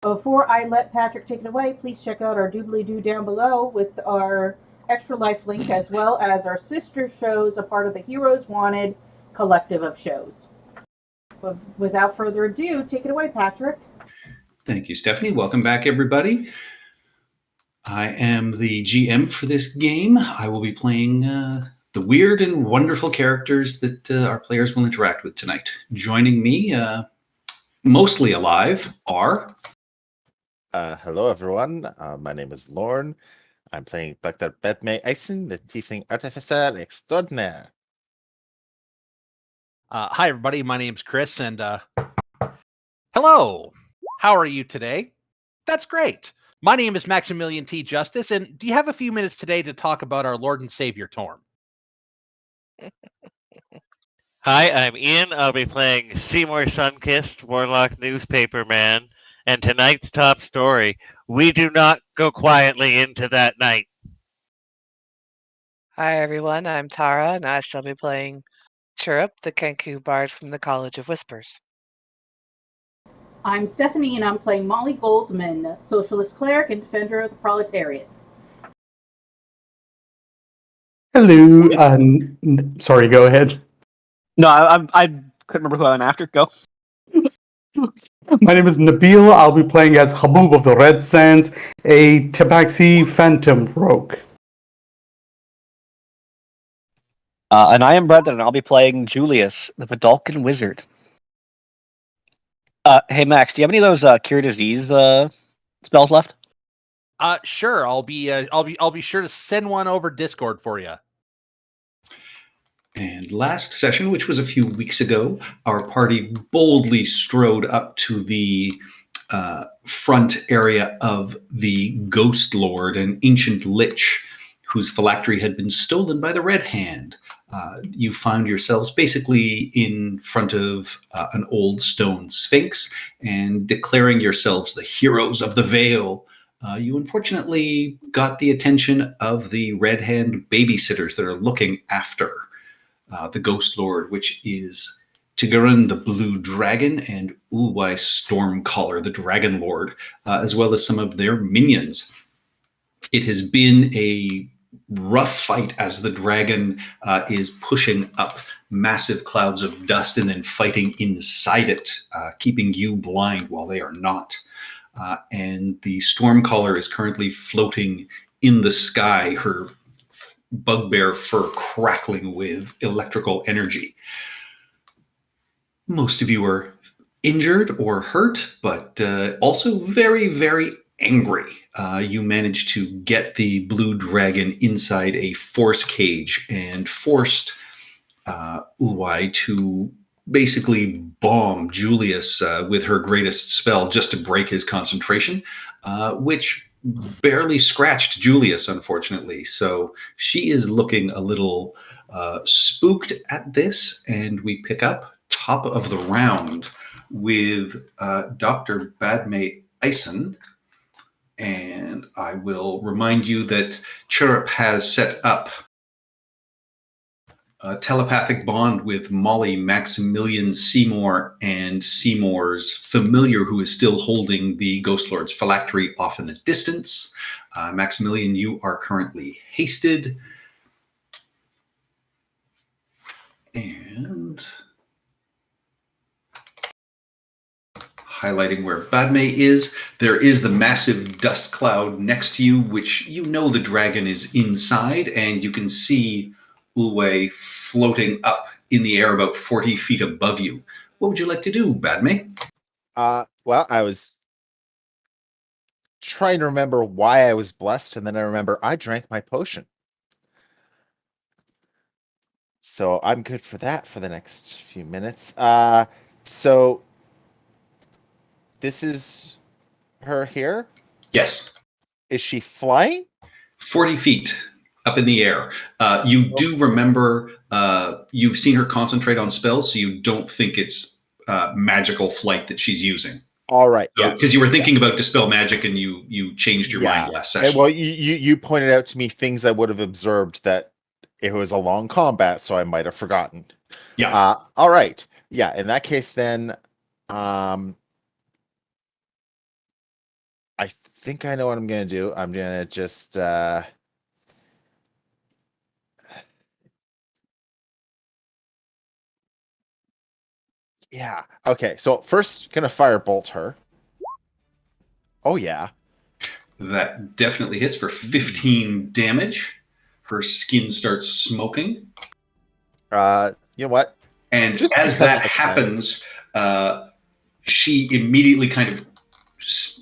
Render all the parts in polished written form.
Before I let Patrick take it away, please check out our doobly-doo down below with our Extra Life link, as well as our sister shows, a part of the Heroes Wanted collective of shows. But without further ado, take it away, Patrick. Thank you, Stephanie. Welcome back, everybody. I am the GM for this game. I will be playing the weird and wonderful characters that our players will interact with tonight. Joining me, mostly alive, are... Hello, everyone. My name is Lorne. I'm playing Dr. Padme Eisen, the Tiefling Artificer Extraordinaire. Hi, everybody. My name's Chris, and hello. How are you today? That's great. My name is Maximilian T. Justice, and do you have a few minutes today to talk about our Lord and Savior, Torm? Hi, I'm Ian. I'll be playing Seymour Sunkissed, Warlock Newspaper Man, and tonight's top story, we do not go quietly into that night. Hi everyone, I'm Tara, and I shall be playing Chirrup, the Kenku Bard from the College of Whispers. I'm Stephanie, and I'm playing Molly Goldman, Socialist Cleric and Defender of the Proletariat. Hello. Sorry, go ahead. No, I couldn't remember who I'm after. Go. My name is Nabil. I'll be playing as Habub of the Red Sands, a Tabaxi Phantom Rogue. And I am Brendan, and I'll be playing Julius, the Vidalcan Wizard. Hey Max, do you have any of those cure disease spells left? Sure. I'll be sure to send one over Discord for you. And last session, which was a few weeks ago, our party boldly strode up to the front area of the Ghost Lord, an ancient lich whose phylactery had been stolen by the Red Hand. You found yourselves basically in front of an old stone sphinx and declaring yourselves the heroes of the Vale. You unfortunately got the attention of the Red Hand babysitters that are looking after the Ghost Lord, which is Tigaran the Blue Dragon and Ulwai Stormcaller the Dragon Lord, as well as some of their minions. It has been a rough fight as the dragon is pushing up massive clouds of dust and then fighting inside it, keeping you blind while they are not. And the Stormcaller is currently floating in the sky, her bugbear fur crackling with electrical energy. Most of you are injured or hurt, but also very, very angry. You managed to get the blue dragon inside a force cage and forced Ulwai to basically bomb Julius with her greatest spell just to break his concentration, which barely scratched Julius, unfortunately. So she is looking a little spooked at this, and we pick up top of the round with Dr. Padme Eisen. And I will remind you that Chirrup has set up a telepathic bond with Molly, Maximilian, Seymour, and Seymour's familiar, who is still holding the Ghost Lord's phylactery off in the distance. Maximilian, you are currently hasted. And highlighting where Padme is, there is the massive dust cloud next to you, which you know the dragon is inside, and you can see Ulwai floating up in the air about 40 feet above you. What would you like to do, Padme? Well, I was trying to remember why I was blessed, and then I remember I drank my potion. So I'm good for that for the next few minutes. So this is her here? Yes. Is she flying? 40 feet up in the air. You do remember you've seen her concentrate on spells, so you don't think it's magical flight that she's using. All right. Because yes. You were thinking about Dispel Magic and you changed your mind last session. Well, you pointed out to me things I would have observed that it was a long combat, so I might have forgotten. Yeah. All right. Yeah. In that case, then, I think I know what I'm gonna do. I'm gonna just yeah. Okay, so first gonna firebolt her. Oh yeah. That definitely hits for 15 damage. Her skin starts smoking. You know what? And Just as because that I can. happens, she immediately kind of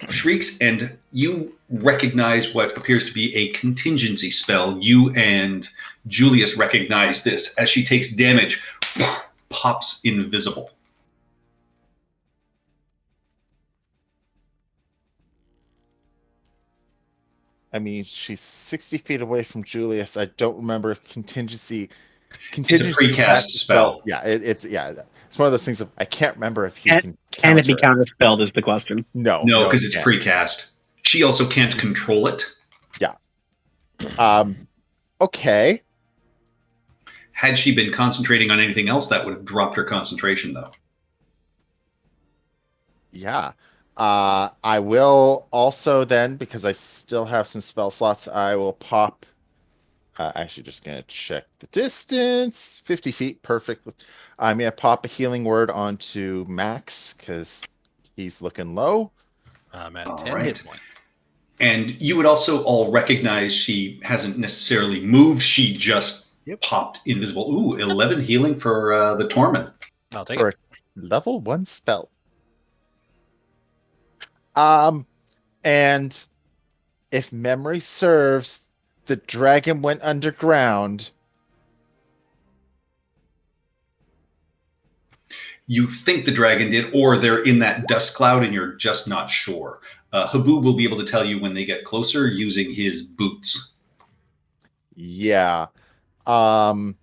shrieks, and you recognize what appears to be a contingency spell. You and Julius recognize this. As she takes damage, pops invisible. I mean, she's 60 feet away from Julius. I don't remember if contingency It's a precast cast spell. Yeah, it's one of those things of I can't remember if you can Can it be counter counterspelled is the question. No, No, because it's you precast. She also can't control it. can't. Okay. Had she been concentrating on anything else, that would have dropped her concentration, though. Yeah. I will also then, because I still have some spell slots, I will pop. Actually, just gonna check the distance. 50 feet, perfect. I'm gonna pop a healing word onto Max because he's looking low. I'm at All 10 right. hit points. And you would also all recognize she hasn't necessarily moved. She just popped invisible. Ooh, 11 healing for the Torment. I'll take For it. a level 1 spell. And if memory serves, the dragon went underground. You think the dragon did, or they're in that dust cloud and you're just not sure. Haboob will be able to tell you when they get closer using his boots. Yeah. I'm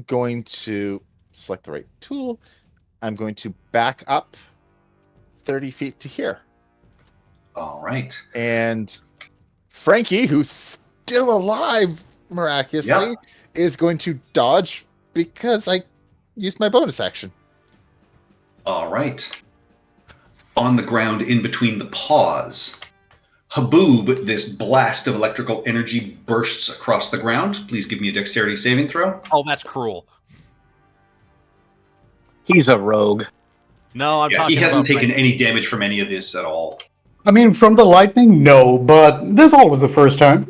going to select the right tool. I'm going to back up 30 feet to here. All right. And Frankie, who's still alive miraculously, is going to dodge because I used my bonus action. All right. On the ground in between the paws, Haboob, this blast of electrical energy bursts across the ground. Please give me a dexterity saving throw. Oh, that's cruel. He's a rogue. No, I'm Yeah, talking he hasn't about taken any damage from any of this at all. I mean, from the lightning, no, but this always the first time.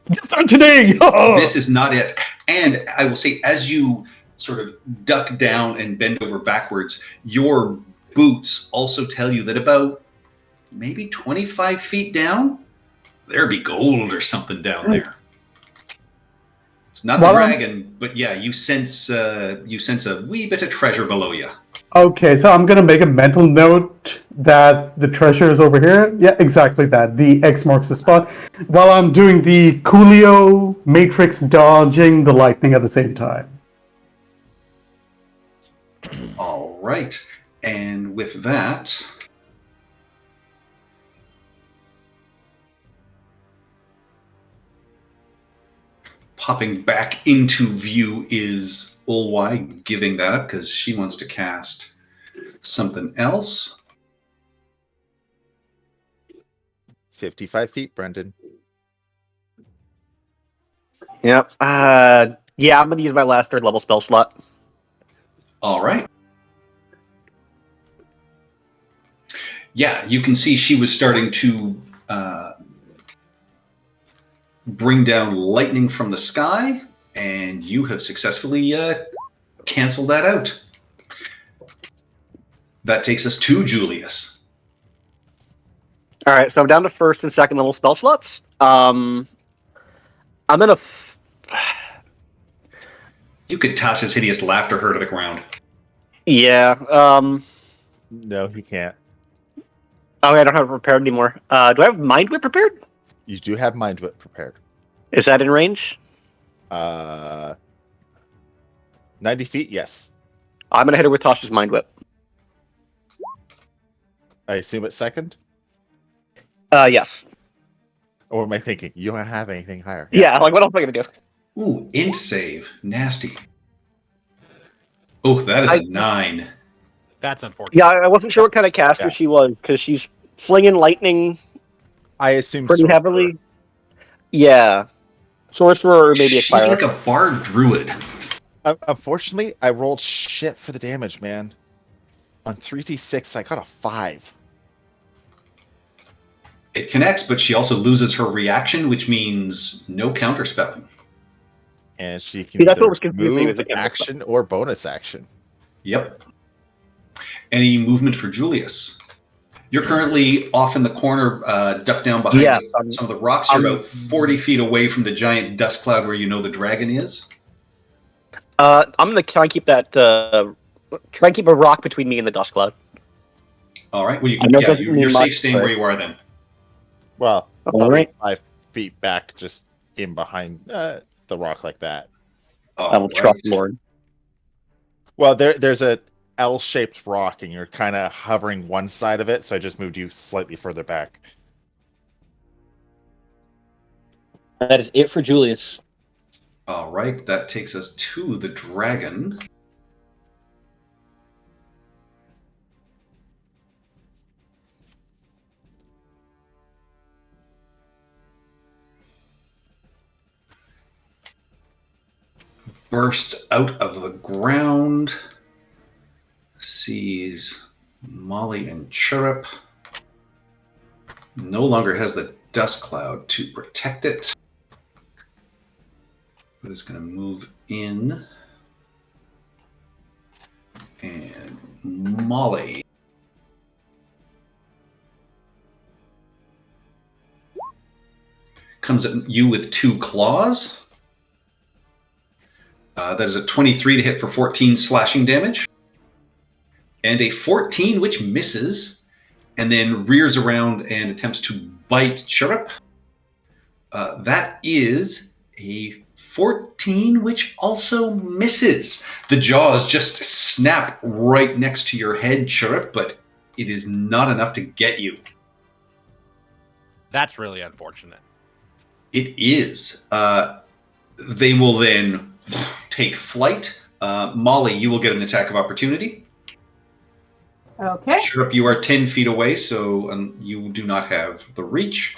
Just start today! This is not it. And I will say, as you sort of duck down and bend over backwards, your boots also tell you that about maybe 25 feet down, there be gold or something down there. It's not the dragon, but yeah, you sense a wee bit of treasure below you. Okay, so I'm gonna make a mental note that the treasure is over here. Yeah, exactly that. The X marks the spot. While I'm doing the Coolio Matrix dodging the lightning at the same time. All right. And with that, popping back into view is Ulwai, giving that up because she wants to cast something else. 55 feet, Brendan. Yep. Yeah, I'm gonna use my last 3rd level spell slot. All right. Yeah, you can see she was starting to bring down lightning from the sky, and you have successfully canceled that out. That takes us to Julius. All right, so I'm down to 1st and 2nd level spell slots. I'm gonna. You could Tasha's hideous laughter her to the ground. Yeah. No, he can't. Oh, I don't have it prepared anymore. Do I have Mind Whip prepared? You do have Mind Whip prepared. Is that in range? 90 feet, yes. I'm gonna hit her with Tasha's Mind Whip. I assume it's 2nd? Yes. Or am I thinking you don't have anything higher? Yeah, like what else am I gonna do? Ooh, int save. Nasty. Oh, that is a 9. That's unfortunate. Yeah, I wasn't sure what kind of caster Yeah. she was because she's flinging lightning I assume pretty sorcerer. heavily. Yeah. Sorcerer or maybe a She's fire. like a bard druid. Unfortunately, I rolled shit for the damage, man. On 3d6, I got a 5. It connects, but she also loses her reaction, which means no counterspelling. And she can See, that's either what was confusing me, was move, the counterspell. action, or bonus action. Yep. Any movement for Julius? You're currently off in the corner, ducked down behind Yeah, some of the rocks. You're about 40 feet away from the giant dust cloud where you know the dragon is. I'm gonna try and keep that. Try and keep a rock between me and the dust cloud. All right. Well, I know it doesn't you're mean safe much, staying but- where you are then. Well, All probably right. 5 feet back, just in behind the rock like that. I will trust Lord. Well, there's a L-shaped rock, and you're kind of hovering one side of it, so I just moved you slightly further back. That is it for Julius. All right. That takes us to the dragon. Bursts out of the ground, sees Molly and Chirrup. No longer has the dust cloud to protect it. But it's going to move in. And Molly. Comes at you with 2 claws. That is a 23 to hit for 14 slashing damage. And a 14 which misses, and then rears around and attempts to bite Chirrup. That is a 14 which also misses. The jaws just snap right next to your head, Chirrup, but it is not enough to get you. That's really unfortunate. It is. They will then take flight. Molly, you will get an attack of opportunity. Okay. Chirrup, you are 10 feet away, so you do not have the reach.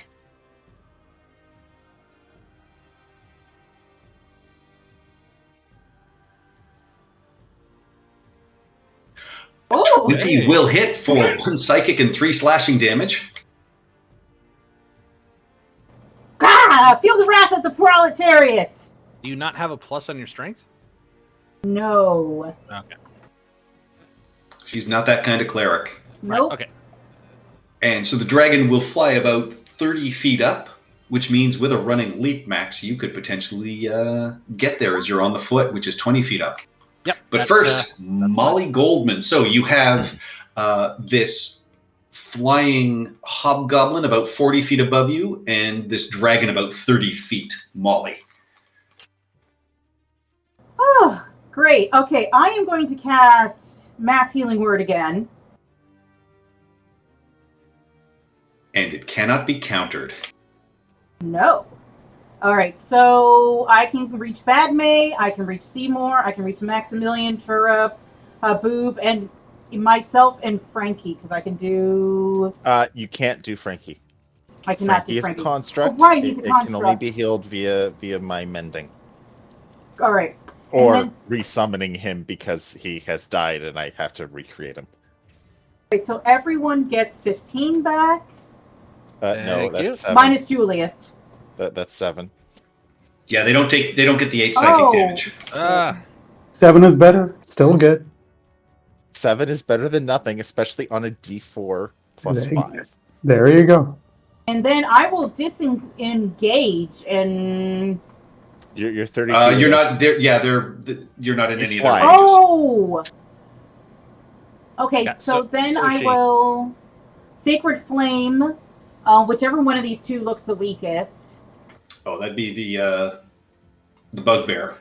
Oh, 20 will hit for 1 psychic and 3 slashing damage. feel the wrath of the proletariat. Do you not have a plus on your strength? No. Okay. She's not that kind of cleric. Nope. Okay. And so the dragon will fly about 30 feet up, which means with a running leap, Max, you could potentially get there as you're on the foot, which is 20 feet up. Yep. But that's, first, Molly Goldman. So you have this flying hobgoblin about 40 feet above you and this dragon about 30 feet. Molly. Oh, great. Okay, I am going to cast Mass Healing Word again. And it cannot be countered. No. All right, so I can reach Badme, I can reach Seymour, I can reach Maximilian, Chirrup, Boob, and myself and Frankie, because I can do... You can't do Frankie. I cannot Frankie do is a Frankie. construct. Oh, right, he's a It can only construct. be healed via my mending. All right. Or And then- resummoning him because he has died and I have to recreate him. Right, so everyone gets 15 back, No, Thank you. that's 7. minus Julius. That's 7. Yeah, they don't get the 8 psychic damage. 7 is better. Still good. 7 is better than nothing, especially on a D4 plus There you 5. There you go. And then I will disengage and... You're 30 feet. You're away. not there. Yeah, you're not in He's any flying. of their ranges. Oh! Okay, Yeah, so then I she- will Sacred Flame, whichever one of these two looks the weakest. Oh, that'd be the bugbear.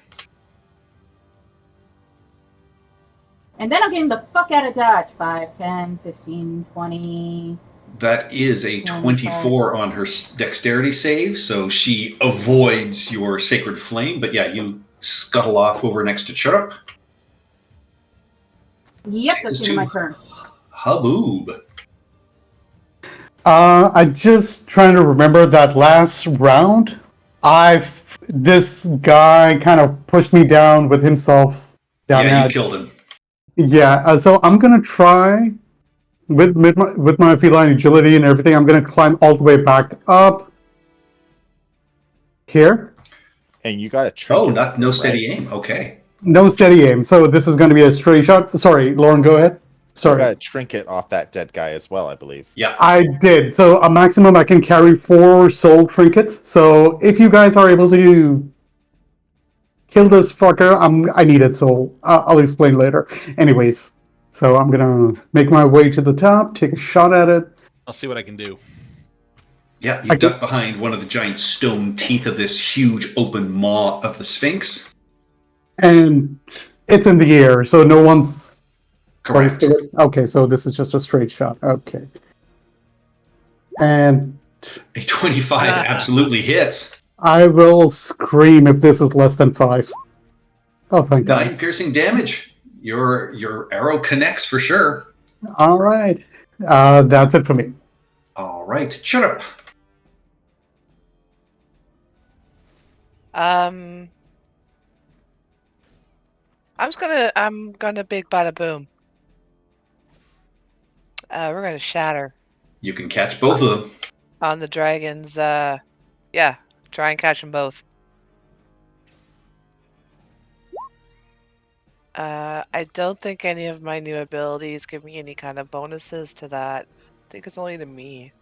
And then I'm getting the fuck out of dodge. 5, 10, 15, 20. That is a 24 on her dexterity save, so she avoids your sacred flame. But yeah, you scuttle off over next to Chirrup. Yep, This that's is into my two. turn. Haboob. I'm just trying to remember that last round. This guy kind of pushed me down with himself down Yeah, you here. killed him. Yeah, so I'm gonna try with my feline agility and everything. I'm gonna climb all the way back up here. And you got a Oh, trinket. no right? steady aim. Okay. No steady aim, so this is going to be a straight shot. Sorry, Lauren, go ahead. You Sorry, got a trinket off that dead guy as well, I believe. Yeah. I did. So a maximum I can carry 4 soul trinkets. So if you guys are able to kill this fucker, I need it. So I'll explain later. Anyways, so I'm gonna make my way to the top, take a shot at it. I'll see what I can do. Yeah, you duck behind one of the giant stone teeth of this huge open maw of the Sphinx. And it's in the air, so no one's close Correct. to it. Okay, so this is just a straight shot. Okay. And A 25 absolutely hits. I will scream if this is less than 5. Oh, thank 9 God. piercing damage. Your arrow connects for sure. All right. That's it for me. All right, Chirrup. I'm gonna big bada boom. We're gonna shatter You can catch both of them. on the dragons. Yeah, try and catch them both. I don't think any of my new abilities give me any kind of bonuses to that. I think it's only to me.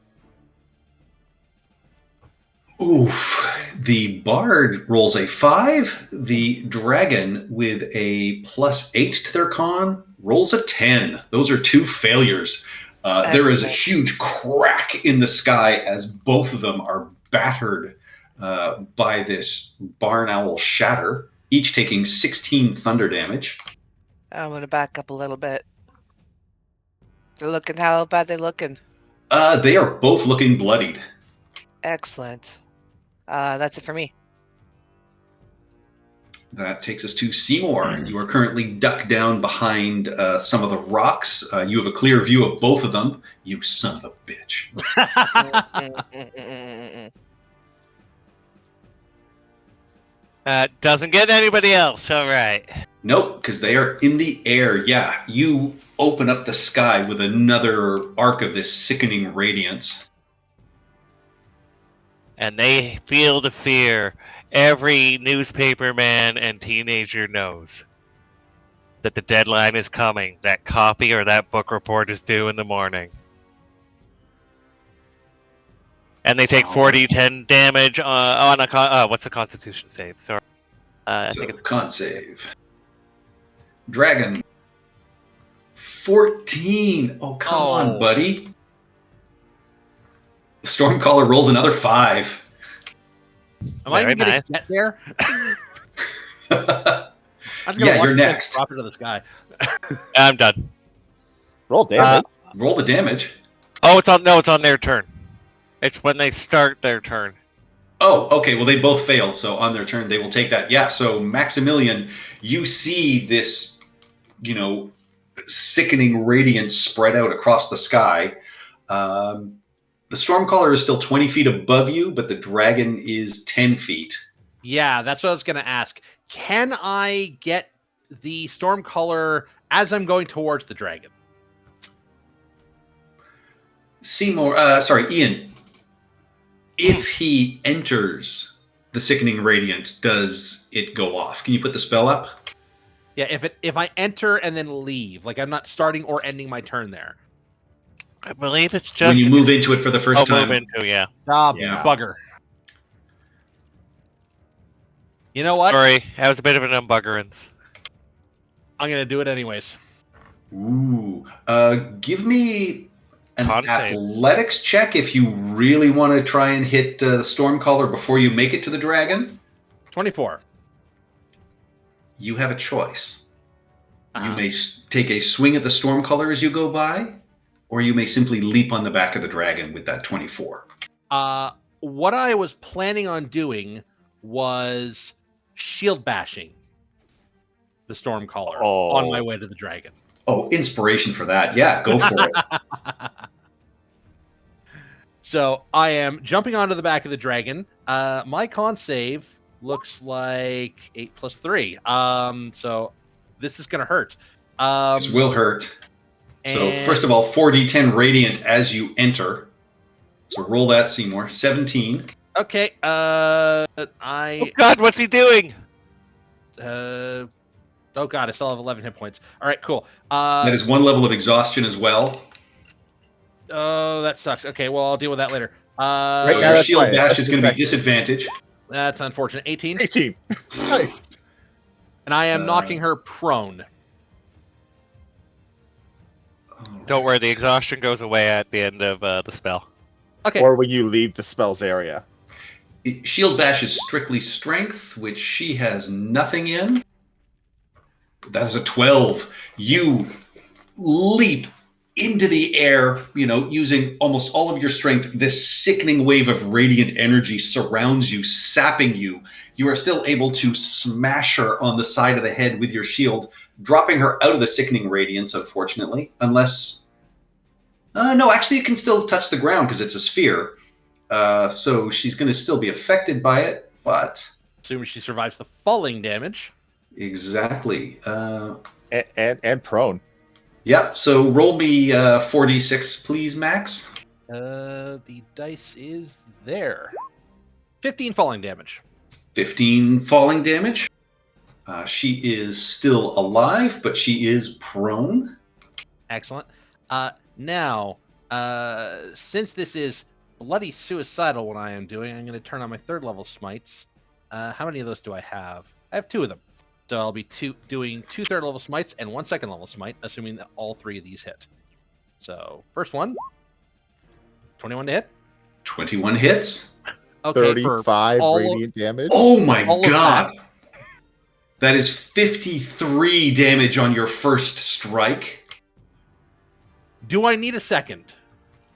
Oof. The bard rolls a 5. The dragon with a +8 to their con rolls a 10. Those are 2 failures. There is a huge crack in the sky as both of them are battered by this barn owl shatter, each taking 16 thunder damage. I'm gonna back up a little bit. They're looking, how bad they looking? They are both looking bloodied. Excellent. That's it for me. That takes us to Seymour. You are currently ducked down behind some of the rocks. You have a clear view of both of them. You son of a bitch. Doesn't get anybody else. All right. Nope, because they are in the air. Yeah, you open up the sky with another arc of this sickening radiance. And they feel the fear. Every newspaper man and teenager knows that the deadline is coming. That copy or that book report is due in the morning. And they take 40-10 damage on a what's the Constitution save? Sorry, I So think it's con save. Dragon. 14. Oh, come on, buddy. The Stormcaller rolls another 5. Am I Very even gonna nice. get there? I'm just Yeah, watch you're this next. Drop into the sky. I'm done. Roll damage. Roll the damage. Oh, it's on their turn. It's when they start their turn. Oh, okay. Well, they both failed, so on their turn they will take that. Yeah. So Maximilian, you see this, sickening radiance spread out across the sky. The Stormcaller is still 20 feet above you, but the dragon is 10 feet. Yeah, that's what I was gonna ask. Can I get the Stormcaller as I'm going towards the dragon? Ian. If he enters the sickening radiance, does it go off? Can you put the spell up? Yeah, if I enter and then leave, like I'm not starting or ending my turn there. I believe it's just When you move into it for the first time. move into, yeah. Ah, Yeah. bugger. You know what? Sorry, that was a bit of an unbuggerance. I'm gonna do it anyways. Ooh. Give me an Con save. athletics check if you really want to try and hit the Stormcaller before you make it to the dragon. 24. You have a choice. You Uh-huh. may take a swing at the Stormcaller as you go by, or you may simply leap on the back of the dragon with that 24. What I was planning on doing was shield bashing the Stormcaller on my way to the dragon. Oh, inspiration for that. Yeah, go for it. So I am jumping onto the back of the dragon. My con save looks like 8 plus 3. So this is gonna hurt. This will hurt. So and- first of all, 4d10 radiant as you enter. So roll that, Seymour. 17. Okay. Oh God, what's he doing? Oh God, I still have 11 hit points. All right, cool. That is one level of exhaustion as well. Oh, that sucks. Okay, well, I'll deal with that later. So now your that's shield fine. dash That's is going to be effective. disadvantage. That's unfortunate. 18. 18. Nice. And I am knocking her prone. Don't worry, the exhaustion goes away at the end of the spell. Okay. Or when you leave the spell's area. Shield bash is strictly strength, which she has nothing in. That is a 12. You leap into the air, using almost all of your strength. This sickening wave of radiant energy surrounds you, sapping you. You are still able to smash her on the side of the head with your shield, dropping her out of the sickening radiance, unfortunately. Unless... no, actually it can still touch the ground because it's a sphere. So she's going to still be affected by it, but... Assuming she survives the falling damage. Exactly. And prone. Yep, so roll me 4d6, please, Max. The dice is there. 15 falling damage. 15 falling damage. She is still alive, but she is prone. Excellent. Now, since this is bloody suicidal, what I am doing, I'm going to turn on my 3rd level smites. How many of those do I have? I have 2 of them. So I'll be doing 2 3rd level smites and 1 2nd level smite, assuming that all 3 of these hit. So, first one, 21 to hit. 21 hits. Okay, 35 all- radiant damage. Oh my All of god! That is 53 damage on your first strike. Do I need a second?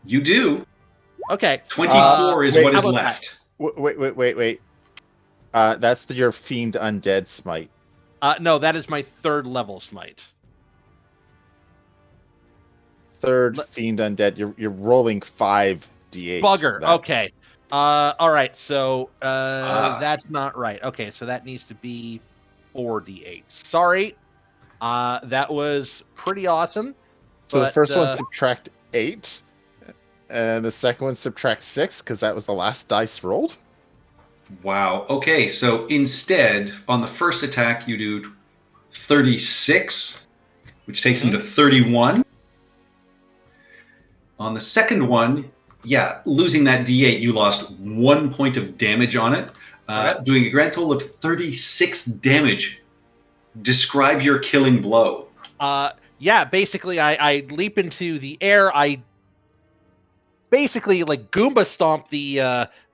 You do. Okay. 24 is wait, what how is about left. Wait. That's your Fiend Undead Smite. No, that is my 3rd level smite. Third Let- Fiend Undead. You're rolling 5d8. Bugger. That- Okay. All right. So that's not right. Okay, so that needs to be 4d8. Sorry. That was pretty awesome. So the but, first one subtract 8, and the second one subtract 6 because that was the last dice rolled. Wow. Okay, so instead, on the first attack, you do 36, which takes him to 31. On the second one, losing that d8, you lost 1 point of damage on it, doing a grand total of 36 damage. Describe your killing blow. Basically, I leap into the air. I basically like Goomba stomp the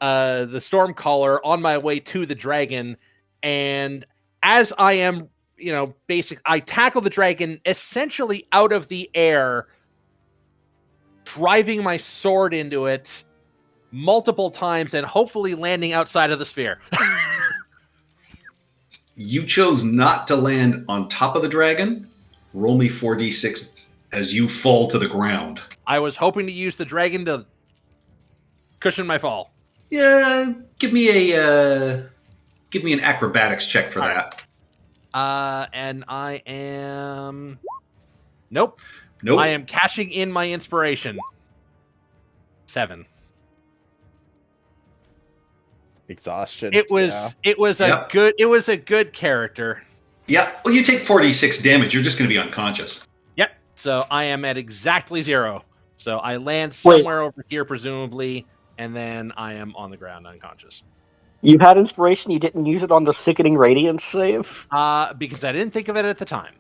Stormcaller on my way to the dragon, and as I am, I tackle the dragon essentially out of the air, driving my sword into it multiple times and hopefully landing outside of the sphere. You chose not to land on top of the dragon. Roll me 4d6 as you fall to the ground. I was hoping to use the dragon to cushion my fall. Yeah, give me an acrobatics check for All that. And I am... Nope. Nope. I am cashing in my inspiration. 7. Exhaustion. It was a good character. Yeah, well, you take 46 damage. You're just going to be unconscious. Yep. So I am at exactly 0. So I land Wait. somewhere over here, presumably, and then I am on the ground unconscious. You had inspiration, you didn't use it on the Sickening Radiance save? Because I didn't think of it at the time.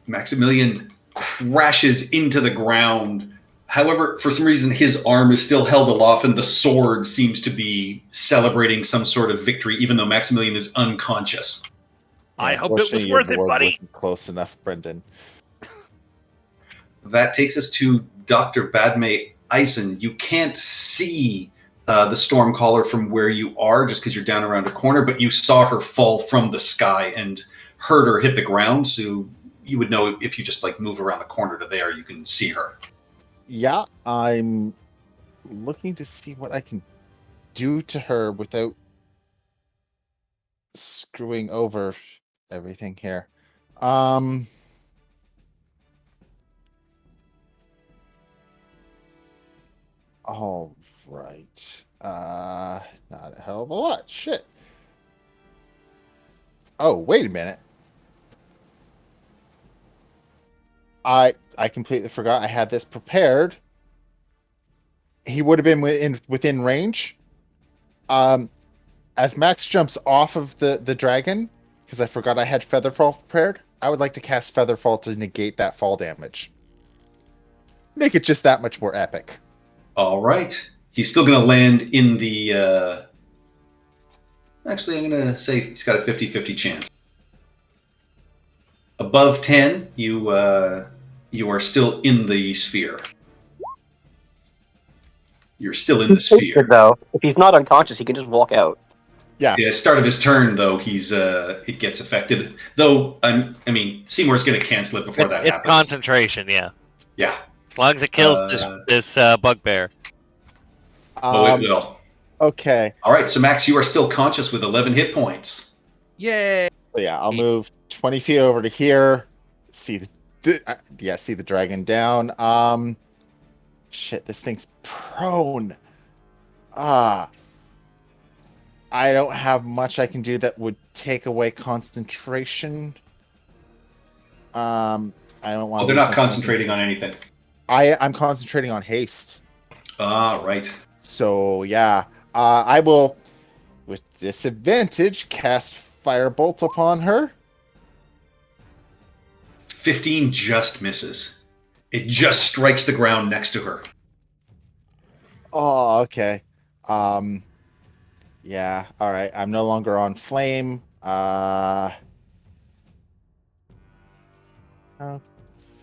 Maximilian crashes into the ground. However, for some reason, his arm is still held aloft, and the sword seems to be celebrating some sort of victory, even though Maximilian is unconscious. I hope it was Unfortunately, your worth it, board buddy. wasn't close enough, Brendan. That takes us to Dr. Badme Eisen. You can't see the Stormcaller from where you are just because you're down around a corner, but you saw her fall from the sky and heard her hit the ground. So you would know if you just like move around the corner to there, you can see her. Yeah, I'm looking to see what I can do to her without screwing over everything here. All right. Not a hell of a lot. Shit. Oh, wait a minute. I completely forgot I had this prepared. He would have been within range. As Max jumps off of the dragon, because I forgot I had Featherfall prepared, I would like to cast Featherfall to negate that fall damage. Make it just that much more epic. All right. He's still going to land in the... Actually, I'm going to say he's got a 50-50 chance. Above 10, you are still in the sphere. You're still in the sphere. Though, if he's not unconscious, he can just walk out. Yeah. Yeah, start of his turn, though, it gets affected. Though, I mean, Seymour's going to cancel it before that It's happens. concentration, yeah. Yeah. As long as it kills this bugbear. Oh, it will. Okay. All right, so Max, you are still conscious with 11 hit points. Yay! So yeah, I'll move 20 feet over to here. See see the dragon down. Shit, this thing's prone. I don't have much I can do that would take away concentration. I don't want. Well, they're not concentrating on anything. I'm concentrating on haste. Ah, right. So yeah, I will, with disadvantage, cast Firebolt upon her. 15 just misses. It just strikes the ground next to her. Oh, okay. Yeah, alright. I'm no longer on flame. How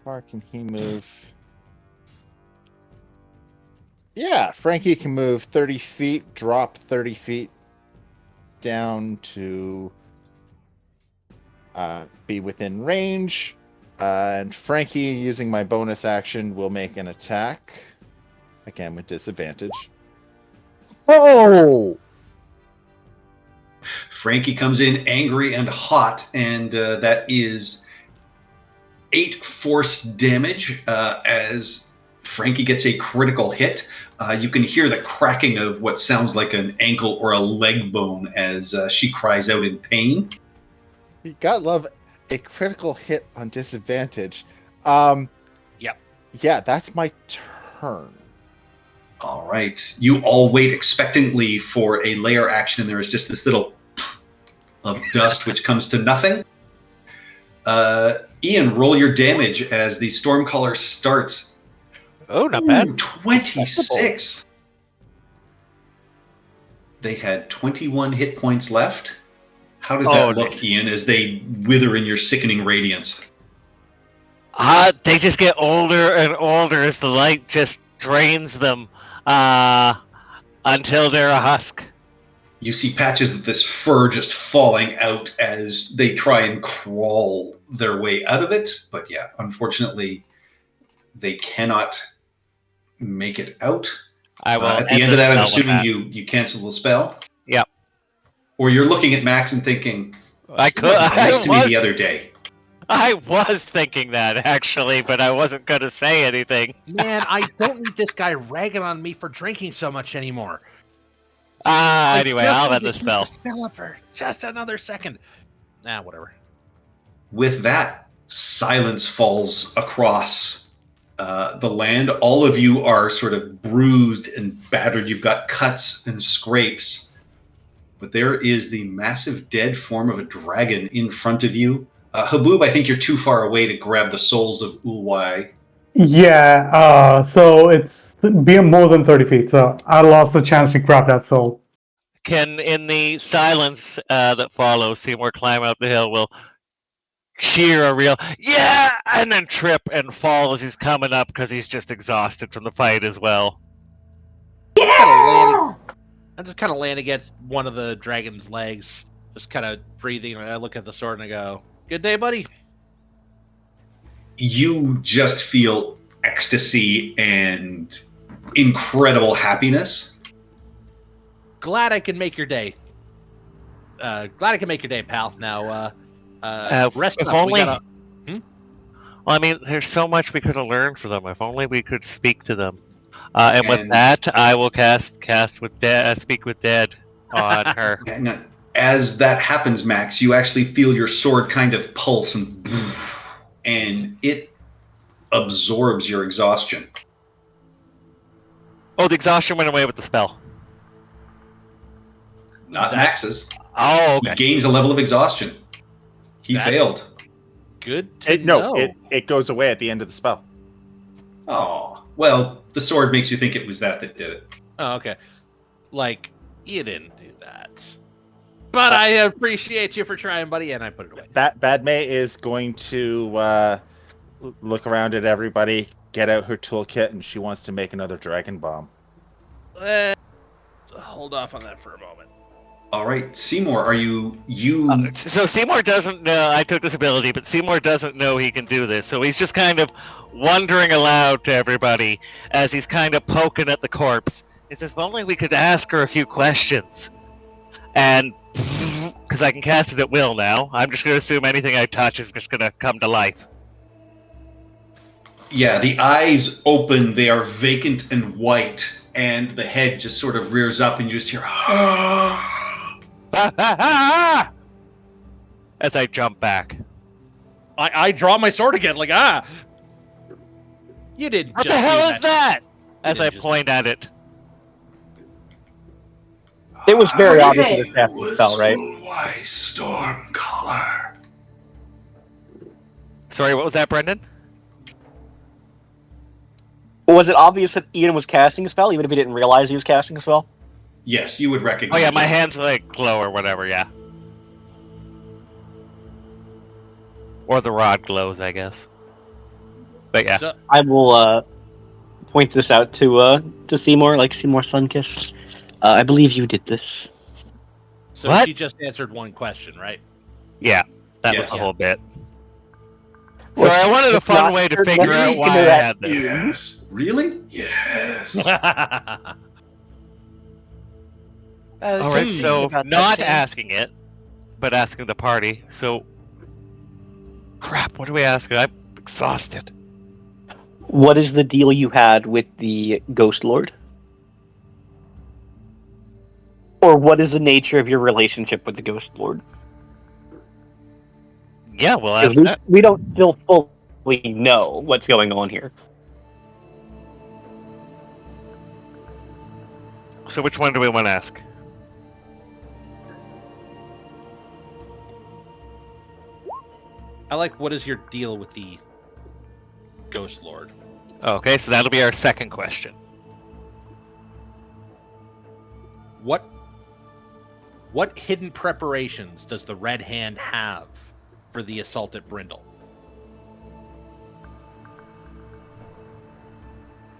far can he move? Yeah, Frankie can move 30 feet, drop 30 feet down to be within range. And Frankie, using my bonus action, will make an attack. Again, with disadvantage. Oh! Frankie comes in angry and hot, and that is 8 force damage as Frankie gets a critical hit. You can hear the cracking of what sounds like an ankle or a leg bone as she cries out in pain. You gotta love a critical hit on disadvantage. Yep. Yeah, that's my turn. All right. You all wait expectantly for a layer action, and there is just this little of dust which comes to nothing. Ian, roll your damage as the Stormcaller starts. Oh, not bad. 26. They had 21 hit points left. How does that look, nice. Ian, as they wither in your sickening radiance? They just get older and older as the light just drains them until they're a husk. You see patches of this fur just falling out as they try and crawl their way out of it. But yeah, unfortunately, they cannot make it out. I will. At the end of that, I'm spell with assuming you cancel the spell. Yep. Or you're looking at Max and thinking, I "He could. wasn't nice to me the other day." I was thinking that actually, but I wasn't going to say anything. Man, I don't need this guy ragging on me for drinking so much anymore. Anyway, I'll have end the spell. Spell up for just another second. Whatever. With that, silence falls across the land. All of you are sort of bruised and battered. You've got cuts and scrapes. But there is the massive dead form of a dragon in front of you. Haboob, I think you're too far away to grab the souls of Ulwai. Yeah, so it's being more than 30 feet, so I lost the chance to grab that soul. Can, in the silence that follows, Seymour climb up the hill, will cheer a real, yeah, and then trip and fall as he's coming up because he's just exhausted from the fight as well. I just kind of land against one of the dragon's legs, just kind of breathing, and I look at the sword and I go, "Good day, buddy." you just feel ecstasy and incredible happiness. Glad I can make your day. Glad I can make your day, pal. Now, rest if up. only- We gotta... Well, I mean, there's so much we could have learned from them. If only we could speak to them. And with And- that, I will cast with speak with dead on her. And as that happens, Max, you actually feel your sword kind of pulse and it absorbs your exhaustion. Oh, the exhaustion went away with the spell. Not Max's. Oh, okay. He gains a level of exhaustion. He That's- failed. Good to No, know. it goes away at the end of the spell. Oh, well, the sword makes you think it was that did it. Oh, okay. Like, you didn't do that. But I appreciate you for trying, buddy, and I put it away. Bad May is going to look around at everybody, get out her toolkit, and she wants to make another dragon bomb. Hold off on that for a moment. All right, Seymour, are you So Seymour doesn't know I took this ability, but Seymour doesn't know he can do this. So he's just kind of wondering aloud to everybody as he's kind of poking at the corpse. He says, if only we could ask her a few questions. And because I can cast it at will now, I'm just going to assume anything I touch is just going to come to life. Yeah, the eyes open, they are vacant and white, and the head just sort of rears up and you just hear As I jump back. I draw my sword again, like, You didn't What just the hell do is that? As didn't I just- point at it. It was very What is obvious it? it was casting spell, right? Why storm color? Sorry, what was that, Brendan? Was it obvious that Ian was casting a spell, even if he didn't realize he was casting a spell? Yes, you would Oh recognize yeah, my it. hands like glow or whatever, yeah. Or the rod glows, I guess. But yeah. So, I will point this out to Seymour, like Seymour Sunkiss. I believe you did this. so What? she just answered one question, right? Yeah, that Yes. was the whole bit. Well, Sorry, I wanted a it's fun not way to sure figure what out you why I know that- had this. Yes. Really? Yes. I was Alright, just thinking so about that not same- asking it, but asking the party. So, crap, what are we asking? I'm exhausted. What is the deal you had with the Ghost Lord? Or what is the nature of your relationship with the Ghost Lord? Yeah, we'll 'Cause ask that. we don't still fully know what's going on here. So which one do we want to ask? I like, what is your deal with the Ghost Lord? Okay, so that'll be our second question. What hidden preparations does the Red Hand have for the assault at Brindle?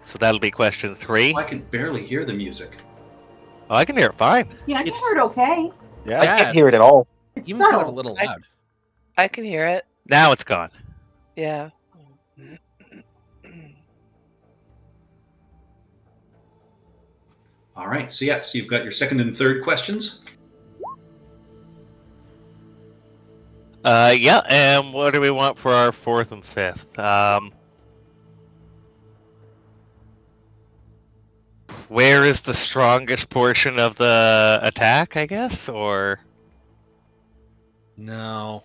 So that'll be question 3. I can barely hear the music. Oh, I can hear it fine. Yeah, I can It's- hear it okay. Yeah. I can't hear it at all. It's Even kind of a subtle. little I- loud. I can hear it. Now it's gone. Yeah. All right, so yeah, so you've got your second and third questions. Yeah, and what do we want for our fourth and fifth? Where is the strongest portion of the attack, I guess, or No.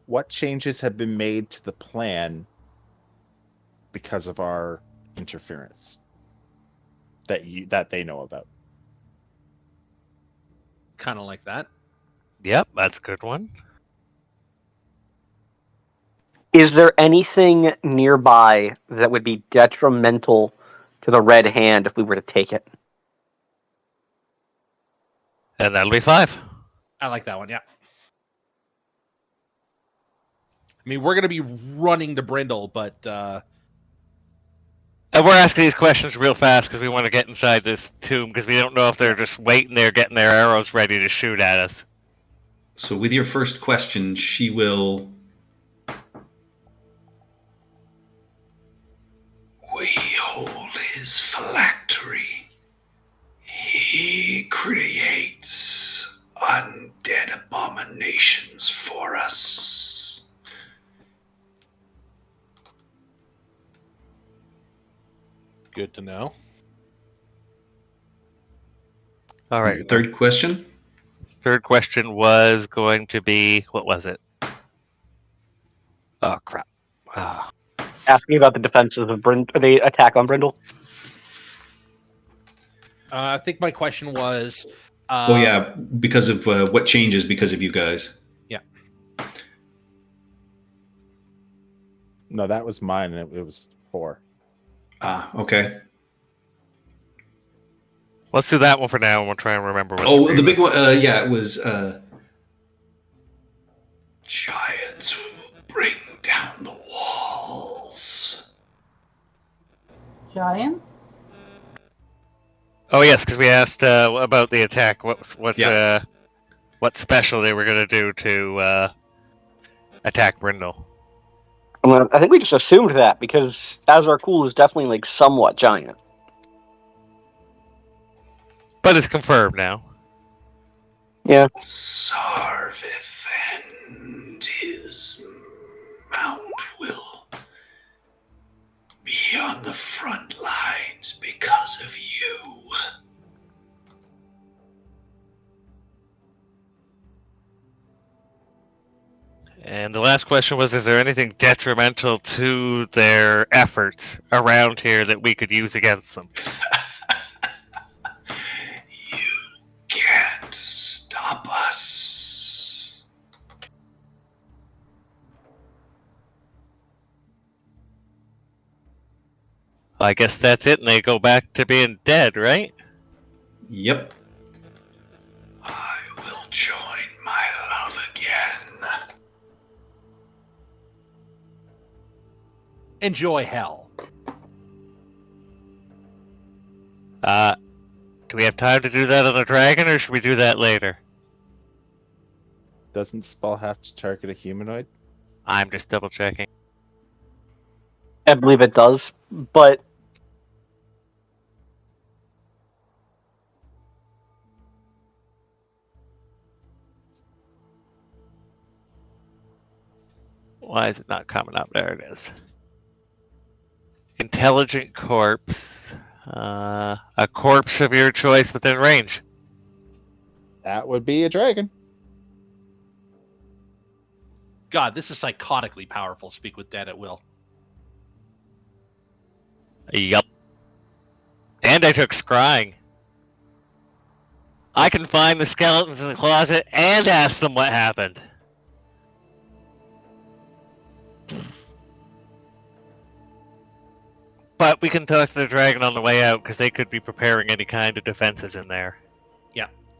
What changes have been made to the plan because of our interference that they know about? Kind of like that. Yep, that's a good one. Is there anything nearby that would be detrimental to the Red Hand if we were to take it? And that'll be 5. I like that one, yeah. I mean, we're going to be running to Brindle, but And we're asking these questions real fast because we want to get inside this tomb because we don't know if they're just waiting there getting their arrows ready to shoot at us. So with your first question, she will his phylactery, he creates undead abominations for us. Good to know. All right. Your third question? Third question was going to be, what was it? Oh crap! Ah. Asking about the defenses of the attack on Brindle. I think my question was. Oh yeah, because of what changes because of you guys. No, that was mine, and it was 4. Ah, okay. Let's do that one for now, and we'll try and remember. What Oh, the three big was. one. Yeah, it was. Giants will bring down the walls. Giants? Oh yes, because we asked about the attack. What Yeah. what special they were going to do to attack Brindle. I think we just assumed that because Azarkul is definitely like somewhat giant. But it's confirmed now. Yeah. Sarvith and his mount will be on the front lines because of you. And the last question was, is there anything detrimental to their efforts around here that we could use against them? You can't stop us. I guess that's it, and they go back to being dead, right? Yep. I will join my love again. Enjoy hell. Do we have time to do that on a dragon, or should we do that later? Doesn't the spell have to target a humanoid? I'm just double checking. I believe it does, but Why is it not coming up? There it is. Intelligent corpse. A corpse of your choice within range. That would be a dragon. God, this is psychotically powerful. Speak with dead at will. Yup. And I took scrying. I can find the skeletons in the closet and ask them what happened. But we can talk to the dragon on the way out, because they could be preparing any kind of defenses in there.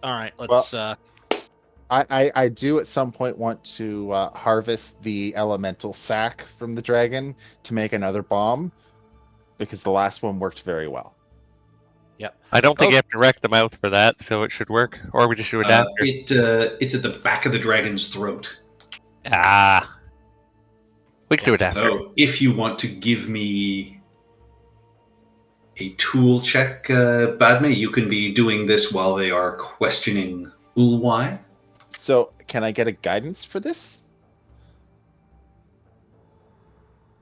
All right, let's. I do at some point want to harvest the elemental sac from the dragon to make another bomb, because the last one worked very well. I don't think you have to wreck the mouth for that, so it should work. Or we just do it after. It's at the back of the dragon's throat. Ah. We can do it after. So if you want to give me a tool check, Badme, you can be doing this while they are questioning Ulwai. So, can I get a guidance for this?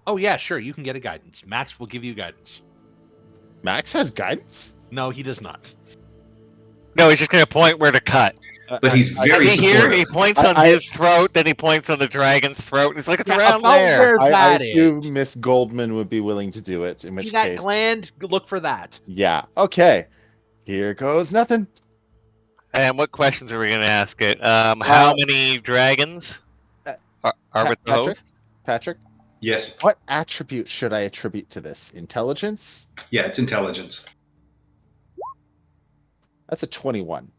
Oh yeah, sure. You can get a guidance. Max will give you guidance. Max has guidance? No, he does not. No, he's just going to point where to cut. But he's very See here, supportive. he points on his throat, then he points on the dragon's throat, and he's like, it's around about there. where I that is. assume Miss Goldman would be willing to do it, in which See that case... gland? Look for that. Yeah, okay. Here goes nothing. And what questions are we going to ask it? How many dragons are with the Patrick? host? Patrick, Yes. what attribute should I attribute to this? Intelligence? Yeah, it's intelligence. That's a 21.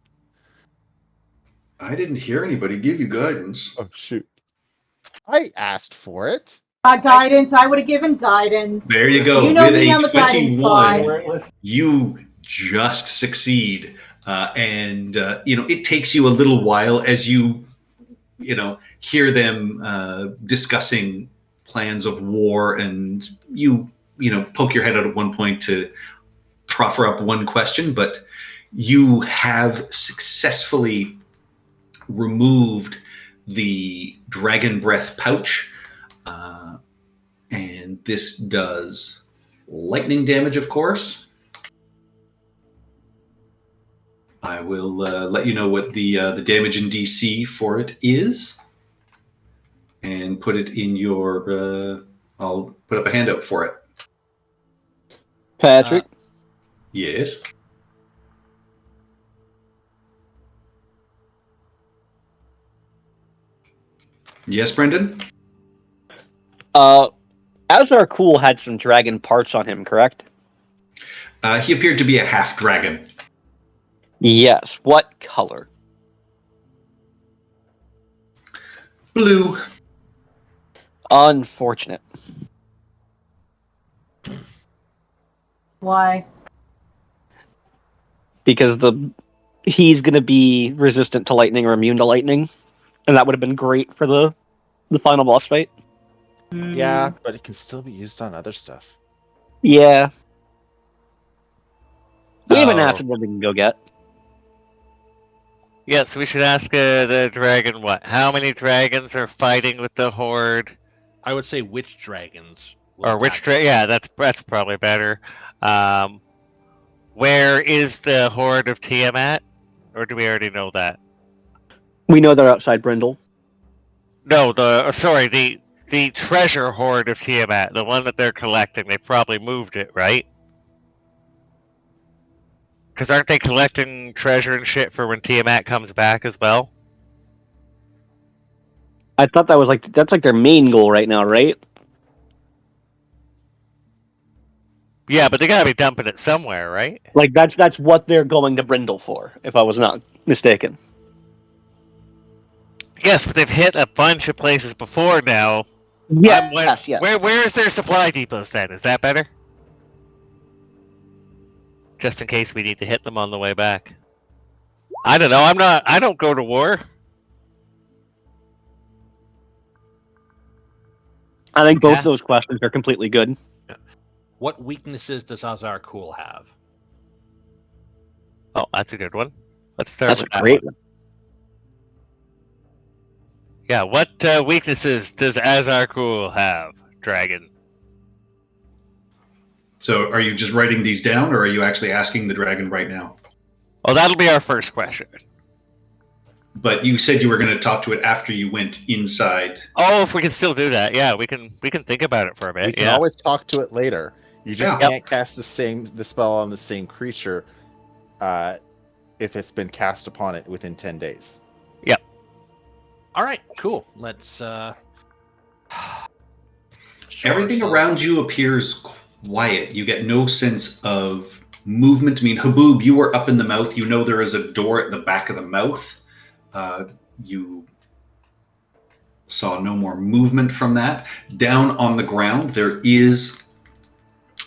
I didn't hear anybody give you guidance. Oh, shoot. I asked for it. Guidance. I would have given guidance. There you go. You know With me, a I'm a guidance 21, you just succeed. It takes you a little while as you hear them discussing plans of war, and you poke your head out at one point to proffer up one question, but you have successfully removed the dragon breath pouch, and this does lightning damage, of course. I will let you know what the damage in DC for it is, and put it in your. I'll put up a handout for it. Patrick, Yes. Yes, Brendan. Azar Cool had some dragon parts on him, correct? He appeared to be a half dragon. Yes. What color? Blue. Unfortunate. Why? Because he's going to be resistant to lightning or immune to lightning, and that would have been great for the final boss fight. Yeah, but it can still be used on other stuff. Yeah. We have an Oh. acid one we can go get. Yes, we should ask the dragon what? How many dragons are fighting with the horde? I would say which dragons. will Or which attack dragon? Yeah, that's probably better. Where is the horde of Tiamat? Or do we already know that? We know they're outside Brindle. No, the treasure horde of Tiamat, the one that they're collecting. They probably moved it, right? Because aren't they collecting treasure and shit for when Tiamat comes back as well? I thought that was that's like their main goal right now, right? Yeah, but they gotta be dumping it somewhere, right? Like that's what they're going to Brindle for, if I was not mistaken. Yes, but they've hit a bunch of places before now. Yes, yes. Where is their supply depots then? Is that better? Just in case we need to hit them on the way back. I don't know. I don't go to war. I think both Yeah. those questions are completely good. What weaknesses does Azar Cool have? Oh, that's a good one. Let's start That's with a that great one. one. Yeah, what weaknesses does Azar Cool have, Dragon? So are you just writing these down, or are you actually asking the dragon right now? Oh, that'll be our first question. But you said you were going to talk to it after you went inside. Oh, if we can still do that, yeah, we can think about it for a bit. We can Yeah. always talk to it later. You just Yeah. can't cast the spell on the same creature if it's been cast upon it within 10 days. All right, cool. Let's. Show Everything ourselves. around you appears quiet. You get no sense of movement. I mean, Haboob, you were up in the mouth. You know there is a door at the back of the mouth. You saw no more movement from that. Down on the ground, there is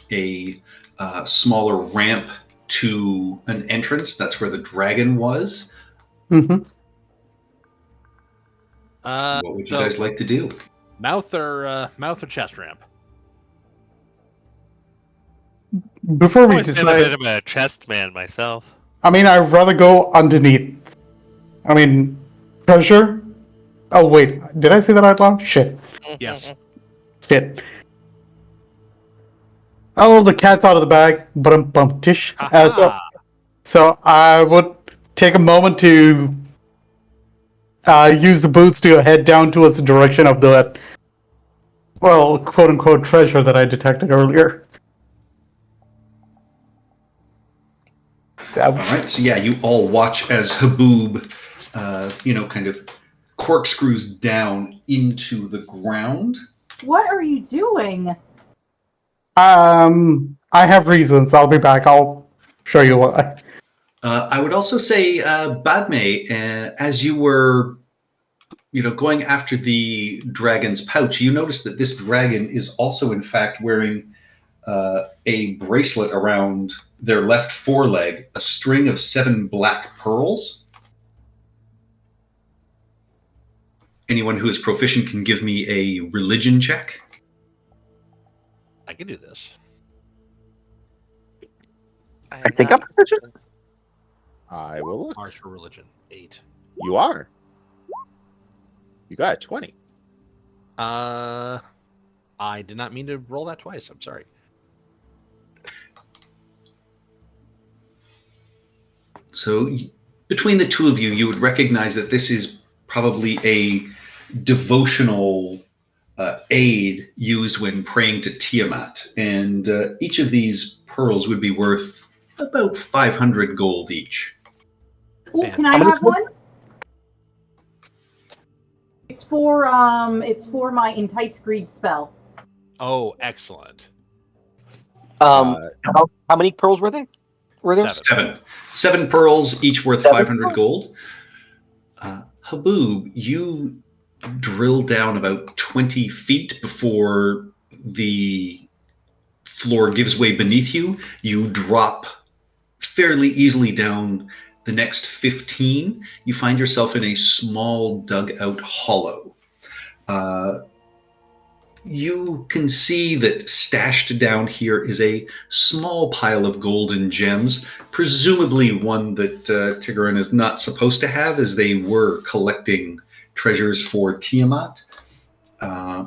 a smaller ramp to an entrance. That's where the dragon was. Hmm. What would you So- guys like to do? Mouth or chest ramp? Before I've we always been a bit decide, of a chest man myself. I mean, I'd rather go underneath. I mean, treasure. Oh wait, did I say that out loud? Shit. Yes. Shit. Oh, the cat's out of the bag, but I'm bumptish. So I would take a moment to use the boots to head down towards the direction of the, well, quote unquote treasure that I detected earlier. All right, so yeah, you all watch as Haboob, kind of corkscrews down into the ground. What are you doing? I have reasons. I'll be back. I'll show you why. I would also say, Badme, as you were, going after the dragon's pouch, you noticed that this dragon is also, in fact, wearing a bracelet around their left foreleg, a string of 7 black pearls. Anyone who is proficient can give me a religion check. I can do this. I think I'm proficient. I will look. Martial religion 8. You are. You got a 20. I did not mean to roll that twice. I'm sorry. So between the two of you, you would recognize that this is probably a devotional aid used when praying to Tiamat. And each of these pearls would be worth about 500 gold each. Ooh, can I have one? It's for my entice greed spell. Oh, excellent. How many pearls were they? Were there? 7 pearls, each worth 7 500 gold. Haboob, you drill down about 20 feet before the floor gives way beneath you. You drop fairly easily down the next 15. You find yourself in a small dug-out hollow. You can see that stashed down here is a small pile of gold and gems, presumably one that Tigarin is not supposed to have, as they were collecting treasures for Tiamat.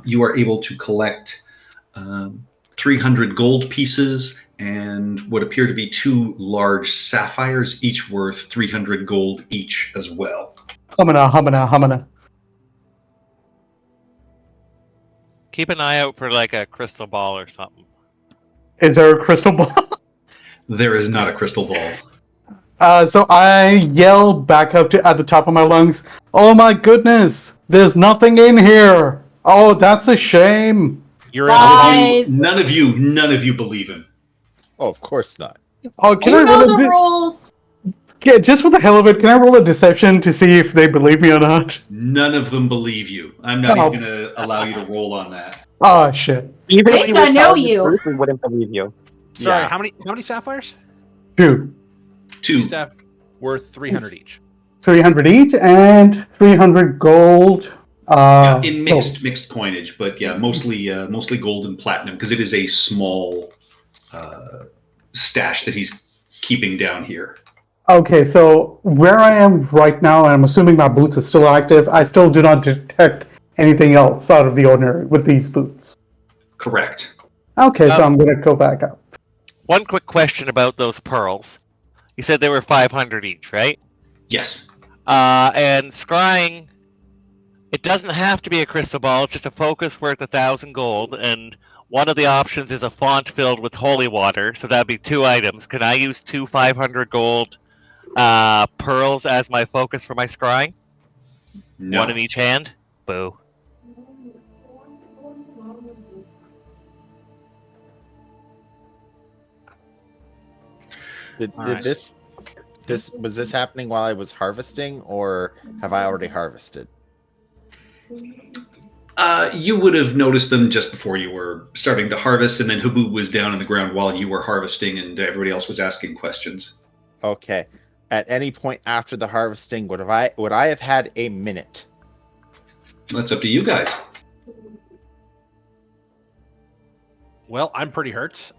You are able to collect 300 gold pieces and what appear to be 2 large sapphires, each worth 300 gold each as well. Humana. Keep an eye out for like a crystal ball or something. Is there a crystal ball? There is not a crystal ball. So I yell back up at the top of my lungs, "Oh my goodness! There's nothing in here! Oh, that's a shame!" You're Guys, None of you believe him. Oh, of course not. Oh, can you I know roll the rules. Yeah, just for the hell of it, can I roll a deception to see if they believe me or not? None of them believe you. I'm not Oh. even going to allow you to roll on that. Oh shit! Even Bitch, if you I were know telling the you. truth, we wouldn't believe you. Sorry, Yeah. how many sapphires? Dude, 2. Worth 300 each. 300 each and 300 gold. In mixed coinage, but yeah, mostly gold and platinum, because it is a small stash that he's keeping down here. Okay, so where I am right now, and I'm assuming my boots are still active, I still do not detect anything else out of the ordinary with these boots. Correct. Okay, so I'm gonna go back up. One quick question about those pearls. You said they were 500 each, right? Yes. And scrying, it doesn't have to be a crystal ball. It's just a focus worth 1,000 gold, and one of the options is a font filled with holy water. So that'd be 2 items. Can I use 2 500 gold pearls as my focus for my scrying? No. 1 in each hand. Boo. Did All right. this was this happening while I was harvesting, or have I already harvested? You would have noticed them just before you were starting to harvest, and then Haboob was down on the ground while you were harvesting, and everybody else was asking questions. Okay. At any point after the harvesting, would I have had a minute? That's up to you guys. Well, I'm pretty hurt.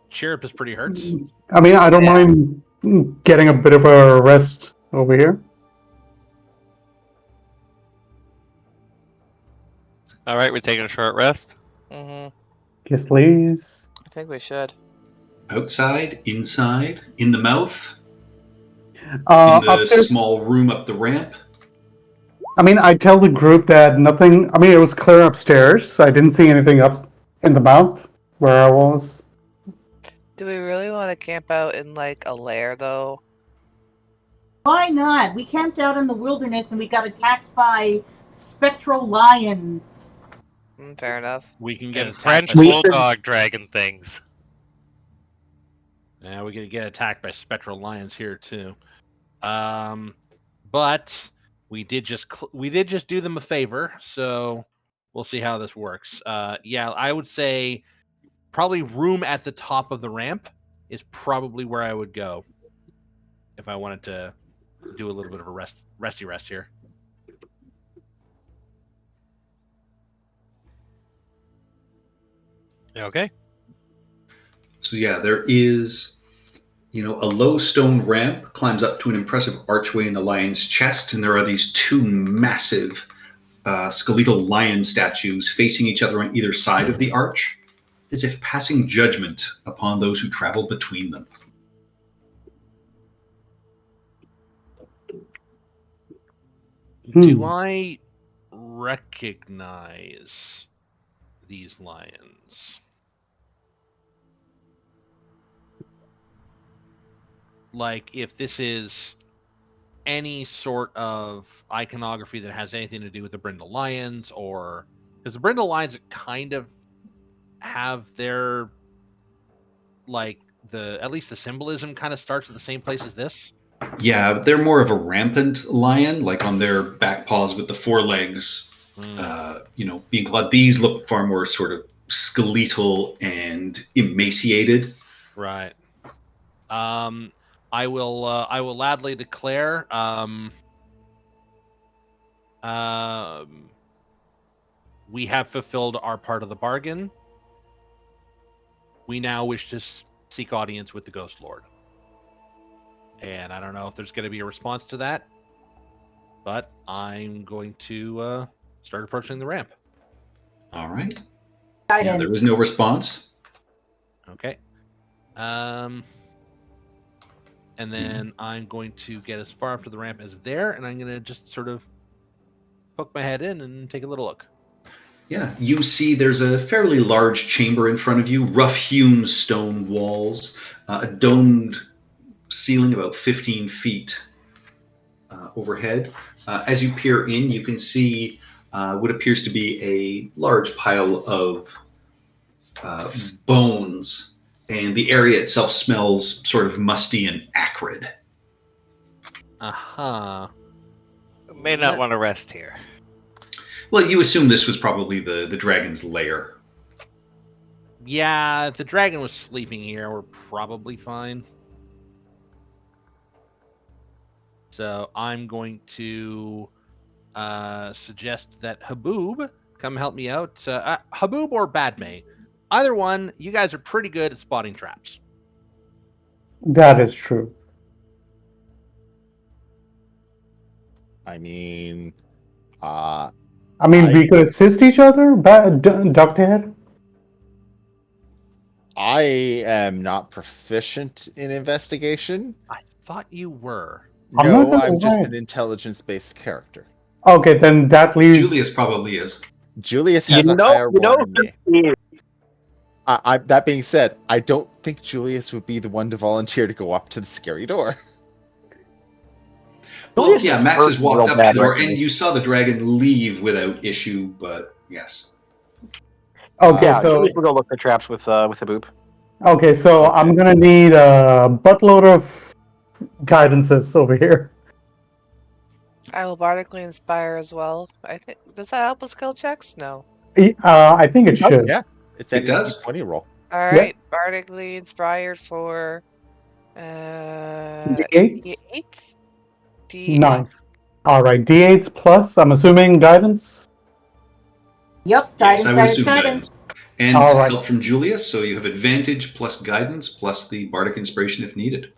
Chirrup is pretty hurt. I mean, I don't mind getting a bit of a rest over here. All right, we're taking a short rest. Mm-hmm. Yes, please. I think we should. Outside, inside, in the mouth, in the Upstairs. small room up the ramp. I mean, I tell the group that nothing. I mean, it was clear upstairs, so I didn't see anything up in the mouth where I was. Do we really want to camp out in like a lair though? Why not? We camped out in the wilderness and we got attacked by spectral lions. Fair enough. We can get And attacked French by bulldog dragon things. Yeah, we can get attacked by spectral lions here too. But we did just do them a favor, so we'll see how this works. Yeah, I would say probably room at the top of the ramp is probably where I would go if I wanted to do a little bit of a resty rest here. Okay. So yeah, there is, a low stone ramp climbs up to an impressive archway in the lion's chest, and there are these two massive skeletal lion statues facing each other on either side of the arch, as if passing judgment upon those who travel between them. Do I recognize these lions? Like, if this is any sort of iconography that has anything to do with the Brindle Lions, or because the Brindle Lions kind of have their, like, at least the symbolism kind of starts at the same place as this. Yeah, they're more of a rampant lion, like on their back paws with the forelegs, being clawed. These look far more sort of skeletal and emaciated. Right. I will gladly declare. We have fulfilled our part of the bargain. We now wish to seek audience with the Ghost Lord. And I don't know if there's going to be a response to that, but I'm going to start approaching the ramp. All right. Guidance. Yeah, there was no response. Okay. And then I'm going to get as far up to the ramp as there, and I'm going to just sort of poke my head in and take a little look. Yeah, you see there's a fairly large chamber in front of you, rough-hewn stone walls, a domed ceiling about 15 feet overhead. As you peer in, you can see what appears to be a large pile of bones, and the area itself smells sort of musty and acrid. Uh-huh. May not want to rest here. Well, you assume this was probably the dragon's lair. Yeah, if the dragon was sleeping here, we're probably fine. So I'm going to suggest that Haboob come help me out. Haboob or Badme. Either one, you guys are pretty good at spotting traps. That is true. I mean, we could assist each other, Ducktail. I am not proficient in investigation. I thought you were. I'm not No, gonna I'm just lie. an intelligence-based character. Okay, then that leaves. Julius probably is. Julius has a higher roll than me. Yeah. That being said, I don't think Julius would be the one to volunteer to go up to the scary door. Well, Julius yeah, is Max has hurt walked real up to bad the door, right and now. you saw the dragon leave without issue, but yes. Okay, Yeah, so Julius will go look for traps with Haboob. okay, so I'm gonna need a buttload of guidances over here. I will bardically inspire as well. I think does that help with skill checks? No. I think it should. Yeah, it's It an does. 20 roll. All right, bardically inspired for D8? D8. D8. Nice. All right, D8 plus. I'm assuming guidance. Yep, Yes, guidance, I would guidance, assume guidance. And All right. help from Julius, so you have advantage plus guidance plus the bardic inspiration if needed.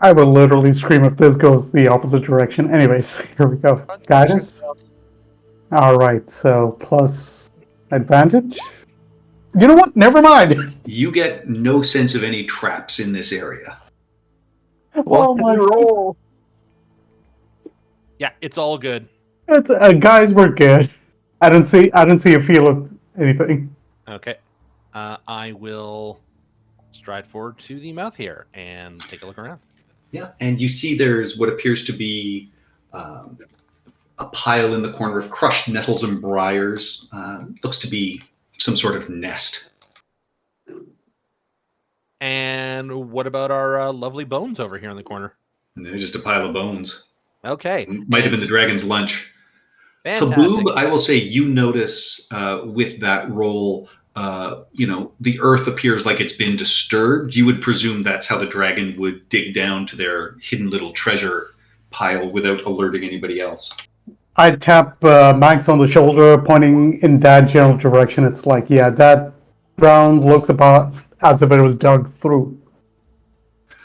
I will literally scream if this goes the opposite direction. Anyways, here we go. Don't push Guidance. yourself. All right, so plus advantage. You know what? Never mind. You get no sense of any traps in this area. Oh my roll? Yeah, it's all good. guys, we're good. I didn't see a feel of anything. Okay. I will stride forward to the mouth here and take a look around. Yeah, and you see there's what appears to be a pile in the corner of crushed nettles and briars. Looks to be some sort of nest. And what about our lovely bones over here in the corner? And they're just a pile of bones. Okay. Might have been the dragon's lunch. Fantastic. Haboob, I will say you notice with that roll, the earth appears like it's been disturbed. You would presume that's how the dragon would dig down to their hidden little treasure pile without alerting anybody else. I tap Max on the shoulder, pointing in that general direction. It's like, yeah, that ground looks about as if it was dug through.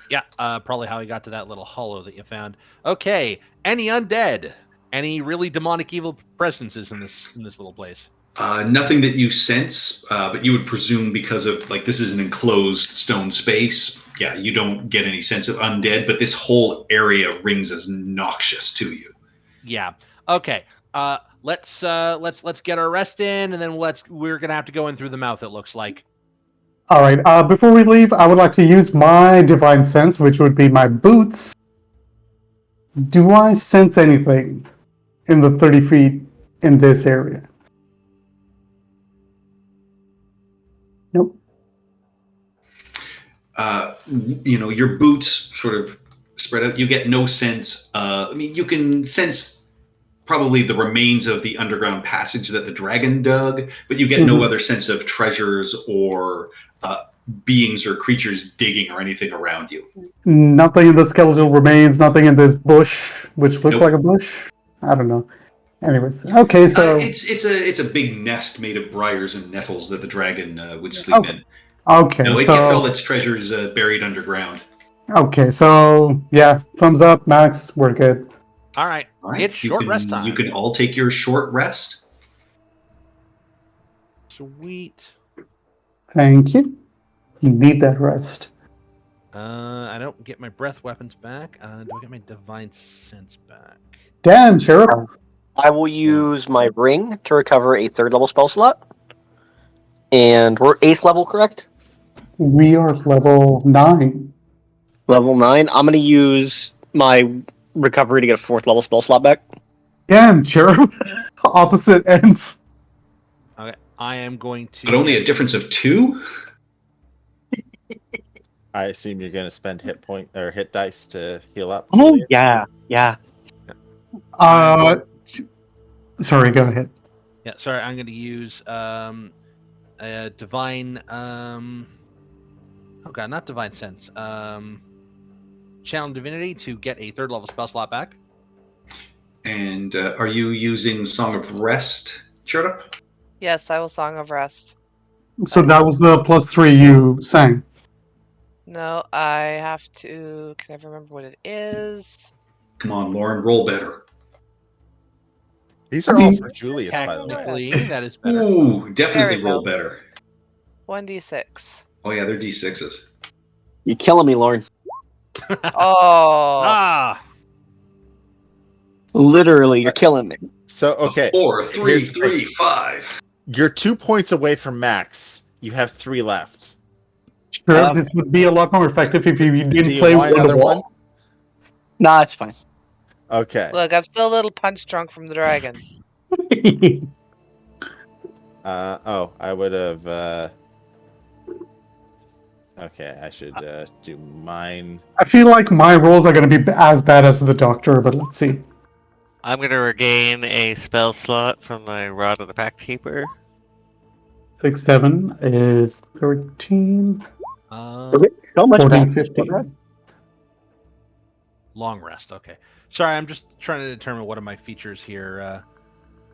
Yeah, probably how he got to that little hollow that you found. Okay, any undead? Any really demonic evil presences in this little place? Nothing that you sense, but you would presume because of like this is an enclosed stone space. Yeah, you don't get any sense of undead, but this whole area rings as noxious to you. Yeah. Okay. Let's get our rest in, and then we're gonna have to go in through the mouth. It looks like. All right. Before we leave, I would like to use my divine sense, which would be my boots. Do I sense anything in the 30 feet in this area? Nope. Your boots sort of spread out. You get no sense. You can sense probably the remains of the underground passage that the dragon dug, but you get no other sense of treasures or beings or creatures digging or anything around you. Nothing in the skeletal remains, nothing in this bush, which looks like a bush. I don't know. Anyways, okay, so it's a big nest made of briars and nettles that the dragon would sleep in. Okay, No, it so, kept all its treasures buried underground. okay, so yeah, thumbs up, Max. We're good. All right. All right, It's short rest time. You can all take your short rest. Sweet. Thank you. You need that rest. I don't get my breath weapons back. Do I get my divine sense back? Damn, Sheriff. I will use my ring to recover a 3rd level spell slot. And we're 8th level, correct? We are level 9. Level 9. I'm going to use my recovery to get a 4th level spell slot back. Damn, Sheriff. Opposite ends. Okay. I am going to. But only a difference of 2? I assume you're going to spend hit point or hit dice to heal up. Oh, Julius? yeah. Sorry, go ahead. Yeah. Sorry. I'm going to use a divine. Oh god, not divine sense. Channel divinity to get a 3rd level spell slot back. And are you using Song of Rest, Cherda? Yes, I will Song of Rest. So that was the +3 you sang. No, I have to. Can I remember what it is? Come on, Lauren, roll better. These are all for Julius, by the way. Technically, that is better. Ooh, definitely There we roll go. better. 1d6. Oh yeah, they're D6s. You're killing me, Lauren. Oh. Ah. Literally, you're killing me. So, okay. 4, 3, here's the 3, 5. You're 2 points away from max. You have 3 left. Sheriff, this would be a lot more effective if you Do didn't you play want with the another one? wall. Nah, it's fine. Okay. Look, I'm still a little punch drunk from the dragon. I would have. Okay, I should do mine. I feel like my rolls are going to be as bad as the doctor, but let's see. I'm gonna regain a spell slot from my Rod of the Pack Keeper. 6, 7 is 13, So much 14, better. 15. Long rest. Okay. Sorry, I'm just trying to determine what are my features here.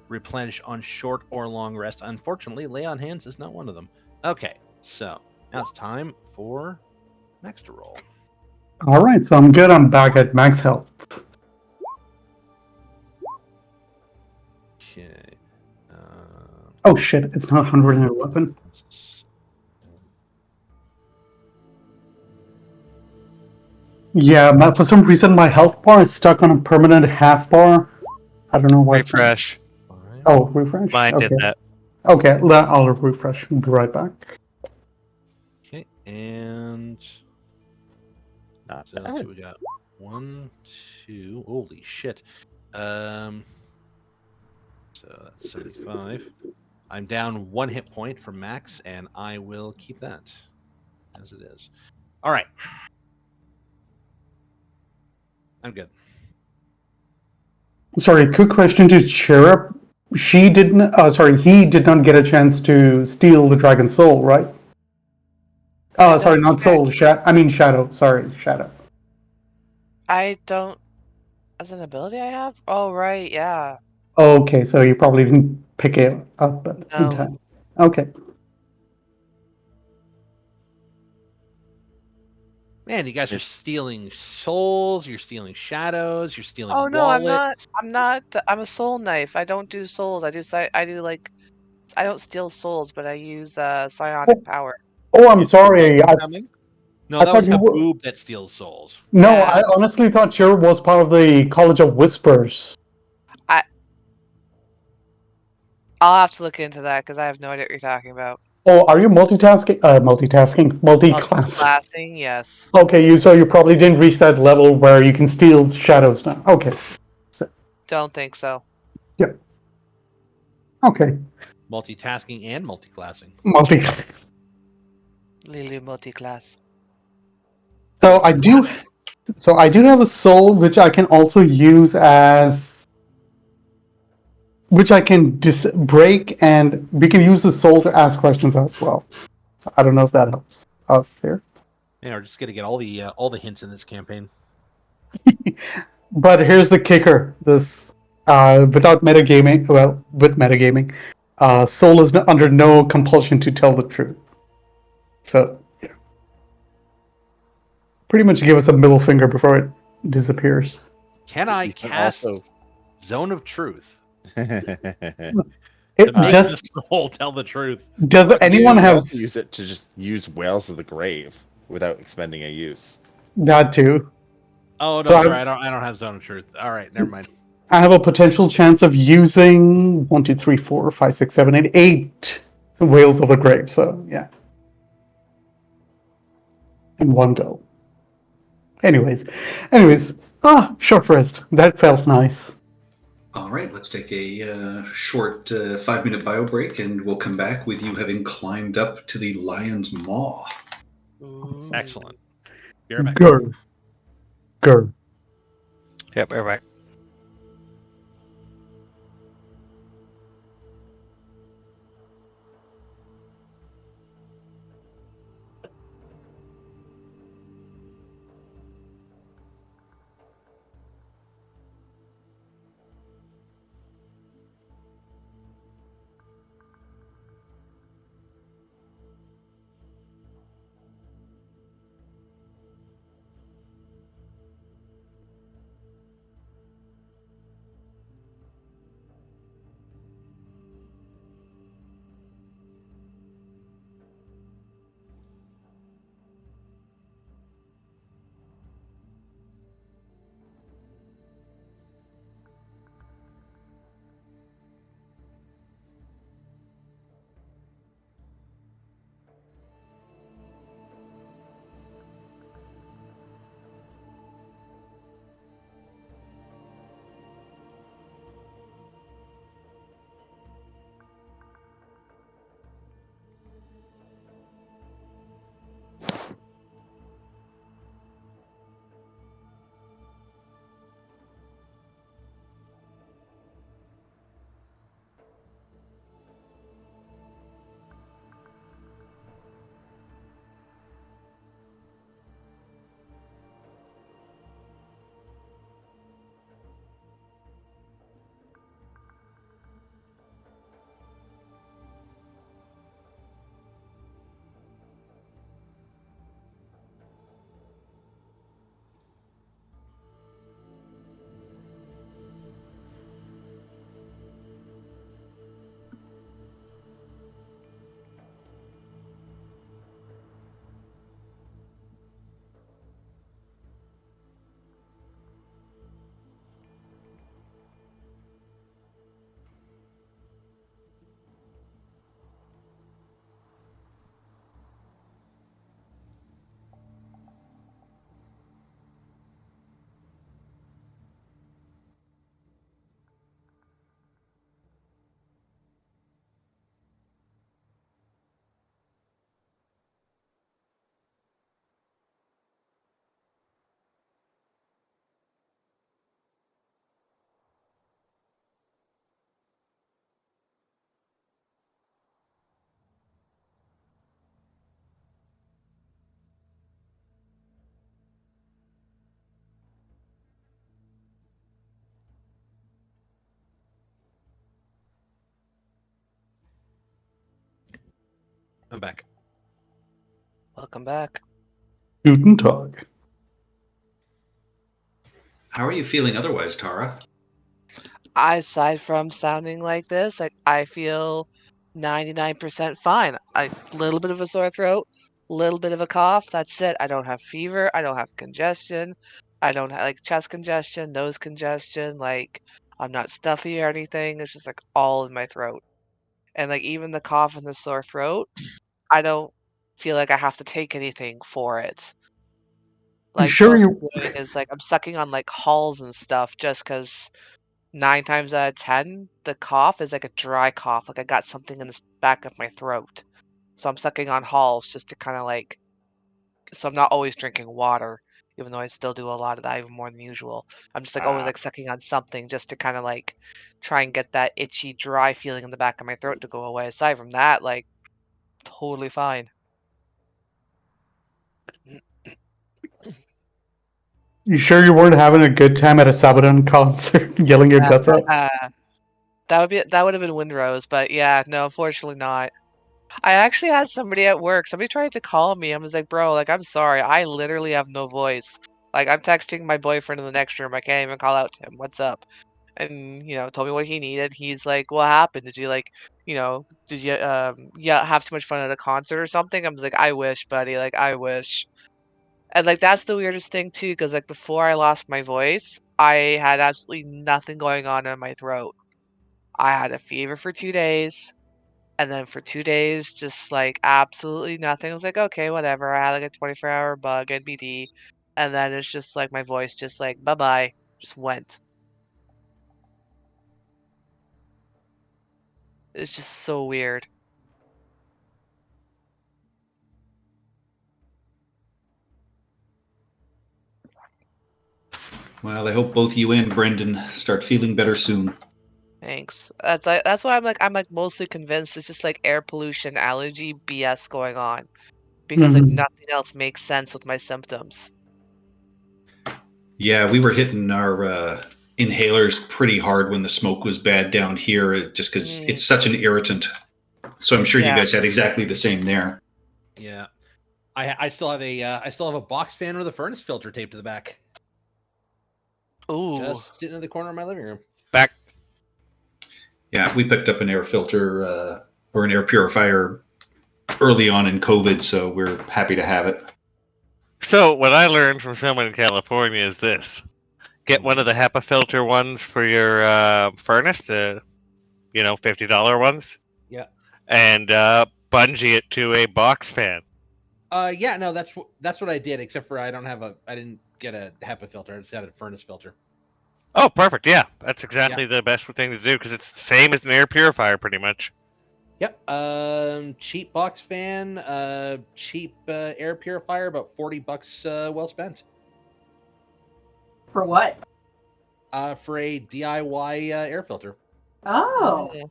Replenish on short or long rest. Unfortunately, lay on hands is not one of them. Okay, so now it's time for Max to roll. All right, so I'm good. I'm back at max health. Okay. Oh shit, it's not 111. Yeah, for some reason my health bar is stuck on a permanent half bar. I don't know why. Refresh. Fine. Oh, refresh? Mine okay. did that. Okay, I'll refresh. Be right back. Okay, and Not so let's bad. see, we got 1, 2. Holy shit. So that's 75. I'm down 1 hit point from max, and I will keep that as it is. All right. I'm good. Sorry, quick question to Cherub. He did not get a chance to steal the dragon's soul, right? Oh, sorry, not soul. Shadow. Sorry, Shadow. I don't. As an ability I have? Oh, right, yeah. Okay, so you probably didn't pick it up in No. time. Okay. Man, you guys are Yes. stealing souls. You're stealing shadows. You're stealing Oh no, I'm not. wallets. I'm not. I'm a soul knife. I don't do souls. I do like. I don't steal souls, but I use psionic power. Oh, I'm Is the sorry. monkey coming? No, I that thought was you were- Haboob that steals souls. No, Yeah. I honestly thought Jer was part of the College of Whispers. I'll have to look into that because I have no idea what you're talking about. Oh, are you multitasking, multi-class? Classing, yes. Okay, you probably didn't reach that level where you can steal shadows now. Okay, Don't think so. okay, Multitasking and multiclassing. multi. Lily multi-class. So I do, so I do have a soul which I can also use as, which I can break, and we can use the soul to ask questions as well. I don't know if that helps us here. Yeah, we're just gonna get all the hints in this campaign. But here's the kicker: this, without metagaming, well, with metagaming, soul is under no compulsion to tell the truth. So, yeah. Pretty much give us a middle finger before it disappears. Can I You can cast also. Zone of Truth It to make does. the soul tell the truth? Does anyone You can have also use it to just use Whales of the Grave without expending a use. that too? Oh no, So sorry, I don't have Zone of Truth. All right, never mind. I have a potential chance of using 1, 2, 3, 4, 5, 6, 7, 8, 8 whales of the grave. So yeah, in one go. Anyways, short rest. That felt nice. All right, let's take a short 5-minute bio break, and we'll come back with you having climbed up to the lion's maw. Ooh. Excellent. Be right back. Grr. Grr. Yep, we're back. I'm back. Welcome back. Guten Tag. How are you feeling otherwise, Tara? Aside from sounding like this, like I feel 99% fine. A little bit of a sore throat, little bit of a cough. That's it. I don't have fever. I don't have congestion. I don't have like chest congestion, nose congestion. Like I'm not stuffy or anything. It's just like all in my throat. And like even the cough and the sore throat, I don't feel like I have to take anything for it. You Like sure most I'm you? doing is like I'm sucking on like halls and stuff just because 9 times out of 10, the cough is like a dry cough, like I got something in the back of my throat. So I'm sucking on halls just to kinda like so I'm not always drinking water, even though I still do a lot of that, even more than usual. I'm just like always Ah, like sucking on something just to kinda like try and get that itchy, dry feeling in the back of my throat to go away. Aside from that, like totally fine. You sure you weren't having a good time at a Sabaton concert, yelling your guts out? That would have been Windrose, but yeah, no, unfortunately not. I actually had somebody at work, somebody tried to call me. I was like, "Bro, like, I'm sorry. I literally have no voice. Like, I'm texting my boyfriend in the next room. I can't even call out to him. What's up?" And, told me what he needed. He's like, "What happened? Did you like, did you yeah, have too much fun at a concert or something?" I was like, "I wish, buddy. Like, I wish." And like that's the weirdest thing too, because like before I lost my voice, I had absolutely nothing going on in my throat. I had a fever for 2 days. And then for 2 days, just, like, absolutely nothing. I was like, "Okay, whatever." I had, like, a 24-hour bug, NBD, and then it's just, like, my voice just, like, "Bye-bye," just went. It's just so weird. Well, I hope both you and Brendan start feeling better soon. Thanks. That's why I'm, like, mostly convinced it's just, like, air pollution, allergy, BS going on because, like, Mhm. nothing else makes sense with my symptoms. Yeah, we were hitting our inhalers pretty hard when the smoke was bad down here, just because Mm, it's such an irritant. So I'm sure you yeah. guys had exactly the same there. Yeah. I still have a box fan with a furnace filter taped to the back, Ooh. just sitting in the corner of my living room. Back. Yeah, we picked up an air filter or an air purifier early on in COVID, so we're happy to have it. So what I learned from someone in California is this: get one of the HEPA filter ones for your furnace, the $50 ones, Yeah. and bungee it to a box fan. Yeah, no, that's what I did. Except for I didn't get a HEPA filter. I just got a furnace filter. Oh, perfect. Yeah, that's exactly the best thing to do because it's the same as an air purifier, pretty much. Yep. Cheap box fan, cheap air purifier, about $40, well spent. For what? For a DIY air filter. Oh. Mm.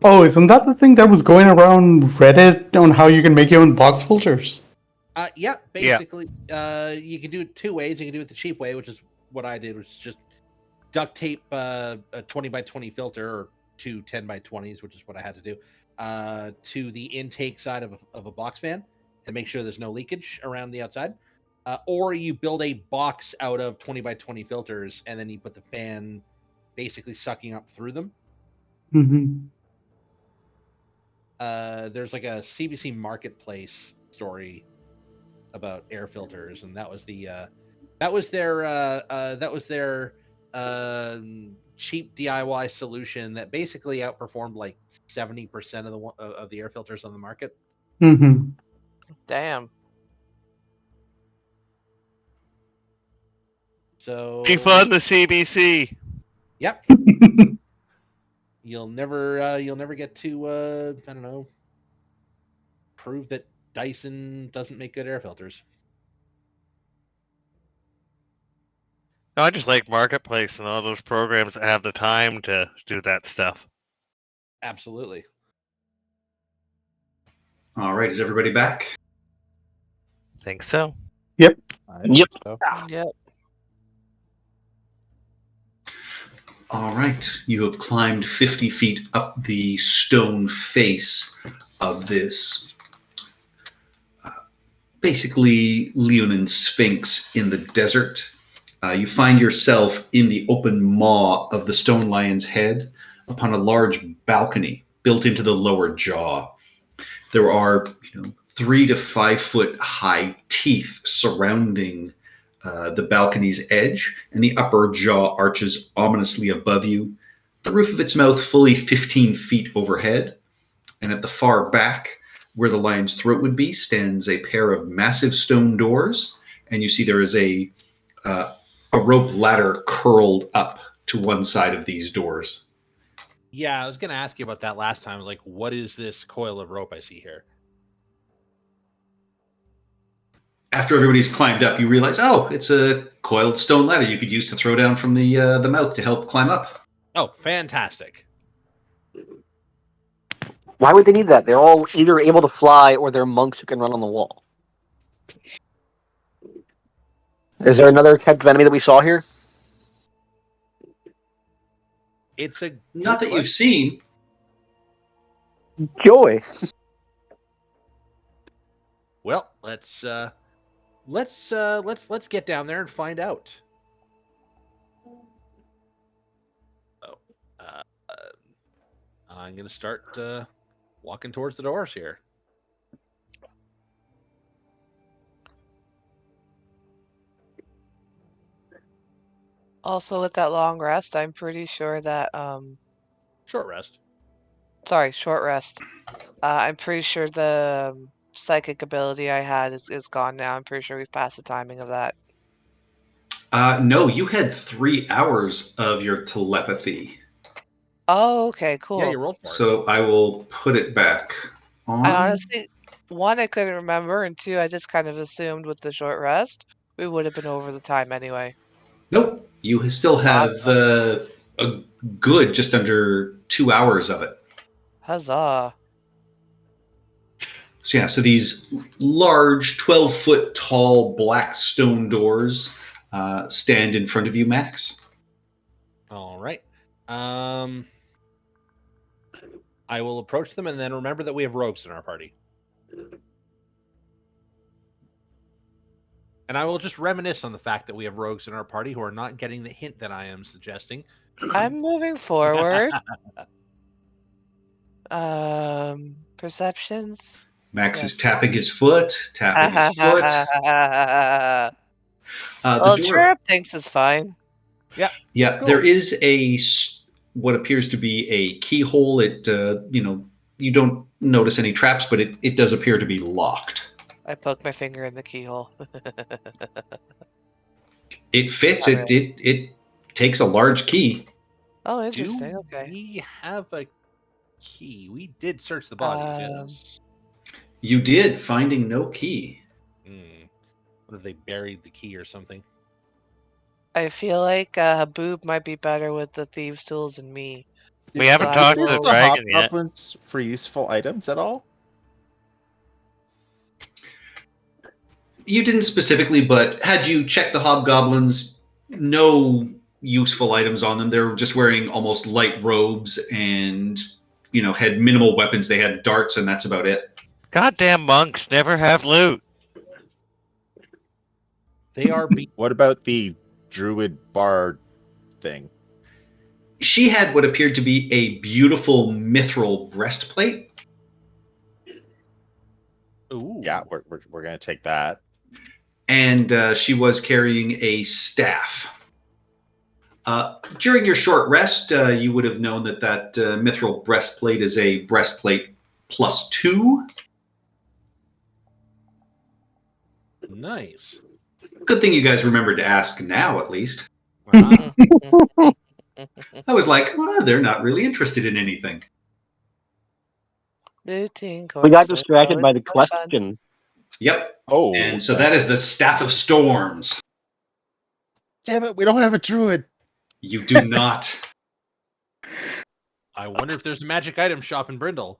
Oh, isn't that the thing that was going around Reddit on how you can make your own box filters? Yeah, basically, you can do it two ways. You can do it the cheap way, which is what I did, which is just duct tape a 20 by 20 filter or two 10 by 20s, which is what I had to do, to the intake side of a box fan to make sure there's no leakage around the outside. Or you build a box out of 20 by 20 filters and then you put the fan basically sucking up through them. Mm-hmm. There's like a CBC Marketplace story about air filters, and that was their cheap DIY solution that basically outperformed like 70% of the air filters on the market. Mm-hmm. Damn. So Chief on the CBC. yep, you'll never get to I don't know, prove that Dyson doesn't make good air filters. No, I just like Marketplace and all those programs that have the time to do that stuff. Absolutely. All right, is everybody back? Think so. Yep. I Yep. think so. Yep. All right, you have climbed 50 feet up the stone face of this basically Leonin Sphinx in the desert. You find yourself in the open maw of the stone lion's head upon a large balcony built into the lower jaw. There are 3 to 5 foot high teeth surrounding the balcony's edge, and the upper jaw arches ominously above you. The roof of its mouth fully 15 feet overhead, and at the far back, where the lion's throat would be, stands a pair of massive stone doors, and you see there is a rope ladder curled up to one side of these doors. Yeah, I was going to ask you about that last time. Like, what is this coil of rope I see here? After everybody's climbed up, you realize, oh, it's a coiled stone ladder you could use to throw down from the mouth to help climb up. Oh, fantastic. Why would they need that? They're all either able to fly or they're monks who can run on the wall. Is there another type of enemy that we saw here? It's a Not that you've seen. Joy. Well, let's get down there and find out. Oh, I'm gonna start walking towards the doors here. Also, with that long rest, I'm pretty sure that Short rest. sorry, short rest. I'm pretty sure the psychic ability I had is gone now. I'm pretty sure we've passed the timing of that. No, you had 3 hours of your telepathy. Oh, okay, cool. Yeah, you rolled for it. So I will put it back on. I honestly, one, I couldn't remember, and two, I just kind of assumed with the short rest, we would have been over the time anyway. Nope. You still have a good just under 2 hours of it. Huzzah. So yeah, so these large 12-foot tall black stone doors stand in front of you, Max. All right. I will approach them and then remember that we have rogues in our party. And I will just reminisce on the fact that we have rogues in our party who are not getting the hint that I am suggesting. I'm moving forward. Perceptions. Max is tapping his foot, tapping his foot. The Well, door. Chirp thinks it's fine. Yeah, Cool. there is what appears to be a keyhole. It you don't notice any traps, but it does appear to be locked. I poke my finger in the keyhole. It fits. All right. It takes a large key. Oh, Do interesting. Okay. we have a key? We did search the bodies, yes. You did, finding no key. What if they buried the key or something? I feel like Boob might be better with the thieves' tools than me. We haven't So I talked to will- the dragon yet. Hobgoblins for useful items at all? You didn't specifically, but had you checked the hobgoblins, no useful items on them. They were just wearing almost light robes and, had minimal weapons. They had darts, and that's about it. Goddamn monks never have loot. They are What about the druid bard thing? She had what appeared to be a beautiful mithril breastplate. Ooh. Yeah, we're gonna take that. And she was carrying a staff. During your short rest, you would have known that mithril breastplate is a breastplate +2. Nice. Good thing you guys remembered to ask now, at least. Ah, I was like, they're not really interested in anything. Looting We got corpses, distracted always by the so fun. questions. Yep. Oh, And so that is the Staff of Storms. damn it! We don't have a druid. You do not. I wonder if there's a magic item shop in Brindle.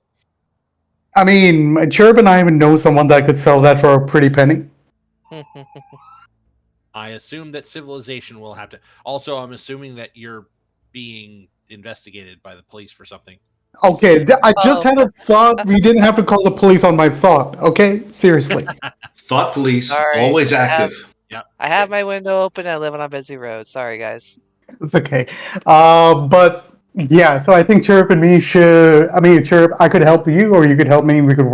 I mean, Chirp and I even know someone that could sell that for a pretty penny. I assume that civilization will have to. Also, I'm assuming that you're being investigated by the police for something. Okay, I just Oh. had a thought. We didn't have to call the police on my thought. Okay, seriously. Thought police, Sorry. always active. I have my window open. I live on a busy road. Sorry, guys. It's okay. But yeah, so I think Chirp and me should. I mean, Chirp, I could help you, or you could help me. We could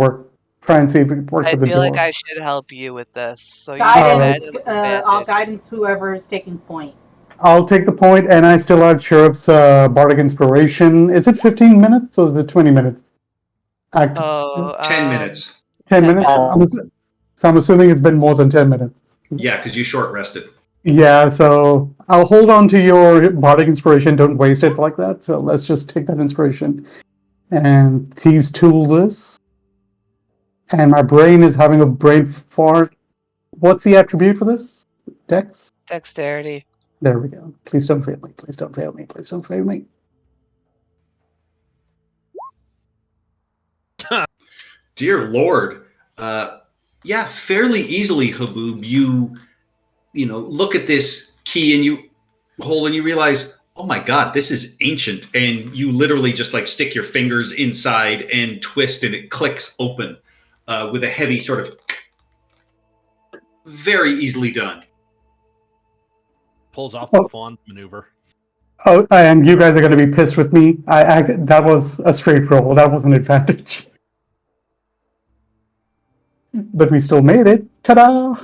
try and see if we could work I with the feel like door. I should help you with this. So you go ahead Guidance, and I'll advantage. guidance whoever is taking point. I'll take the point, and I still have Chirp's bardic inspiration. Is it 15 minutes or is it 20 minutes? Active. Oh, 10 minutes. 10 10 minutes? minutes. So I'm assuming it's been more than 10 minutes. Yeah, because you short rested. Yeah, so I'll hold on to your bardic inspiration. Don't waste it like that. So let's just take that inspiration and Thieves' Tool this. And my brain is having a brain fart. What's the attribute for this? Dex? Dexterity. There we go. Please don't fail me. Please don't fail me. Please don't fail me. Dear Lord. Yeah, fairly easily, Haboob. You know, look at this key and you realize, oh my God, this is ancient. And you literally just like stick your fingers inside and twist and it clicks open with a heavy sort of very easily done. Pulls off the fawn maneuver. Oh, and you guys are going to be pissed with me. That was a straight roll. That was an advantage. But we still made it. Ta-da!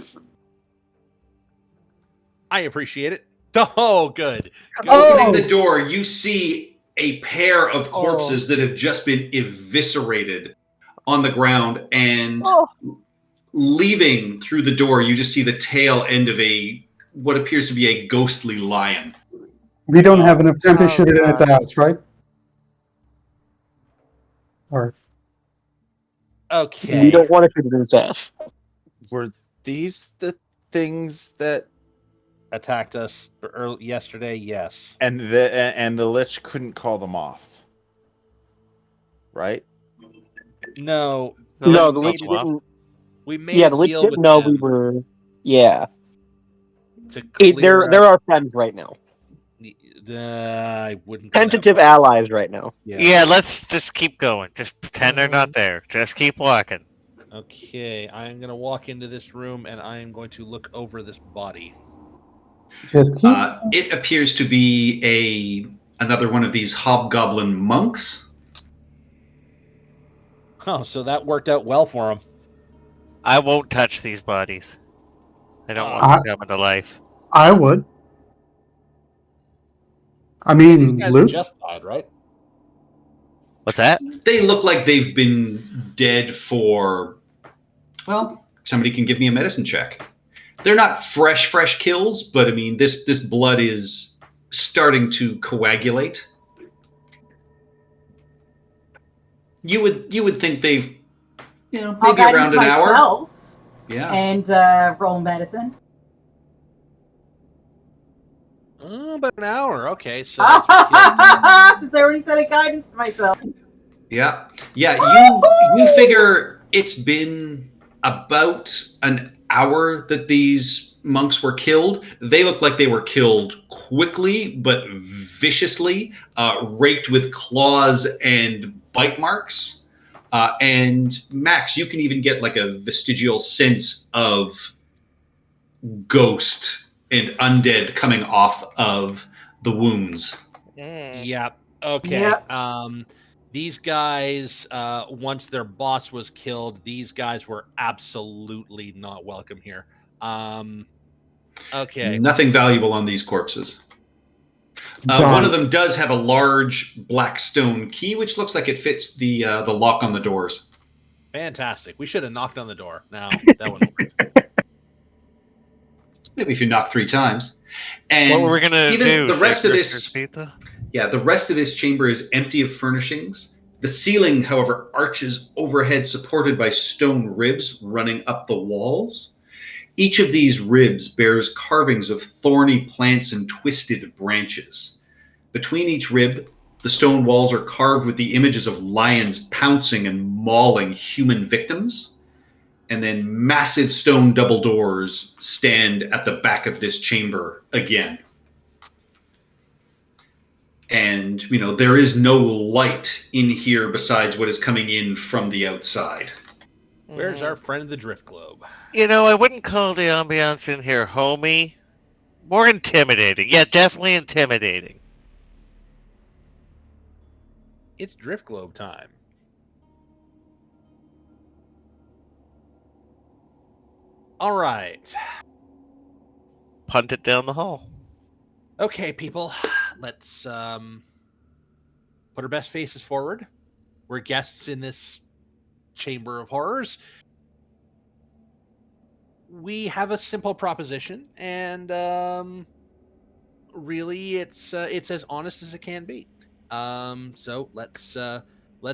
I appreciate it. Oh, good. Opening the door, you see a pair of corpses that have just been eviscerated on the ground, and leaving through the door, you just see the tail end of what appears to be a ghostly lion. We don't have enough time to shoot it in its ass, right? Or Okay. We don't want to shoot it in its ass. Were these the things that Attacked us yesterday? Yes. and the Lich couldn't call them off, right? No. No, the Lich didn't. We made Yeah, a the Lich deal didn't with know them we were. Yeah, to clear they're our friends right now. I wouldn't. go that Tentative far. allies right now. Yeah, let's just keep going. Just pretend they're not there. Just keep walking. Okay, I am going to walk into this room and I am going to look over this body. just keep. It appears to be another one of these hobgoblin monks. Oh, so that worked out well for him. I won't touch these bodies. I don't want them coming to life. I would. I These mean, guys Luke. just died, right? What's that? They look like they've been dead for, well, somebody can give me a medicine check. They're not fresh kills, but I mean, this blood is starting to coagulate. You would think they've, I'll maybe guidance around an hour. myself Yeah. and roll medicine. About an hour. Okay, so Since that's what killed I already said I guidance myself. Yeah. You figure it's been about an hour that these monks were killed. They look like they were killed quickly but viciously, raked with claws and bite marks. And Max, you can even get like a vestigial sense of ghost and undead coming off of the wounds. Yeah. Okay. Yep. These guys, once their boss was killed, these guys were absolutely not welcome here. Okay. Nothing valuable on these corpses. One of them does have a large black stone key, which looks like it fits the lock on the doors. Fantastic. We should have knocked on the door. Now that wouldn't work. Maybe if you knock 3 times. And What were we gonna even do? the rest of Richter's this, Pizza? yeah, the rest of this chamber is empty of furnishings. The ceiling, however, arches overhead, supported by stone ribs running up the walls. Each of these ribs bears carvings of thorny plants and twisted branches. Between each rib, the stone walls are carved with the images of lions pouncing and mauling human victims. And then massive stone double doors stand at the back of this chamber again. And And, there is no light in here besides what is coming in from the outside. Where's Mhm. our friend of the Drift Globe? I wouldn't call the ambiance in here homey. More intimidating. Yeah, definitely intimidating. It's Drift Globe time. All right. Punt it down the hall. Okay, people. Let's put our best faces forward. We're guests in this chamber of horrors. We have a simple proposition, and really, it's as honest as it can be. So let's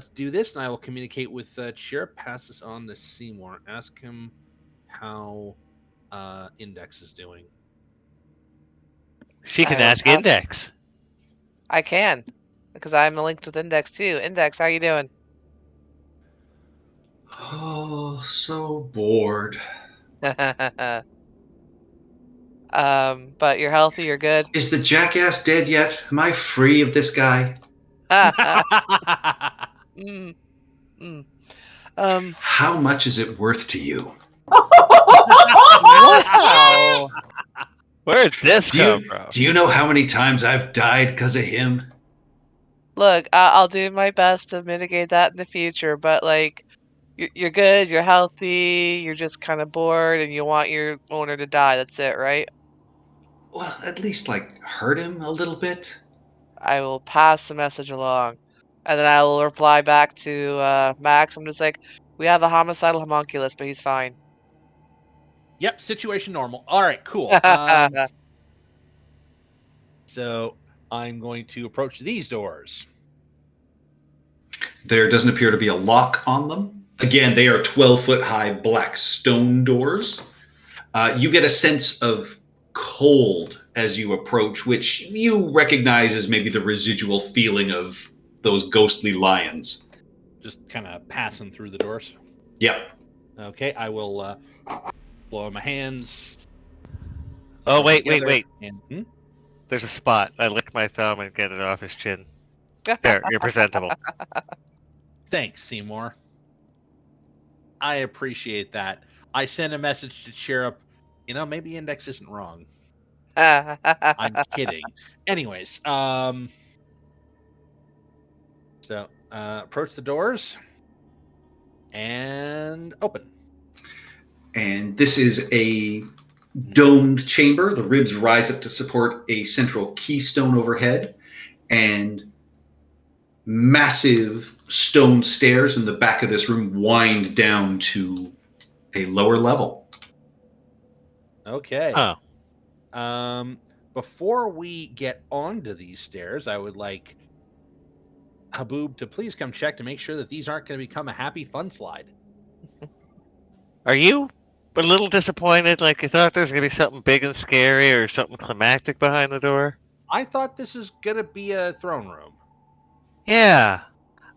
do this, and I will communicate with Chirp. Pass this on to Seymour. Ask him how Index is doing. She can I will ask pass- Index. I can, because I'm linked with Index too. Index, how you doing? Oh, so bored. But you're healthy, you're good. Is the jackass dead yet? Am I free of this guy? Mm, mm. How much is it worth to you? Wow. Where'd this Do come you, from? do you know how many times I've died because of him? Look, I'll do my best to mitigate that in the future, but like, you're good, you're healthy, you're just kind of bored, and you want your owner to die. That's it, right? Well, at least, hurt him a little bit. I will pass the message along, and then I will reply back to Max. I'm just like, we have a homicidal homunculus, but he's fine. Yep, situation normal. All right, cool. So I'm going to approach these doors. There doesn't appear to be a lock on them. Again, they are 12-foot high black stone doors. You get a sense of cold as you approach, which you recognize as maybe the residual feeling of those ghostly lions. Just kind of passing through the doors. Yep. Okay, I will blow my hands. Oh, wait. together, and There's a spot. I lick my thumb and get it off his chin. There, you're presentable. Thanks, Seymour. I appreciate that. I send a message to Chirrup. Maybe Index isn't wrong. I'm kidding. Anyways, so approach the doors and open. And this is a domed chamber. The ribs rise up to support a central keystone overhead, and massive stone stairs in the back of this room wind down to a lower level. Okay. Oh. Before we get onto these stairs, I would like Haboob to please come check to make sure that these aren't going to become a happy fun slide. Are you a little disappointed? Like you thought there was going to be something big and scary or something climactic behind the door? I thought this is going to be a throne room. Yeah.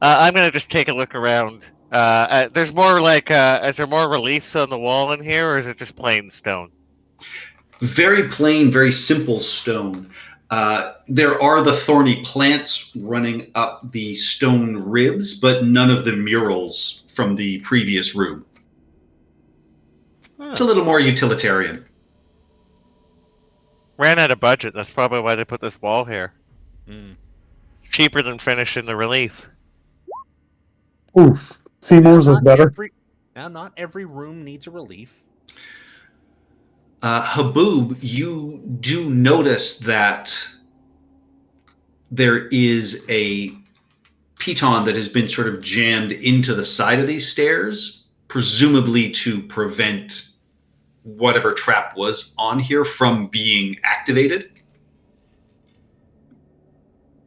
I'm going to just take a look around. There's more is there more reliefs on the wall in here, or is it just plain stone? Very plain, very simple stone. There are the thorny plants running up the stone ribs, but none of the murals from the previous room. It's a little more utilitarian. Ran out of budget. That's probably why they put this wall here. Mm. Cheaper than finishing the relief. Oof. Seymour's is better. Not every room needs a relief. Haboob, you do notice that there is a piton that has been sort of jammed into the side of these stairs, presumably to prevent whatever trap was on here from being activated.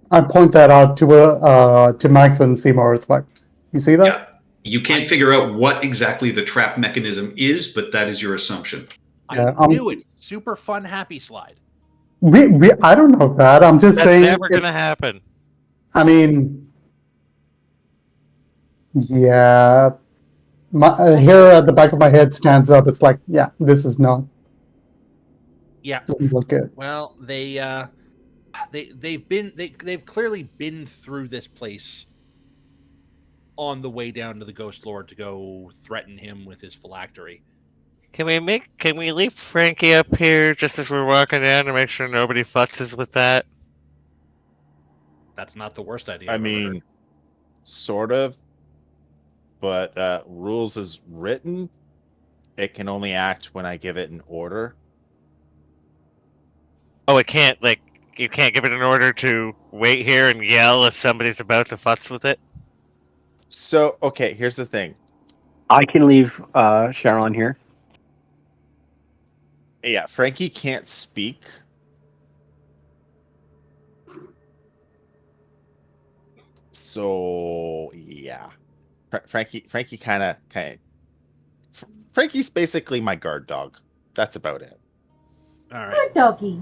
I point that out to Max and Seymour. It's like, you see that? Yeah. You can't figure out what exactly the trap mechanism is, but that is your assumption. Yeah, I knew it. Super fun, happy slide. I don't know that. I'm just That's saying. never going to happen. I mean, yeah. My hair at the back of my head stands up. It's like, yeah, this is not. Yeah. Doesn't look good. Well, they they've clearly been through this place on the way down to the Ghost Lord to go threaten him with his phylactery. Can we leave Frankie up here just as we're walking down to make sure nobody futzes with that? That's not the worst idea. I I've ever mean, heard. sort of. But rules is written. It can only act when I give it an order. Oh, it can't, like, you can't give it an order to wait here and yell if somebody's about to futz with it? So, okay, here's the thing. I can leave Sharon here. Yeah, Frankie can't speak. So, yeah. Frankie kind of Frankie's basically my guard dog. That's about it. All right. Good doggy.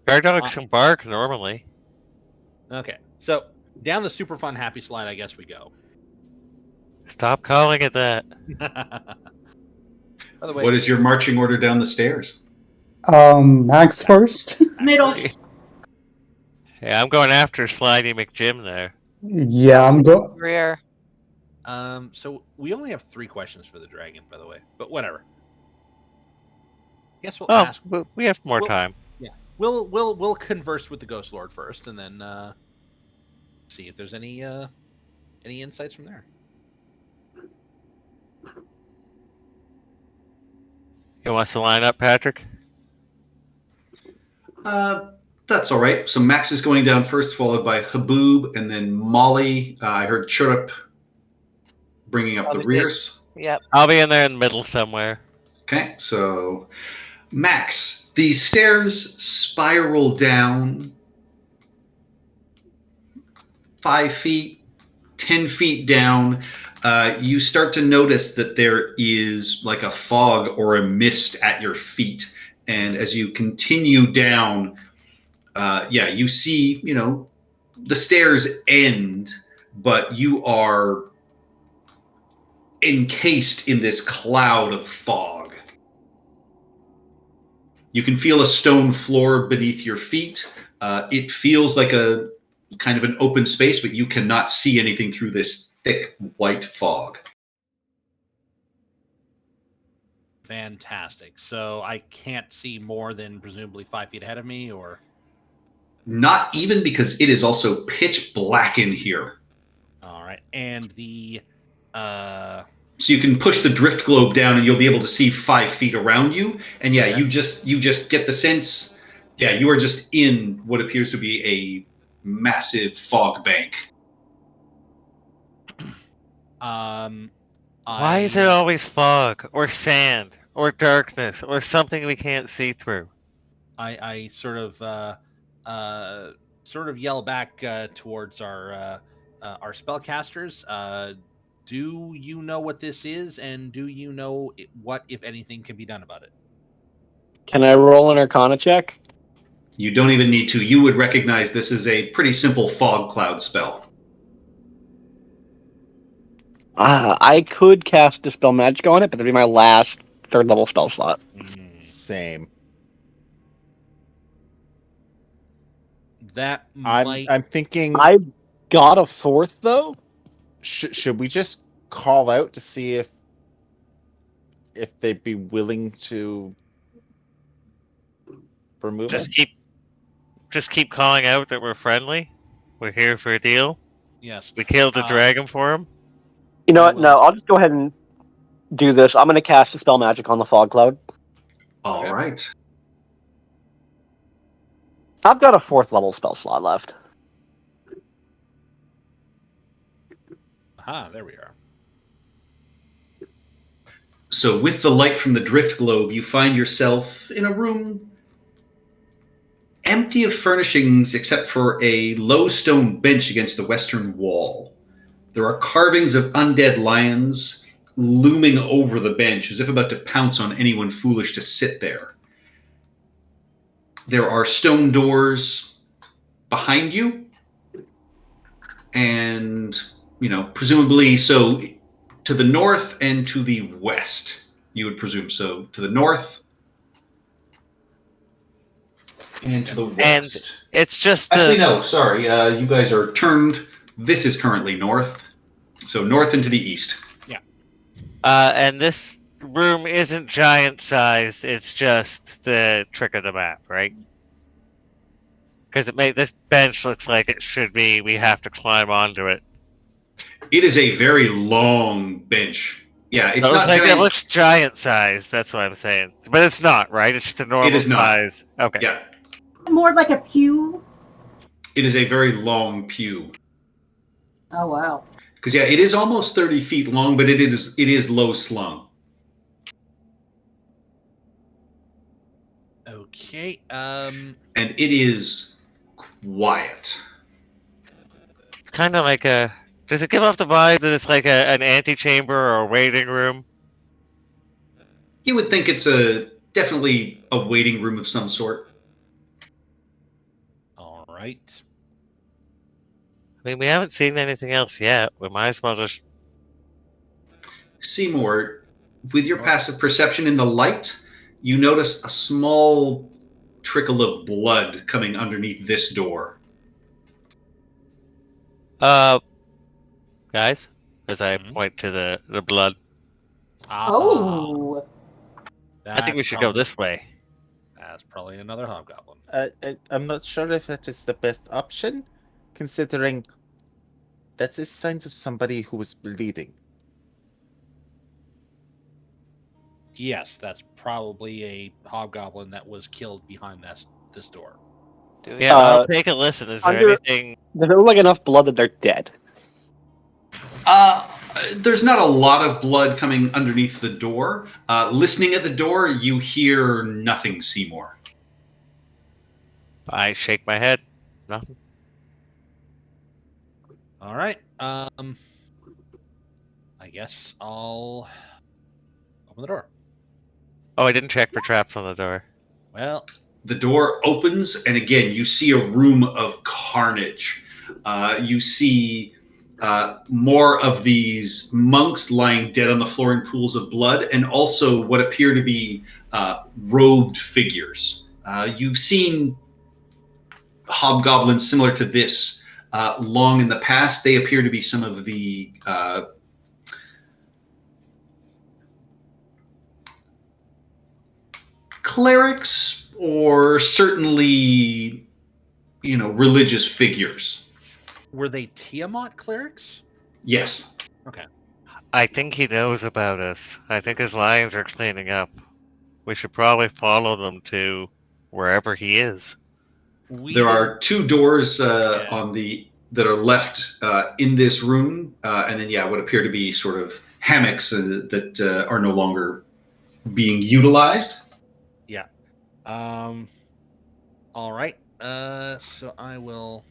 Guard dogs can bark normally. Okay. So down the super fun happy slide, I guess we go. Stop calling it that. By the way, What is your marching order down the stairs? Max first. Middle. Hey, I'm going after Slidey McJim there. Yeah, I'm go. Rear. So we only have 3 questions for the dragon, by the way, but whatever. Guess we'll Oh, ask. we have more Well- time. Yeah, we'll converse with the Ghost Lord first, and then see if there's any insights from there. You want us to line up, Patrick? That's all right. So Max is going down first, followed by Haboob, and then Molly. I heard Chirrup bringing up the Obviously. rears. Yep. I'll be in there in the middle somewhere. Okay, so Max, the stairs spiral down 5 feet, 10 feet down. You start to notice that there is like a fog or a mist at your feet. And as you continue down, you see, the stairs end, but you are encased in this cloud of fog. You can feel a stone floor beneath your feet. It feels like a kind of an open space, but you cannot see anything through this thick white fog. Fantastic. So I can't see more than presumably 5 feet ahead of me, or Not even, because it is also pitch black in here. all right. And the So you can push the drift globe down and you'll be able to see 5 feet around you. And yeah, you just get the sense, you are just in what appears to be a massive fog bank. Why is it always fog or sand or darkness or something we can't see through? I sort of yell back towards our spellcasters. Do you know what this is, and do you know what, if anything, can be done about it? Can I roll an Arcana check? You don't even need to. You would recognize this is a pretty simple fog cloud spell. I could cast Dispel Magic on it, but that'd be my last 3rd level spell slot. Same. That might. I'm thinking. I got a 4th though. Should we just call out to see if they'd be willing to remove it? Just keep calling out that we're friendly. We're here for a deal. Yes. We killed the dragon for him. You know what? No, I'll just go ahead and do this. I'm going to cast Dispel Magic on the fog cloud. All right. I've got a 4th level spell slot left. Aha, there we are. So with the light from the drift globe, you find yourself in a room empty of furnishings except for a low stone bench against the western wall. There are carvings of undead lions looming over the bench as if about to pounce on anyone foolish to sit there. There are stone doors behind you, and, presumably so to the north and to the west, you would presume. So to the north and to the west. It's just the. Actually, no. Sorry. You guys are turned. This is currently north. So north and to the east. And this room isn't giant sized. It's just the trick of the map, right? Because this bench looks like it should be. We have to climb onto it. It is a very long bench. Yeah, it's It not looks like giant. it looks giant sized. That's what I'm saying. But it's not, right? It's just a normal is not. size. Okay. Yeah, More like a pew. it is a very long pew. Oh wow. Because yeah, it is almost 30 feet long, but it is low slung. Okay. And it is quiet. It's kind of like a. Does it give off the vibe that it's like an antechamber or a waiting room? You would think it's definitely a waiting room of some sort. All right. I mean, we haven't seen anything else yet. We might as well just. Seymour, with your passive perception in the light, you notice a small trickle of blood coming underneath this door. Guys, as I point to the blood, Oh. I think we should go this way. That's probably another hobgoblin. I'm not sure if that is the best option, considering that is signs of somebody who was bleeding. Yes, that's probably a hobgoblin that was killed behind this door. Yeah, I'll take a listen. Is there under- anything? Does it look like enough blood that they're dead? There's not a lot of blood coming underneath the door. Listening at the door, you hear nothing, Seymour. I shake my head. Nothing. All right. I guess I'll open the door. Oh, I didn't check for traps on the door. Well, The door opens, and again, you see a room of carnage. You see more of these monks lying dead on the floor in pools of blood, and also what appear to be robed figures. You've seen hobgoblins similar to this long in the past. They appear to be some of the clerics, or certainly, religious figures. were they Tiamat clerics? Yes. I think he knows about us. I think his lions are cleaning up. We should probably follow them to wherever he is. There are two doors that are left in this room, and then what appear to be sort of hammocks that are no longer being utilized. Yeah. All right. So I will.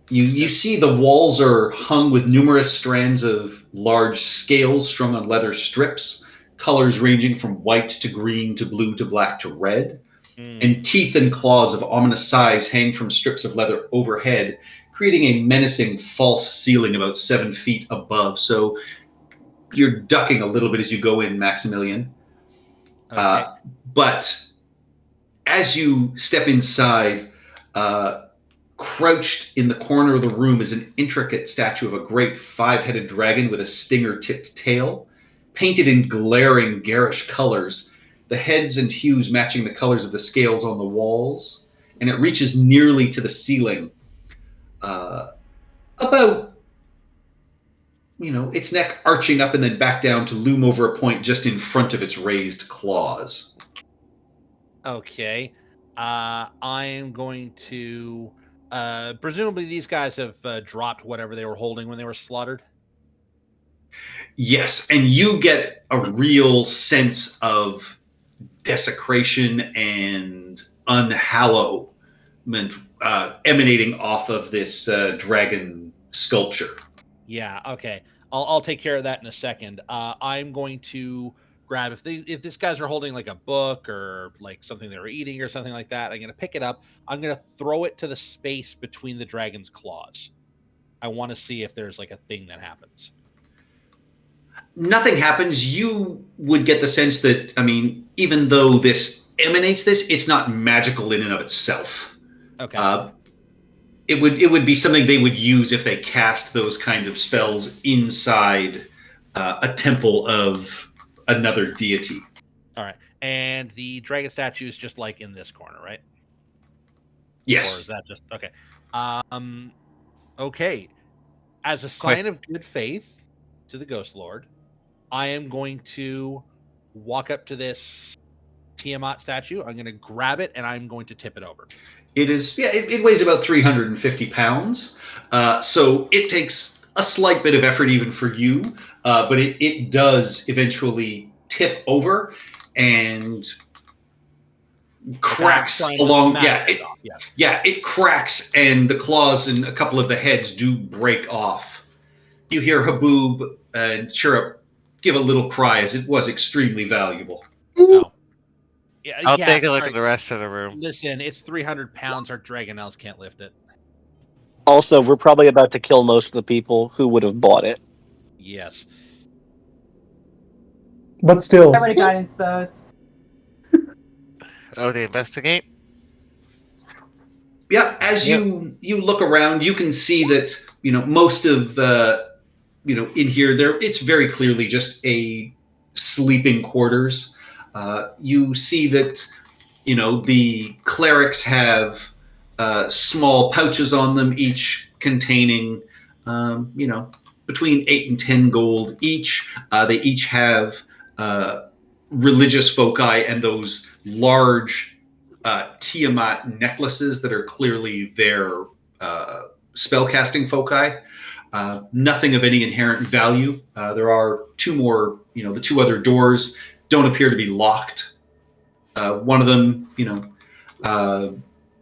You see the walls are hung with numerous strands of large scales strung on leather strips, colors ranging from white to green to blue to black to red. And teeth and claws of ominous size hang from strips of leather overhead, creating a menacing false ceiling about 7 feet above. So you're ducking a little bit as you go in, Maximilian. Okay. But as you step inside, crouched in the corner of the room is an intricate statue of a great 5-headed dragon with a stinger-tipped tail, painted in glaring, garish colors, the heads and hues matching the colors of the scales on the walls, and it reaches nearly to the ceiling, about, its neck arching up and then back down to loom over a point just in front of its raised claws. Okay. I'm going to. Presumably, these guys have dropped whatever they were holding when they were slaughtered. Yes, and you get a real sense of desecration and unhallowment emanating off of this dragon sculpture. Yeah. Okay. I'll take care of that in a second. I'm going to grab if these guys are holding like a book or like something they were eating or something like that. I'm going to pick it up. I'm going to throw it to the space between the dragon's claws. I want to see if there's like a thing that happens. Nothing happens. You would get the sense that, even though this emanates this, it's not magical in and of itself. Okay. It would be something they would use if they cast those kind of spells inside a temple of another deity. All right. And the dragon statue is just like in this corner, right? Or Yes. is that just okay? Okay. As a sign of good faith to the Ghost Lord, I am going to walk up to this Tiamat statue. I'm going to grab it and I'm going to tip it over. It is, yeah, it weighs about 350 pounds. So it takes a slight bit of effort even for you, but it does eventually tip over and cracks along. Yeah, it cracks, and the claws and a couple of the heads do break off. You hear Haboob and Chirrup give a little cry as it was extremely valuable. Oh. Yeah, I'll take a look at the rest of the room. Listen, it's 300 pounds. Our dragonels can't lift it. Also, we're probably about to kill most of the people who would have bought it. Yes. But still, I would have guidance those. Oh, they investigate? Yeah, as you look around, you can see that most of in here it's very clearly just a sleeping quarters. You see that the clerics have small pouches on them, each containing between 8 and 10 gold each. They each have religious foci and those large Tiamat necklaces that are clearly their spellcasting foci. Nothing of any inherent value. There are two more, the two other doors don't appear to be locked. One of them,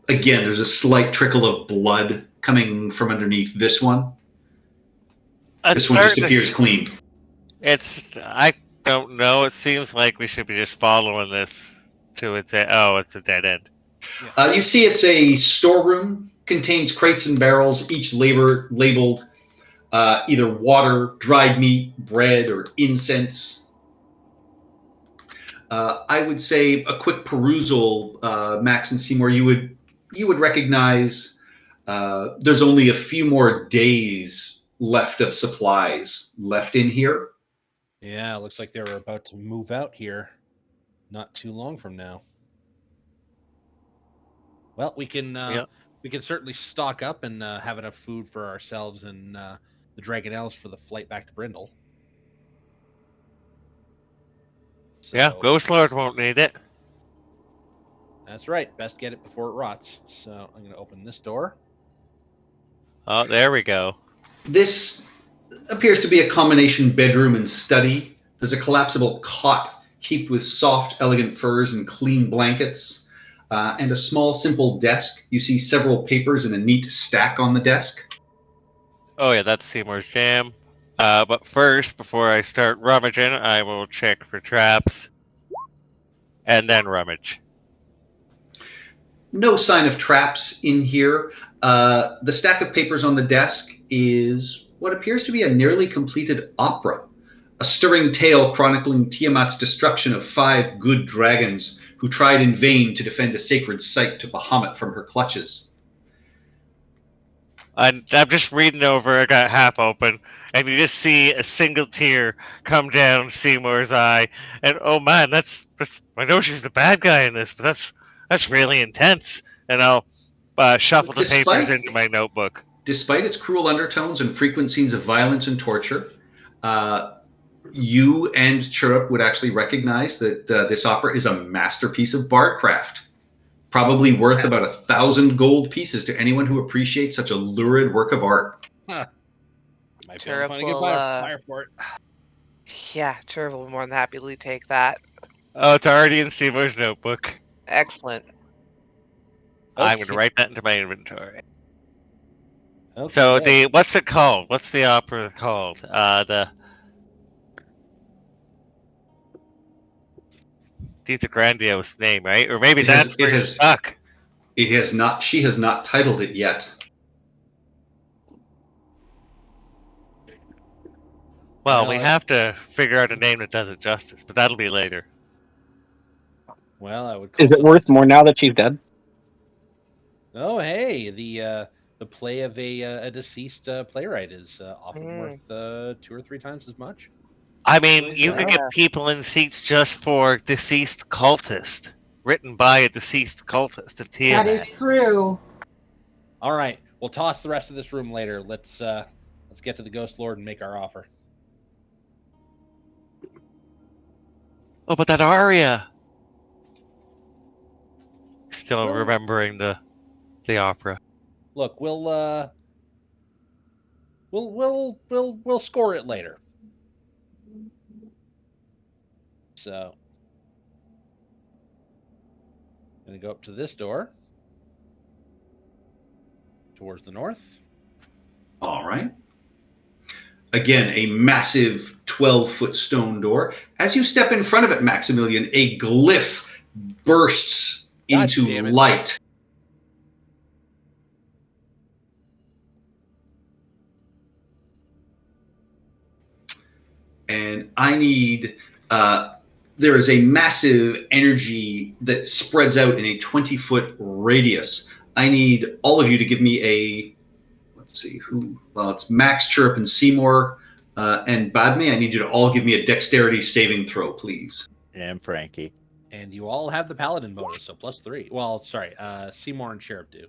again, there's a slight trickle of blood coming from underneath this one. This one just appears clean. I don't know. It seems like we should be just following this to its end. Oh, it's a dead end. You see it's a storeroom, contains crates and barrels, each labeled either water, dried meat, bread, or incense. I would say a quick perusal, Max and Seymour, you would recognize there's only a few more days left of supplies left in here. Yeah, it looks like they were about to move out here not too long from now. Well, we can certainly stock up and have enough food for ourselves and the Dragonels for the flight back to Brindle. So, yeah, Ghost Lord won't need it. That's right. Best get it before it rots. So I'm going to open this door. Oh, there we go. This appears to be a combination bedroom and study. There's a collapsible cot heaped with soft, elegant furs and clean blankets, and a small, simple desk. You see several papers in a neat stack on the desk. Oh yeah, that's Seymour's jam. But first, before I start rummaging, I will check for traps, and then rummage. No sign of traps in here. The stack of papers on the desk is what appears to be a nearly completed opera, a stirring tale chronicling Tiamat's destruction of 5 good dragons who tried in vain to defend a sacred site to Bahamut from her clutches. I'm just reading over, I got half open, and you just see a single tear come down Seymour's eye, and oh man, that's I know she's the bad guy in this, but that's really intense. And I'll shuffle the papers into my notebook. Despite its cruel undertones and frequent scenes of violence and torture, you and Chirrup would actually recognize that this opera is a masterpiece of bardcraft, probably worth about 1,000 gold pieces to anyone who appreciates such a lurid work of art. Chirrup Might be able to will, get fire for it. Yeah, Chirrup will more than happily take that. Oh, it's already in Seymour's notebook. Excellent. I'm going to write that into my inventory. Okay. So what's it called? What's the opera called? It's a grandiose name, right? Or maybe that's where it's stuck. It has not. She has not titled it yet. Well, we have to figure out a name that does it justice, but that'll be later. Well, I would. Call Is it worth more now that she's dead? Oh, hey, the play of a deceased playwright is often worth 2 or 3 times as much. I mean, Really? you could Yeah. get people in seats just for deceased cultist, written by a deceased cultist of That is Tiamat. true. All right, we'll toss the rest of this room later. Let's get to the Ghost Lord and make our offer. Oh, but that aria. Still Well- remembering the opera. Look, we'll score it later. So, gonna go up to this door towards the north. All right. Again, a massive 12-foot stone door. As you step in front of it, Maximilian, a glyph bursts God into damn it. light. And I need, there is a massive energy that spreads out in a 20-foot radius. I need all of you to give me a, let's see, it's Max, Chirrup, and Seymour, and Badme. I need you to all give me a dexterity saving throw, please. And Frankie. And you all have the paladin bonus, so +3. Well, sorry, Seymour and Chirrup do.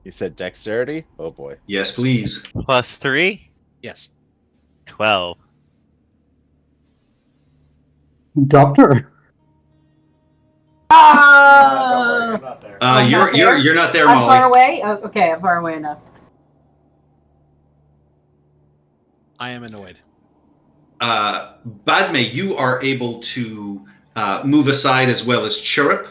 You said dexterity? Oh boy. Yes, please. +3? Yes. 12. Doctor. Ah! I'm not there? You're not there, I'm Molly. far away? Oh, okay, I'm far away enough. I am annoyed. Badme, you are able to move aside as well as Chirrup.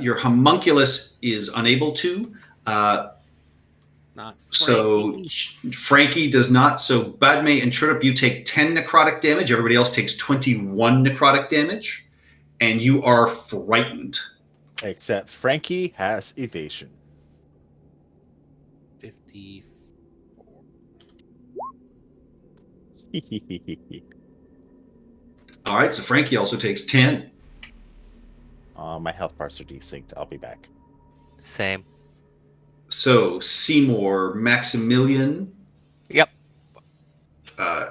Your homunculus is unable to. Not So Frankie does not. So Badme and Chirrup, you take 10 necrotic damage. Everybody else takes 21 necrotic damage. And you are frightened. Except Frankie has evasion. 54. All right, so Frankie also takes 10. My health bars are desynced. I'll be back. Same. So Seymour, Maximilian. Yep.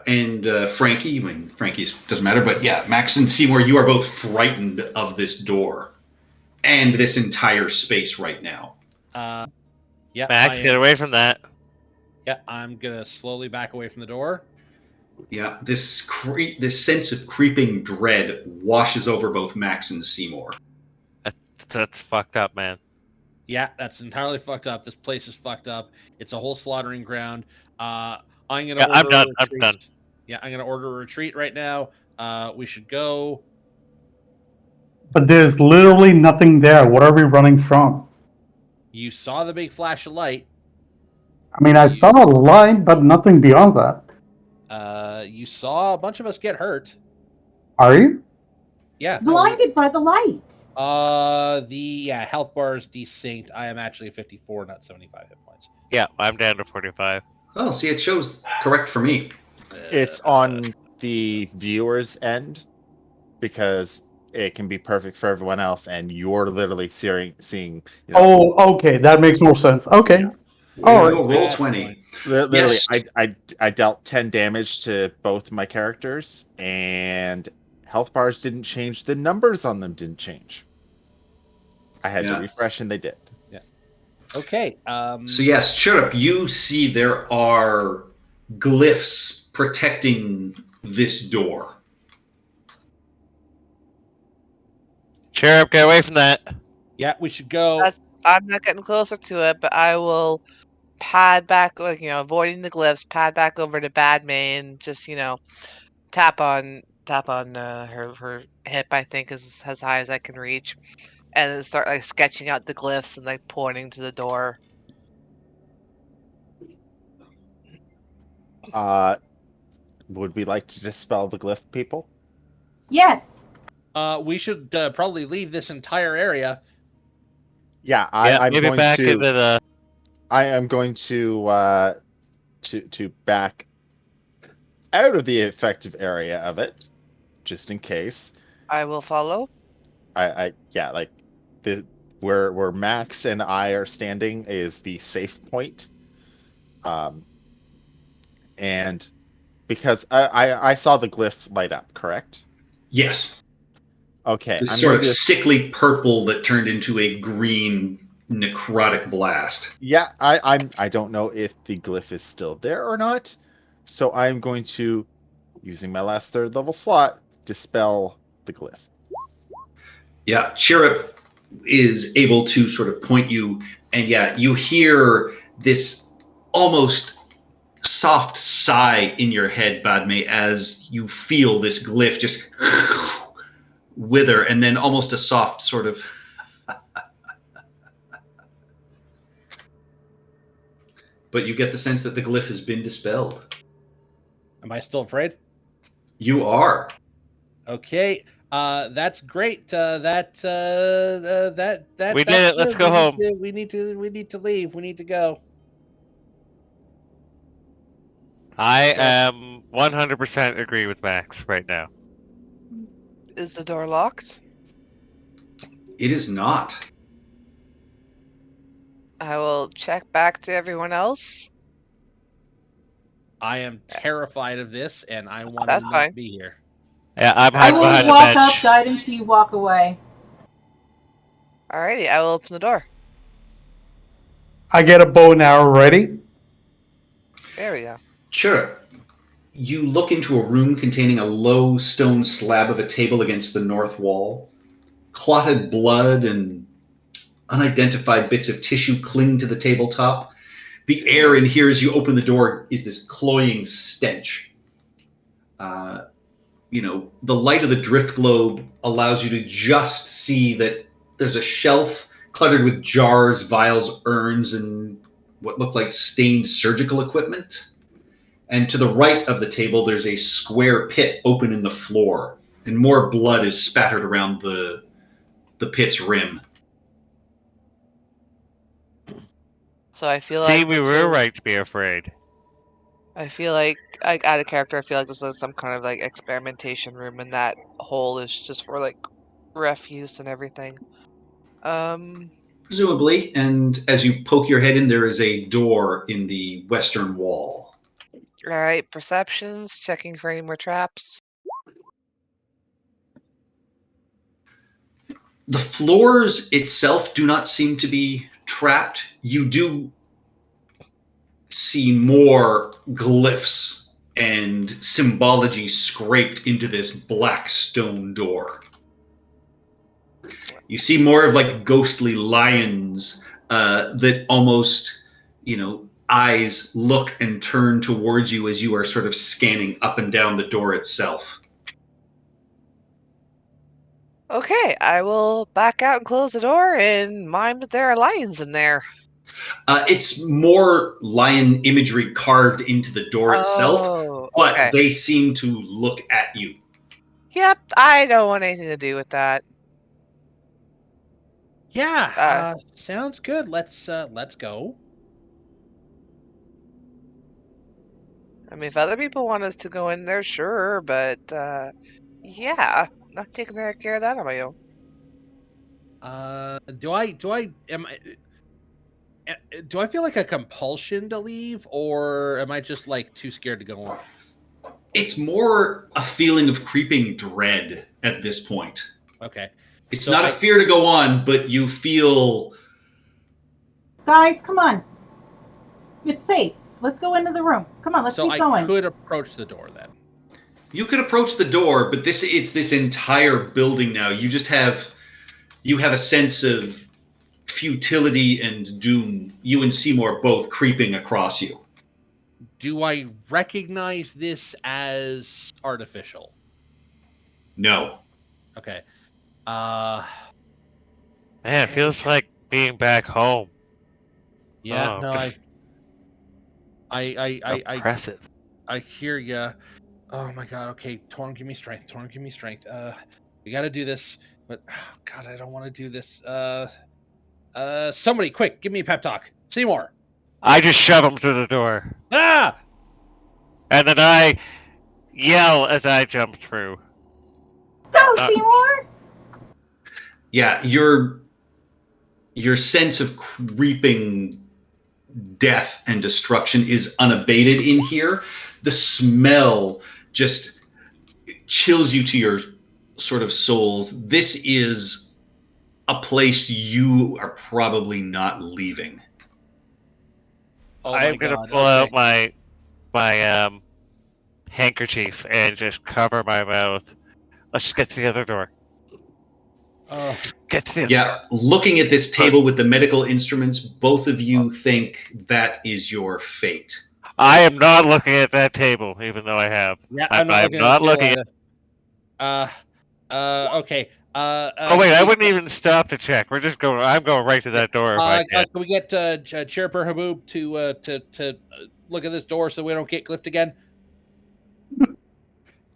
And Frankie. I mean, Frankie doesn't matter, but yeah, Max and Seymour, you are both frightened of this door and this entire space right now. Yeah, Max, get away from that. Yeah, I'm gonna slowly back away from the door. Yeah, this sense of creeping dread washes over both Max and Seymour. That's fucked up, man. Yeah, that's entirely fucked up. This place is fucked up. It's a whole slaughtering ground. I'm gonna Yeah, I'm order done. a I'm retreat. done. Yeah, I'm gonna order a retreat right now. We should go. But there's literally nothing there. What are we running from? You saw the big flash of light. I mean, I saw a line, but nothing beyond that. You saw a bunch of us get hurt. Are you? Yeah. Blinded by the light. The health bar is desynced. I am actually 54, not 75 hit points. Yeah, I'm down to 45. Oh, see, it shows correct for me. It's on the viewer's end because it can be perfect for everyone else, and you're literally seeing. Oh, okay, that makes more sense. Okay. Yeah. All Go right. roll That's 20. fine. Literally, Yes. I dealt 10 damage to both my characters, and health bars didn't change. The numbers on them didn't change. I had to Yeah. refresh, and they did. Okay. So yes, Chirrup, you see there are glyphs protecting this door. Chirrup, get away from that. Yeah, we should go. I'm not getting closer to it, but I will pad back, avoiding the glyphs, pad back over to Badme and just, tap on her hip. I think is as high as I can reach, and then start like sketching out the glyphs and like pointing to the door. Would we like to dispel the glyph, people? Yes. We should probably leave this entire area. Yeah, Yeah, I'm maybe going back to. into the. I am going to back out of the effective area of it, just in case. I will follow. Yeah, like where Max and I are standing is the safe point. And because I saw the glyph light up, correct? Yes. Okay, This I'm sort going of to sickly purple that turned into a green necrotic blast. Yeah, I don't know if the glyph is still there or not. So I'm going to, using my last 3rd level slot, dispel the glyph. Yeah, Chirrup is able to sort of point you, and yeah, you hear this almost soft sigh in your head, Badme, as you feel this glyph just wither, and then almost a soft sort of but you get the sense that the glyph has been dispelled. Am I still afraid? You are. Okay. That's great. That We that's did it. Let's good. go home. We need to leave. We need to go. I am 100% agree with Max right now. Is the door locked? It is not. I will check back to everyone else. I am terrified of this, and I want to That's not fine. be here. Yeah, I'm I hiding will behind the walk bench. up, guidance you walk away. Alrighty, I will open the door. I get a bow and arrow ready. There we go. Sure. You look into a room containing a low stone slab of a table against the north wall. Clotted blood and unidentified bits of tissue cling to the tabletop. The air in here as you open the door is this cloying stench. The light of the drift globe allows you to just see that there's a shelf cluttered with jars, vials, urns, and what look like stained surgical equipment. And to the right of the table, there's a square pit open in the floor, and more blood is spattered around the pit's rim. So I feel See, like we this were was- right to be afraid. I feel like out of character. I feel like this is some kind of like experimentation room, and that hole is just for like refuse and everything. Presumably, and as you poke your head in, there is a door in the western wall. All right, perceptions. Checking for any more traps. The floors itself do not seem to be trapped. You do see more glyphs and symbology scraped into this black stone door. You see more of like ghostly lions that almost, eyes look and turn towards you as you are sort of scanning up and down the door itself. Okay, I will back out and close the door and mind that there are lions in there. It's more lion imagery carved into the door itself, Oh, but okay. they seem to look at you. Yep, I don't want anything to do with that. Yeah. Sounds good. Let's go. I mean, if other people want us to go in there, sure, but yeah, not taking care of that on my own. Do I feel like a compulsion to leave, or am I just like too scared to go on? It's more a feeling of creeping dread at this point. Okay. It's So not a fear to go on, but you feel... Guys, come on. It's safe. Let's go into the room. Come on, let's So keep going. I could approach the door then. You could approach the door, but it's this entire building now. You have a sense of futility and doom. You and Seymour both creeping across you. Do I recognize this as artificial? No. Okay. Man, it feels like being back home. Yeah. Oh, No. just I oppressive. I hear ya. Oh my god. Okay, Torm, give me strength. Torm, give me strength. We got to do this. But oh god, I don't want to do this. Somebody, quick, give me a pep talk. Seymour. I just shove him through the door. Ah! And then I yell as I jump through. Go, Seymour! Yeah, you're your sense of creeping death and destruction is unabated in here. The smell just chills you to your sort of souls. This is a place you are probably not leaving. Oh I'm my gonna God, pull out okay. my handkerchief and just cover my mouth. Let's just get to the other door. Get to the other Yeah, looking at this table with the medical instruments, both of you think that is your fate. I am not looking at that table, even though I have. Yeah, I'm not looking at. Okay. Oh wait, I wouldn't even stop to check. We're just going. I'm going right to that door if I can. Can we get Chirper Haboob to look at this door so we don't get clipped again?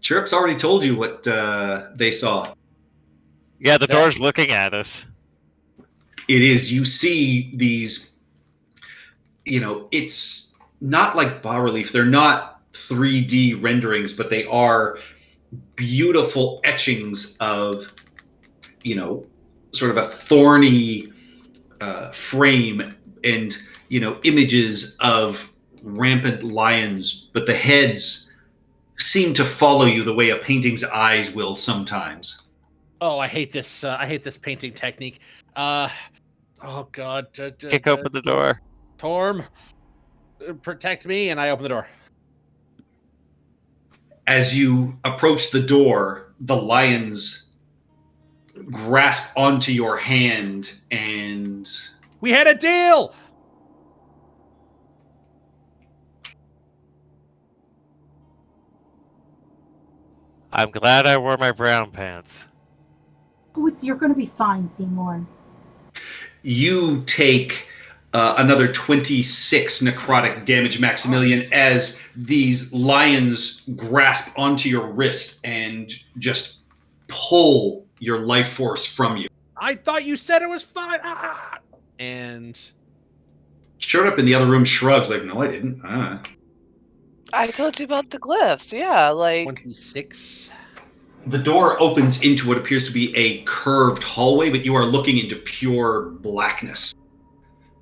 Chirp's already told you what they saw. Yeah, the door's looking at us. It is. You see these, it's not like bas relief. They're not 3D renderings, but they are beautiful etchings of, sort of a thorny frame and, images of rampant lions, but the heads seem to follow you the way a painting's eyes will sometimes. Oh, I hate this. I hate this painting technique. Oh God. Kick open the door. Torm, protect me, and I open the door. As you approach the door, the lions grasp onto your hand and... We had a deal! I'm glad I wore my brown pants. Oh, you're going to be fine, Seymour. You take another 26 necrotic damage, Maximilian, as these lions grasp onto your wrist and just pull your life force from you. I thought you said it was fine. Ah! And Showed up in the other room, shrugs like, no, I didn't. I told you about the glyphs. Yeah, like 26. The door opens into what appears to be a curved hallway, but you are looking into pure blackness.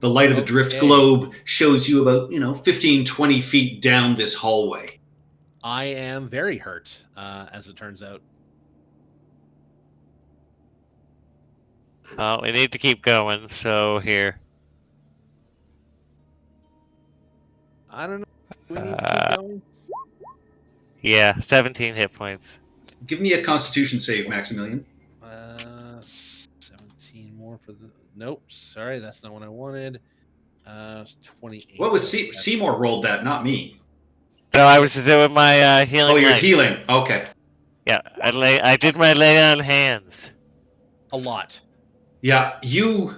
The light of the drift globe shows you about, 15, 20 feet down this hallway. I am very hurt, as it turns out. Oh, we need to keep going, so here. I don't know. Do we need to keep going? Yeah, 17 hit points. Give me a Constitution save, Maximilian. 17 more for the... Nope, sorry, that's not what I wanted. 28. What was Seymour rolled that, not me. No, I was doing my healing. Oh, you're light. healing. Okay. Yeah, I did my lay on hands. A lot. Yeah, you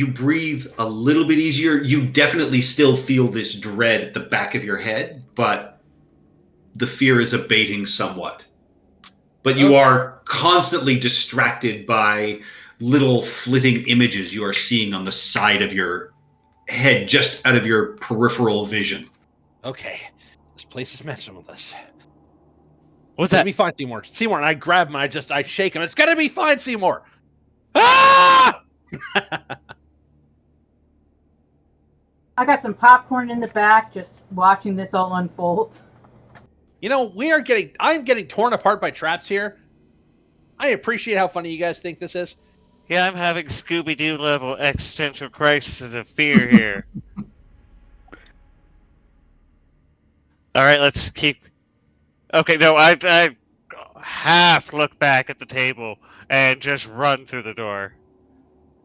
breathe a little bit easier. You definitely still feel this dread at the back of your head, but the fear is abating somewhat. But you are constantly distracted by little flitting images you are seeing on the side of your head, just out of your peripheral vision. Okay, this place is messing with us. What's It's that? gonna be fine, Seymour. Seymour, and I grab him. I shake him. It's gonna be fine, Seymour. Ah! I got some popcorn in the back, just watching this all unfold. I'm getting torn apart by traps here. I appreciate how funny you guys think this is. Yeah, I'm having Scooby-Doo level existential crises of fear here. All right, let's keep. Okay, no, I half look back at the table and just run through the door.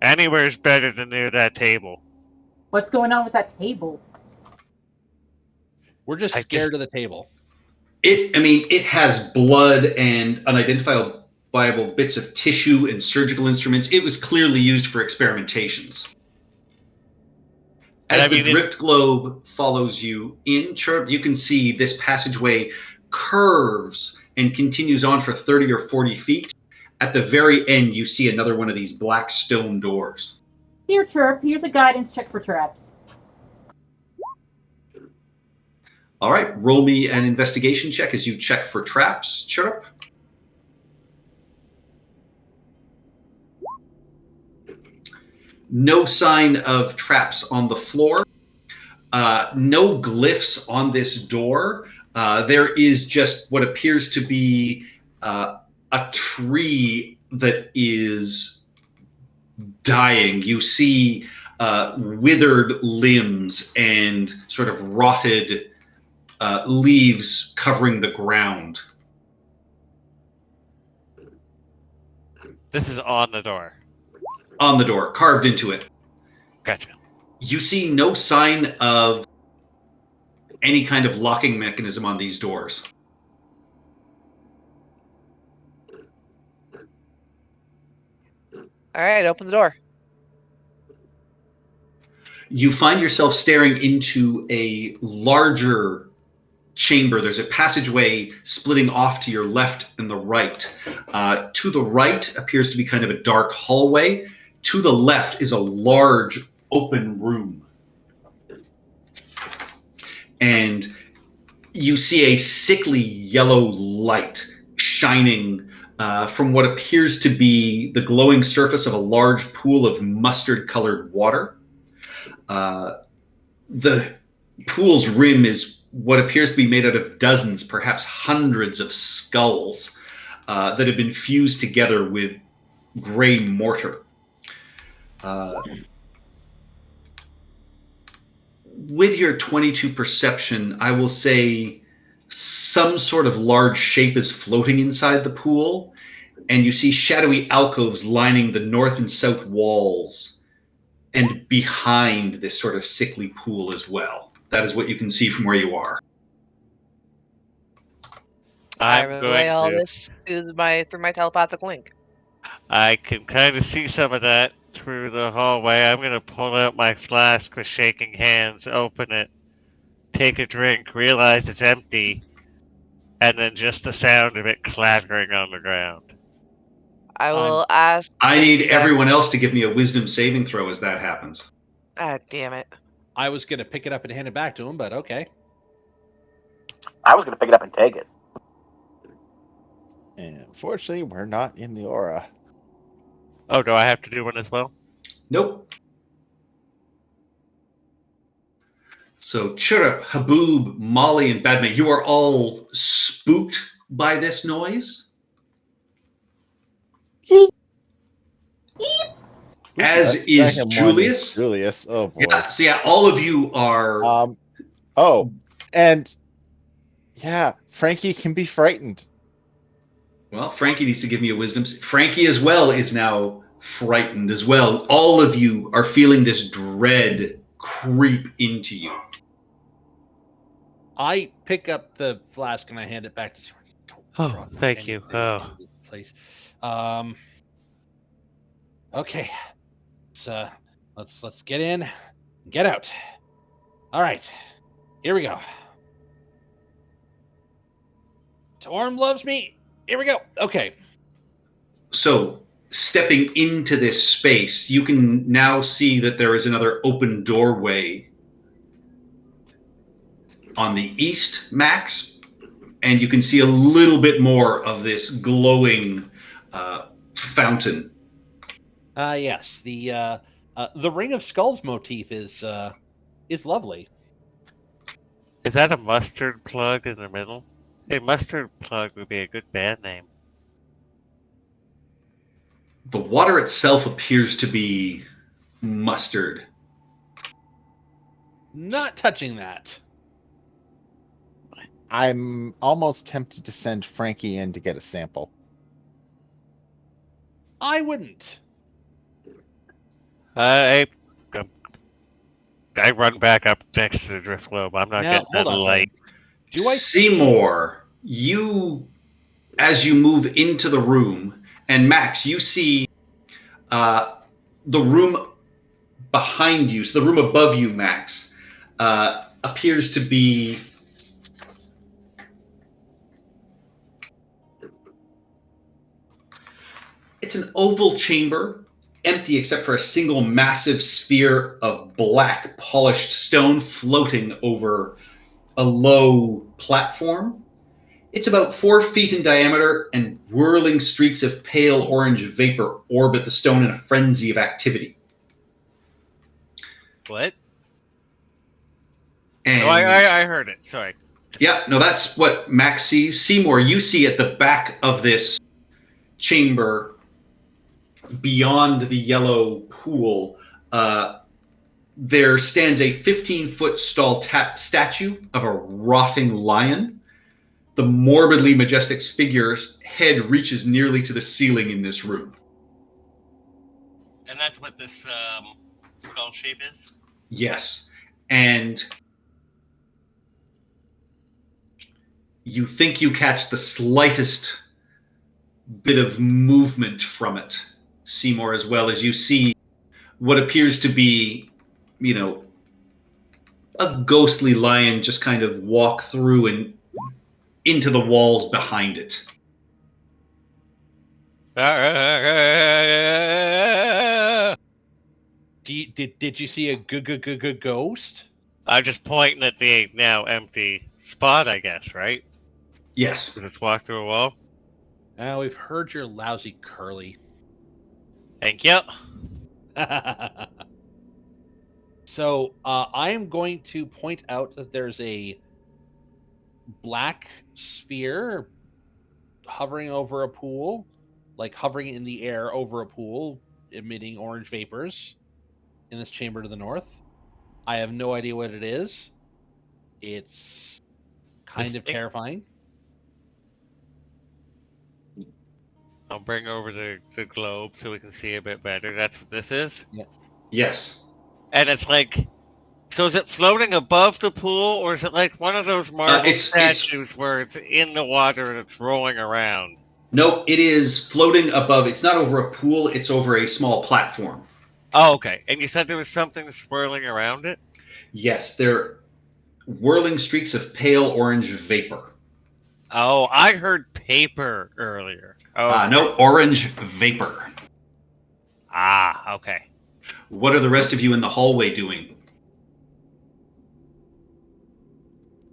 Anywhere is better than near that table. What's going on with that table? We're just scared of the table. It has blood and unidentifiable bits of tissue and surgical instruments. It was clearly used for experimentations. As the drift globe follows you in, Chirp, you can see this passageway curves and continues on for 30 or 40 feet. At the very end, you see another one of these black stone doors. Here, Chirp, here's a guidance check for traps. All right, roll me an investigation check as you check for traps, Chirp. No sign of traps on the floor. No glyphs on this door. There is just what appears to be a tree that is dying. You see withered limbs and sort of rotted leaves covering the ground. This is on the door. On the door, carved into it. Gotcha. You see no sign of any kind of locking mechanism on these doors. All right, open the door. You find yourself staring into a larger chamber. There's a passageway splitting off to your left and the right. To the right appears to be kind of a dark hallway. To the left is a large open room. And you see a sickly yellow light shining from what appears to be the glowing surface of a large pool of mustard-colored water. The pool's rim is what appears to be made out of dozens, perhaps hundreds of skulls that have been fused together with gray mortar. With your 22 perception, I will say some sort of large shape is floating inside the pool, and you see shadowy alcoves lining the north and south walls and behind this sort of sickly pool as well. That is what you can see from where you are. I I'm relay all going to. this through my telepathic link. I can kind of see some of that through the hallway. I'm going to pull out my flask with shaking hands, open it, take a drink, realize it's empty, and then just the sound of it clattering on the ground. I will ask. I need everyone else to give me a wisdom saving throw as that happens. Ah, damn it. I was going to pick it up and hand it back to him, but okay. I was going to pick it up and take it. And unfortunately, we're not in the aura. Oh, do I have to do one as well? Nope. So Chirrup, Haboob, Molly, and Badme, you are all spooked by this noise? As That is second one Julius. Julius, oh boy. Yeah, so yeah, all of you are... And yeah, Frankie can be frightened. Well, Frankie needs to give me a wisdom. Frankie as well is now frightened as well. All of you are feeling this dread creep into you. I pick up the flask and I hand it back to Sir. Oh, thank you. Oh. Please. Okay. Let's get in, get out. All right. Here we go. Torm loves me. Here we go. Okay. So, stepping into this space, you can now see that there is another open doorway on the east, Max, and you can see a little bit more of this glowing fountain. Yes. The Ring of Skulls motif is lovely. Is that a mustard plug in the middle? A mustard plug would be a good band name. The water itself appears to be mustard. Not touching that. I'm almost tempted to send Frankie in to get a sample. I wouldn't. I run back up next to the drift globe. I'm not Now, getting that hold on, light. Do I Seymour, as you move into the room, and Max, you see the room behind you, so the room above you, Max, appears to be it's an oval chamber, empty except for a single massive sphere of black polished stone floating over a low platform. It's about 4 feet in diameter, and whirling streaks of pale orange vapor orbit the stone in a frenzy of activity. What? And Oh, I heard it. Sorry. yeah, no, that's what Max sees. Seymour, you see at the back of this chamber, beyond the yellow pool, there stands a 15-foot tall statue of a rotting lion. The morbidly majestic figure's head reaches nearly to the ceiling in this room. And that's what this skull shape is? Yes. And you think you catch the slightest bit of movement from it, Seymour, as well as you see what appears to be, a ghostly lion just kind of walk through and into the walls behind it. Did you see a good ghost? I'm just pointing at the now empty spot, I guess, right? Yes. Just walk through a wall. We've heard you're lousy, Curly. Thank you. So I am going to point out that there's a black sphere hovering over a pool, like hovering in the air over a pool, emitting orange vapors in this chamber to the north. I have no idea what it is. It's kind of terrifying. I'll bring over the globe so we can see a bit better. That's what this is? Yeah. Yes. And it's like, so is it floating above the pool, or is it like one of those marble statues where it's in the water and it's rolling around? No, it is floating above. It's not over a pool. It's over a small platform. Oh, okay. And you said there was something swirling around it? Yes, they're whirling streaks of pale orange vapor. Oh, I heard paper earlier. Oh, no, orange vapor. Ah, okay. What are the rest of you in the hallway doing?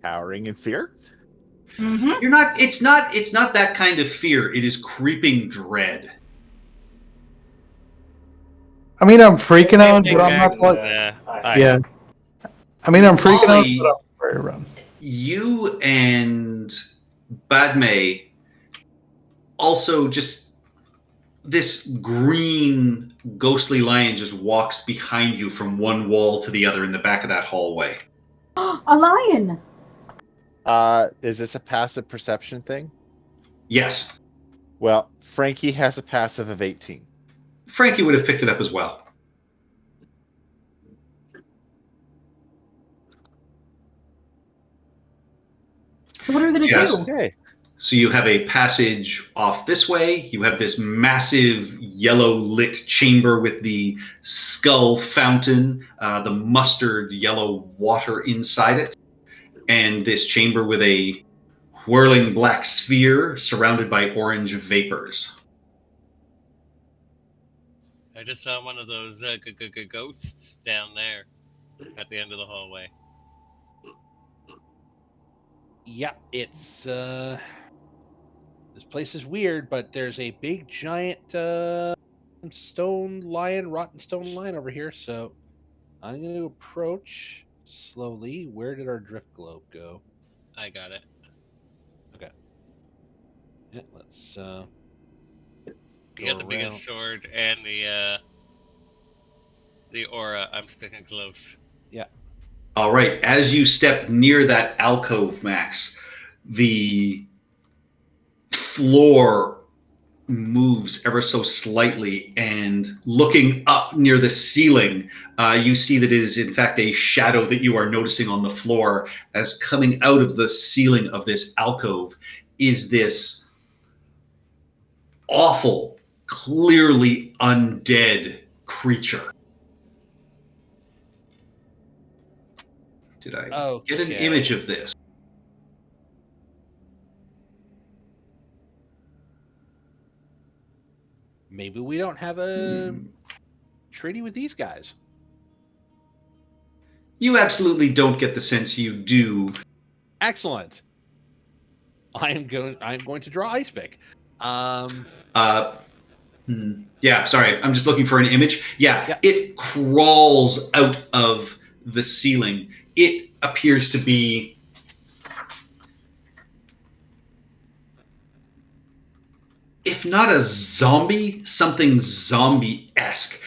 Cowering in fear? Mm-hmm. You're not. It's not that kind of fear. It is creeping dread. I mean, I'm freaking out, but I'm not like. Yeah. I mean, I'm freaking out, but I'm very around. You and Badme also just this green ghostly lion just walks behind you from one wall to the other in the back of that hallway. A lion. Is this a passive perception thing? Yes. Well, Frankie has a passive of 18. Frankie would have picked it up as well. So what are we going to do? Okay. So you have a passage off this way. You have this massive yellow lit chamber with the skull fountain, the mustard yellow water inside it, and this chamber with a whirling black sphere surrounded by orange vapors. I just saw one of those ghosts down there at the end of the hallway. Yeah, it's this place is weird, but there's a big giant rotten stone lion over here, so I'm going to approach slowly. Where did our drift globe go? I got it. Okay. Yeah, let's You got the biggest sword and the aura. I'm sticking close. Yeah. All right. As you step near that alcove, Max, the floor moves ever so slightly, and looking up near the ceiling, you see that it is in fact a shadow that you are noticing on the floor. As coming out of the ceiling of this alcove is this awful, clearly undead creature. Did I get an image of this? Maybe we don't have a treaty with these guys. You absolutely don't get the sense you do. Excellent. I'm going to draw Ice Pick. Yeah, sorry. I'm just looking for an image. Yeah, Yeah. it crawls out of the ceiling. It appears to be if not a zombie, something zombie-esque.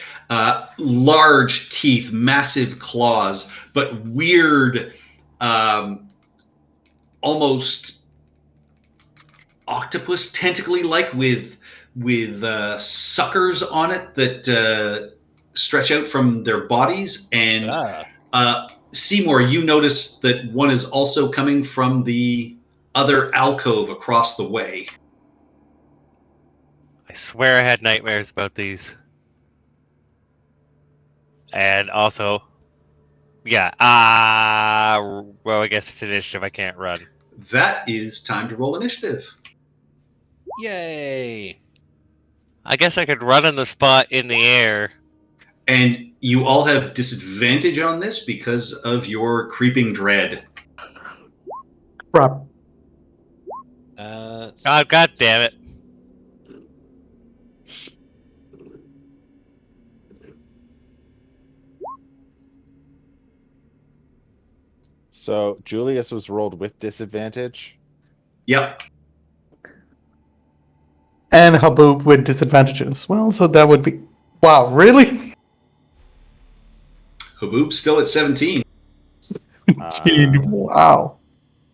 Large teeth, massive claws, but weird, almost octopus tentacly-like with suckers on it that stretch out from their bodies. And Seymour, you notice that one is also coming from the other alcove across the way. I swear I had nightmares about these. And also, yeah, well, I guess it's initiative. I can't run. That is time to roll initiative. Yay! I guess I could run on the spot in the air. And you all have disadvantage on this because of your creeping dread. Crap. God damn it. So Julius was rolled with disadvantage. Yep. And Haboob with disadvantages. Well, so that would be... Wow, really? Haboob's still at 17. Wow.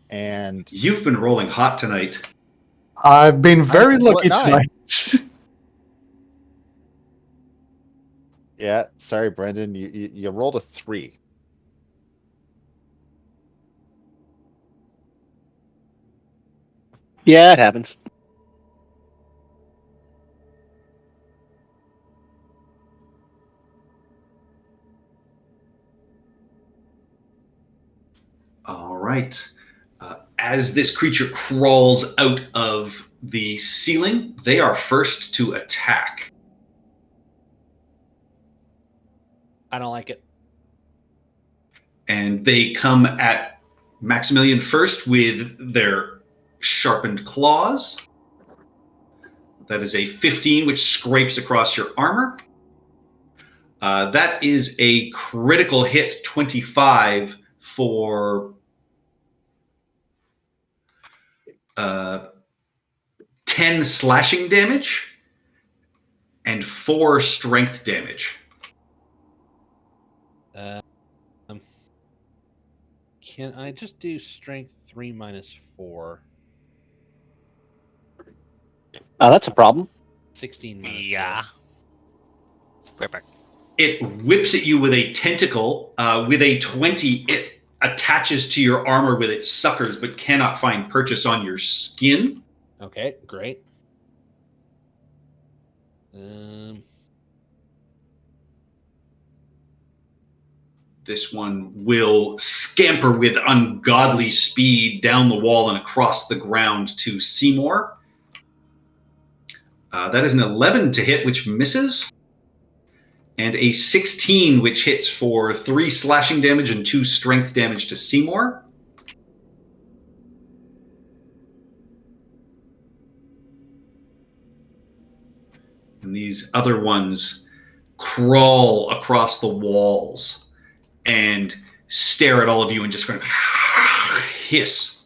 And You've been rolling hot tonight. I've been very still lucky at 9. tonight. Yeah, sorry, Brendan, you rolled a 3. Yeah, it happens. All right. As this creature crawls out of the ceiling, they are first to attack. I don't like it. And they come at Maximilian first with their sharpened claws. That is a 15, which scrapes across your armor. That is a critical hit, 25 for 10 slashing damage and 4 strength damage. Can I just do strength 3 minus 4? That's a problem. 16 minus Yeah. 4. Right back. It whips at you with a tentacle. With a 20, it attaches to your armor with its suckers, but cannot find purchase on your skin. Okay, great. This one will scamper with ungodly speed down the wall and across the ground to Seymour. That is an 11 to hit, which misses. And a 16, which hits for 3 slashing damage and 2 strength damage to Seymour. And these other ones crawl across the walls and stare at all of you and just kind of hiss.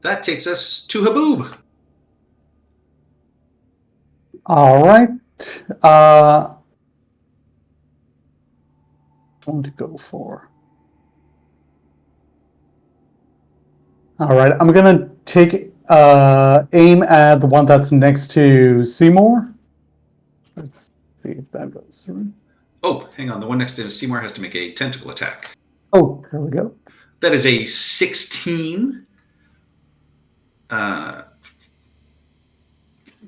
That takes us to Haboob. All right. I want to go for... All right, I'm gonna take aim at the one that's next to Seymour. Let's see if that goes through. Oh, hang on. The one next to Seymour has to make a tentacle attack. Oh, there we go. That is a 16.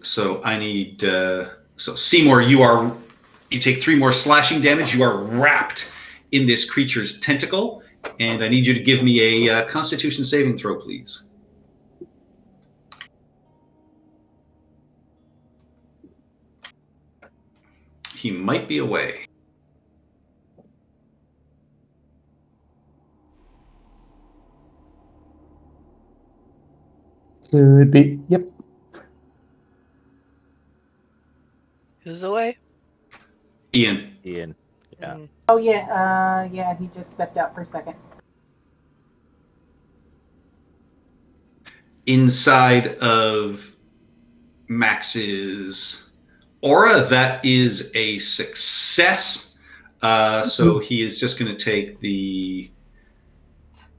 So I need... so Seymour, you take 3 more slashing damage. You are wrapped in this creature's tentacle. And I need you to give me a Constitution saving throw, please. He might be away. Could be. Yep. Who's away? Ian. Ian. Yeah. Mm. Oh yeah, he just stepped out for a second. Inside of Max's aura, that is a success. So he is just going to take the.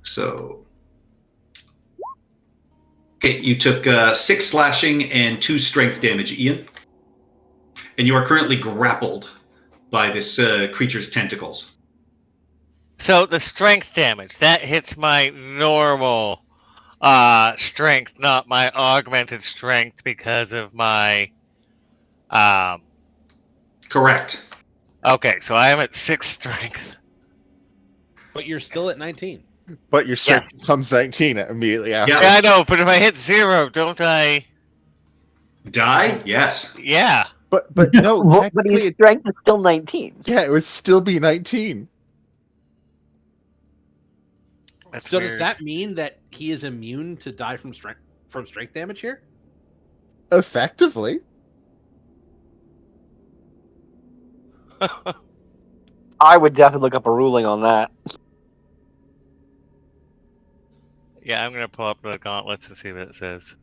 So. Okay, you took 6 slashing and 2 strength damage, Ian. And you are currently grappled by this creature's tentacles. So the strength damage that hits my normal strength, not my augmented strength because of my Correct. Okay, so I am at 6 strength. But you're still at 19. But your strength becomes 19 immediately after. Yeah. Yeah, I know, but if I hit 0, don't I? Die? Yes. Yeah. But no, But technically, his strength is still 19. yeah, it would still be 19. That's So weird. does that mean that he is immune to die from strength damage here? Effectively. I would definitely look up a ruling on that. Yeah, I'm gonna pull up the gauntlets and see what it says.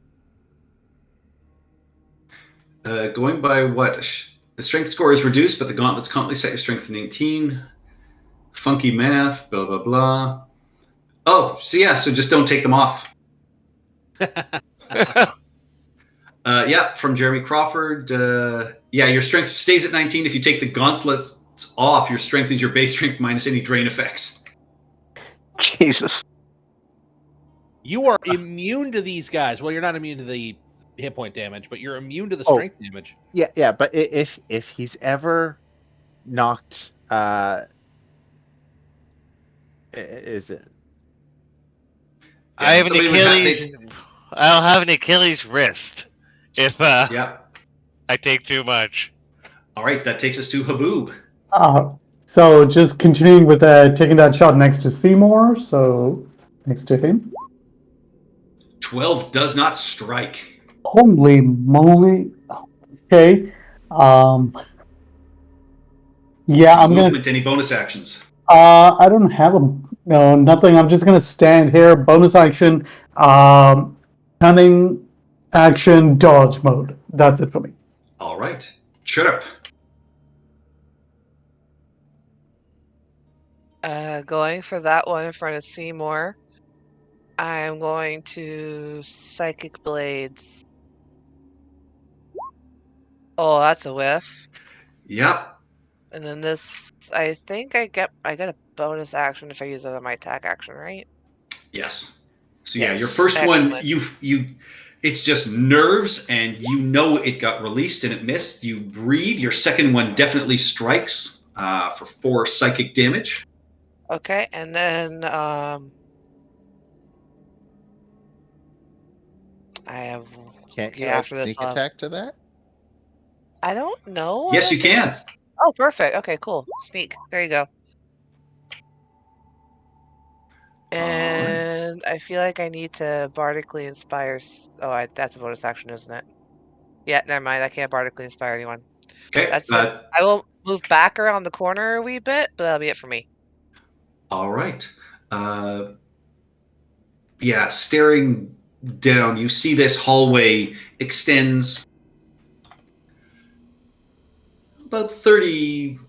Going by what? The strength score is reduced, but the gauntlets constantly set your strength to 19. Funky math, blah, blah, blah. Oh, so yeah, so just don't take them off. Yeah, from Jeremy Crawford. Yeah, your strength stays at 19. If you take the gauntlets off, your strength is your base strength minus any drain effects. Jesus. You are immune to these guys. Well, you're not immune to the hit point damage, but you're immune to the Oh. strength damage. Yeah, but if he's ever knocked is it I have an somebody would have- Achilles. I'll have an Achilles wrist if Yeah. I take too much. All right, that takes us to Haboob. So just continuing with taking that shot next to Seymour, so next to him. 12 does not strike. Holy moly. Okay. Yeah, I'm gonna. Movement, any bonus actions? I don't have nothing. I'm just gonna stand here. Bonus action. Cunning action. Dodge mode. That's it for me. All right. Chirrup. Going for that one in front of Seymour. I'm going to Psychic Blades. Oh, that's a whiff. Yep. And then this, I think I get a bonus action if I use it on my attack action, right? Yes. So yeah, Yes, your first one, excellent. you, it's just nerves, and you know it got released and it missed. You breathe. Your second one definitely strikes for 4 psychic damage. Okay, and then I have. can't Okay, you add after this, sneak attack to that? I don't know. Yes, you can. Oh, perfect. Okay, cool. Sneak. There you go. And I feel like I need to bardically inspire. That's a bonus action, isn't it? Yeah, never mind. I can't bardically inspire anyone. Okay. That's it. I will move back around the corner a wee bit, but that'll be it for me. All right. Yeah, staring down, you see this hallway extends about 30,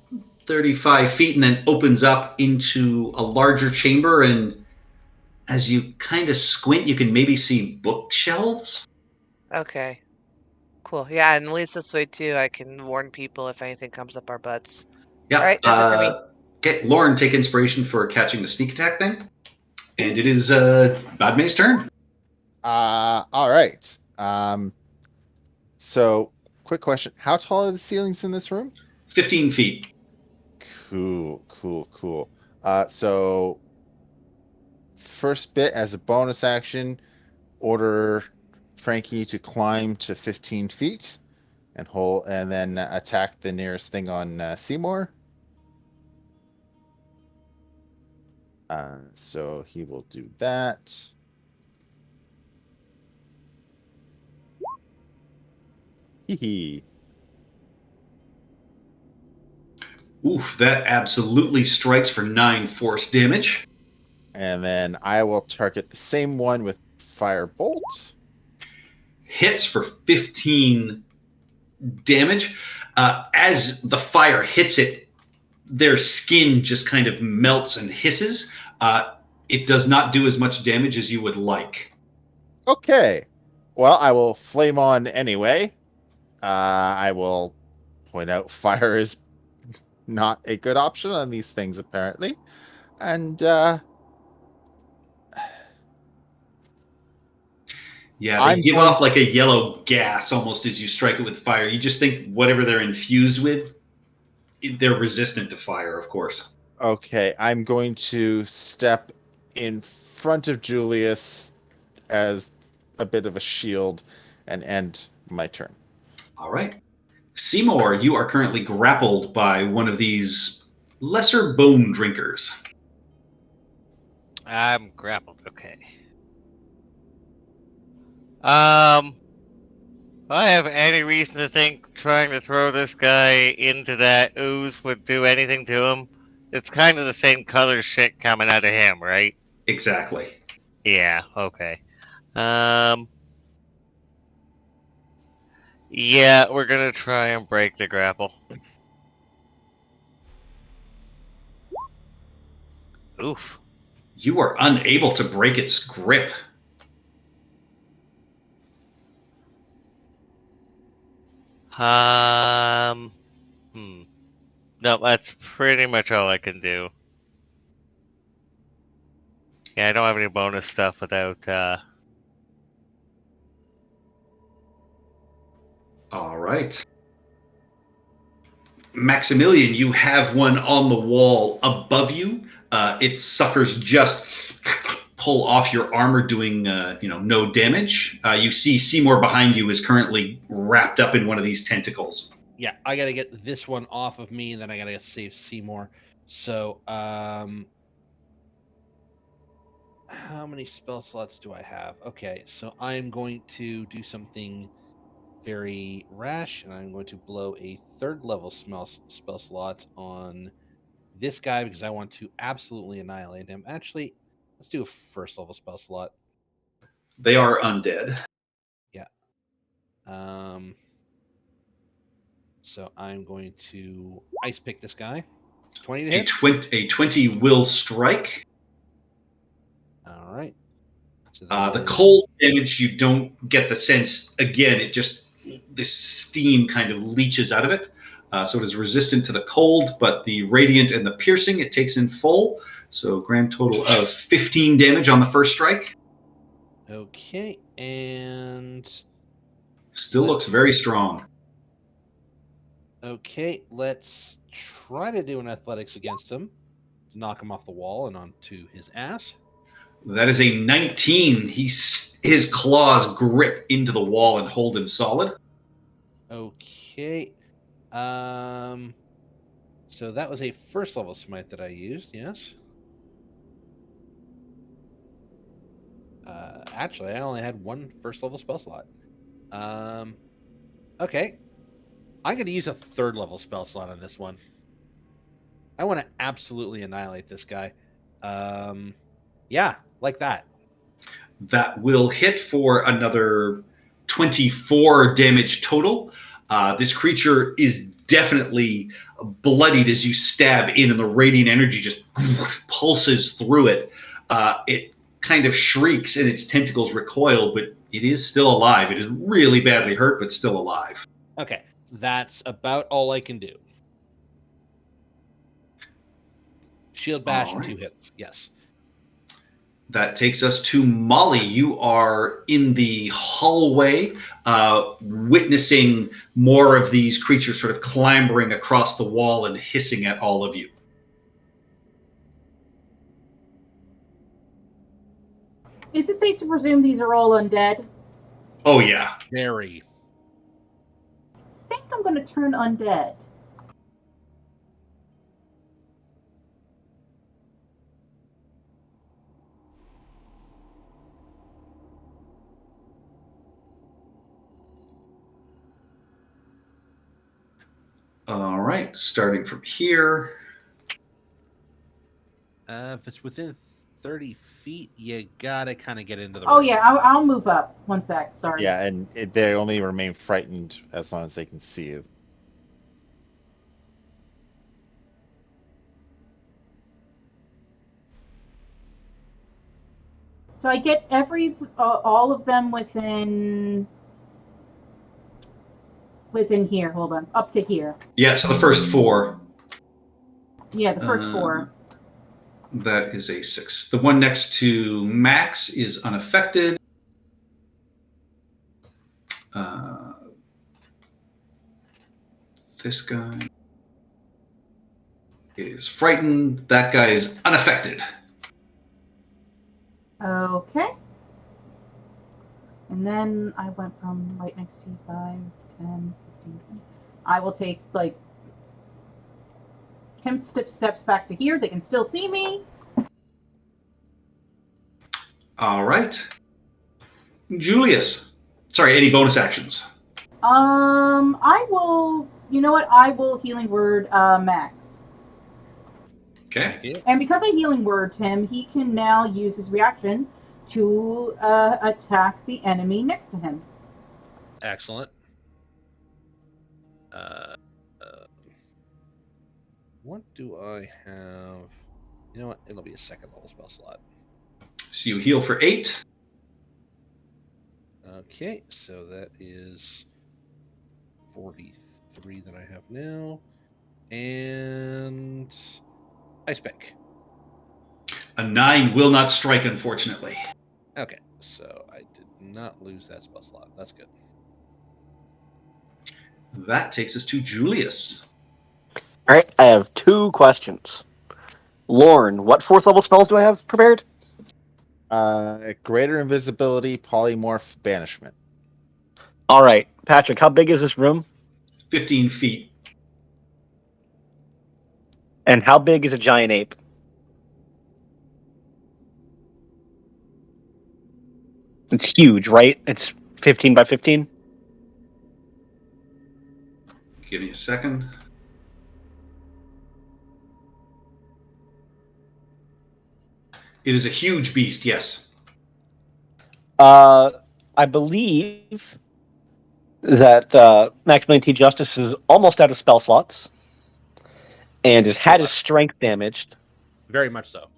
35 feet and then opens up into a larger chamber. And as you kind of squint, you can maybe see bookshelves. Okay. Cool. Yeah, and at least this way too, I can warn people if anything comes up our butts. Yeah. All right, that's it for me. Okay, Lauren, take inspiration for catching the sneak attack thing. And it is Badmay's turn. All right. So quick question. How tall are the ceilings in this room? 15 feet. Cool. So first bit as a bonus action, order Frankie to climb to 15 feet and then attack the nearest thing on Seymour. So he will do that. Hee. Oof, that absolutely strikes for 9 force damage. And then I will target the same one with Firebolt. Hits for 15 damage. As the fire hits it, their skin just kind of melts and hisses. It does not do as much damage as you would like. Okay. Well, I will flame on anyway. I will point out fire is not a good option on these things, apparently. And Yeah, they I'm give going off like a yellow gas almost as you strike it with fire. You just think whatever they're infused with, they're resistant to fire, of course. Okay, I'm going to step in front of Julius as a bit of a shield and end my turn. All right. Seymour, you are currently grappled by one of these lesser bone drinkers. I'm grappled. Okay. Do I have any reason to think trying to throw this guy into that ooze would do anything to him? It's kind of the same color shit coming out of him, right? Exactly. Yeah, okay. Yeah, we're gonna try and break the grapple. Oof. You are unable to break its grip. Um, hmm. No, that's pretty much all I can do. Yeah, I don't have any bonus stuff without, All right. Maximilian, you have one on the wall above you. Its suckers just pull off your armor, doing no damage. You see Seymour behind you is currently wrapped up in one of these tentacles. Yeah, I gotta get this one off of me, and then I gotta save Seymour. So, how many spell slots do I have? Okay, so I'm going to do something very rash, and I'm going to blow a third level spell slot on this guy because I want to absolutely annihilate him. Actually, let's do a first level spell slot. They are undead. Yeah. So I'm going to ice pick this guy. 20 to hit. A 20 will strike. All right. So The cold damage, you don't get the sense. Again, it just, this steam kind of leaches out of it. So it is resistant to the cold, but the radiant and the piercing it takes in full. So grand total of 15 damage on the first strike. Okay, and Still looks very strong. okay, let's try to do an athletics against him to knock him off the wall and onto his ass. That is a 19. His claws grip into the wall and hold him solid. Okay. So that was a first level smite that I used, yes. Actually, I only had one first level spell slot. Okay. I'm going to use a third level spell slot on this one. I want to absolutely annihilate this guy. Yeah, like that. That will hit for another 24 damage total. This creature is definitely bloodied as you stab in, and the radiant energy just pulses through it. It kind of shrieks and its tentacles recoil, but it is still alive. It is really badly hurt, but still alive. Okay, that's about all I can do. Shield bash, All right. 2 hits. Yes. That takes us to Molly. You are in the hallway, witnessing more of these creatures sort of clambering across the wall and hissing at all of you. Is it safe to presume these are all undead? Oh, yeah. Very. I think I'm going to turn undead. All right, starting from here. If it's within 30 feet, you gotta kind of get into the Oh room. yeah, I'll move up. 1 sec. Sorry. Yeah, and they only remain frightened as long as they can see you. So I get all of them within here. Hold on, up to here. Yeah, so the first 4. Yeah, the first 4. That is a 6. The one next to Max is unaffected. This guy is frightened. That guy is unaffected. Okay. And then I went from right next to you 5, 10, 15, 20. I will take like 10 steps back to here. They can still see me. All right. Julius. Sorry, any bonus actions? I will. You know what? I will healing word Max. Okay. And because I healing word him, he can now use his reaction to attack the enemy next to him. Excellent. What do I have? You know what? It'll be a second level spell slot. So you heal for 8. Okay, so that is 43 that I have now. And Ice Pick. A 9 will not strike, unfortunately. Okay, so I did not lose that spell slot. That's good. That takes us to Julius. All right, I have 2 questions. Lorne, what 4th level spells do I have prepared? Greater invisibility, polymorph, banishment. All right, Patrick, how big is this room? 15 feet. And how big is a giant ape? It's huge, right? It's 15 by 15? Give me a second. It is a huge beast, yes. I believe that Maximilian T. Justice is almost out of spell slots and has had his strength damaged. Very much so.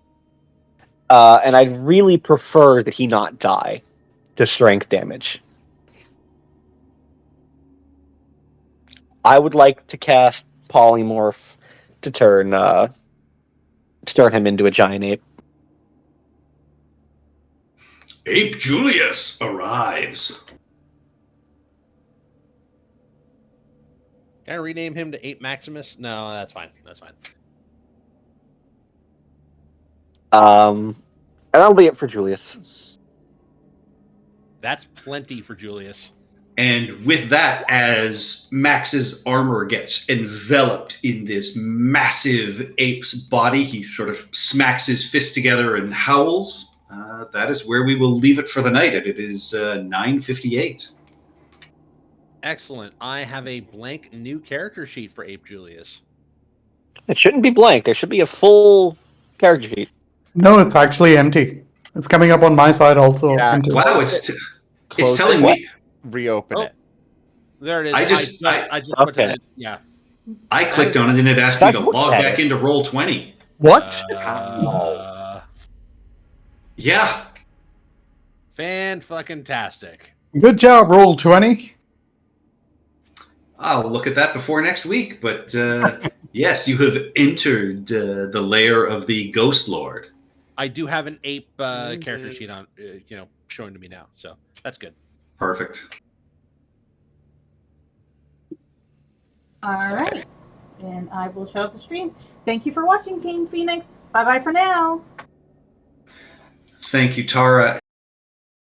And I'd really prefer that he not die to strength damage. I would like to cast Polymorph to turn him into a giant ape. Ape Julius arrives. Can I rename him to Ape Maximus? No, that's fine. That's fine. And that'll be it for Julius. That's plenty for Julius. And with that, as Max's armor gets enveloped in this massive ape's body, he sort of smacks his fist together and howls. That is where we will leave it for the night. It is 9:58. Excellent. I have a blank new character sheet for Ape Julius. It shouldn't be blank. There should be a full character sheet. No, it's actually empty. It's coming up on my side also. Yeah. empty. Wow, Close it's telling me. Reopen Oh. it. There it is. I just went to Okay. the, yeah. I clicked on it and it asked me to Look log at back it. into Roll20. What? Yeah. Fan-fucking-tastic. Good job, roll 20. I'll look at that before next week. But yes, you have entered the lair of the Ghost Lord. I do have an ape character sheet on, showing to me now, so that's good. Perfect. All right. And I will shut off the stream. Thank you for watching, King Phoenix. Bye-bye for now. Thank you, Tara.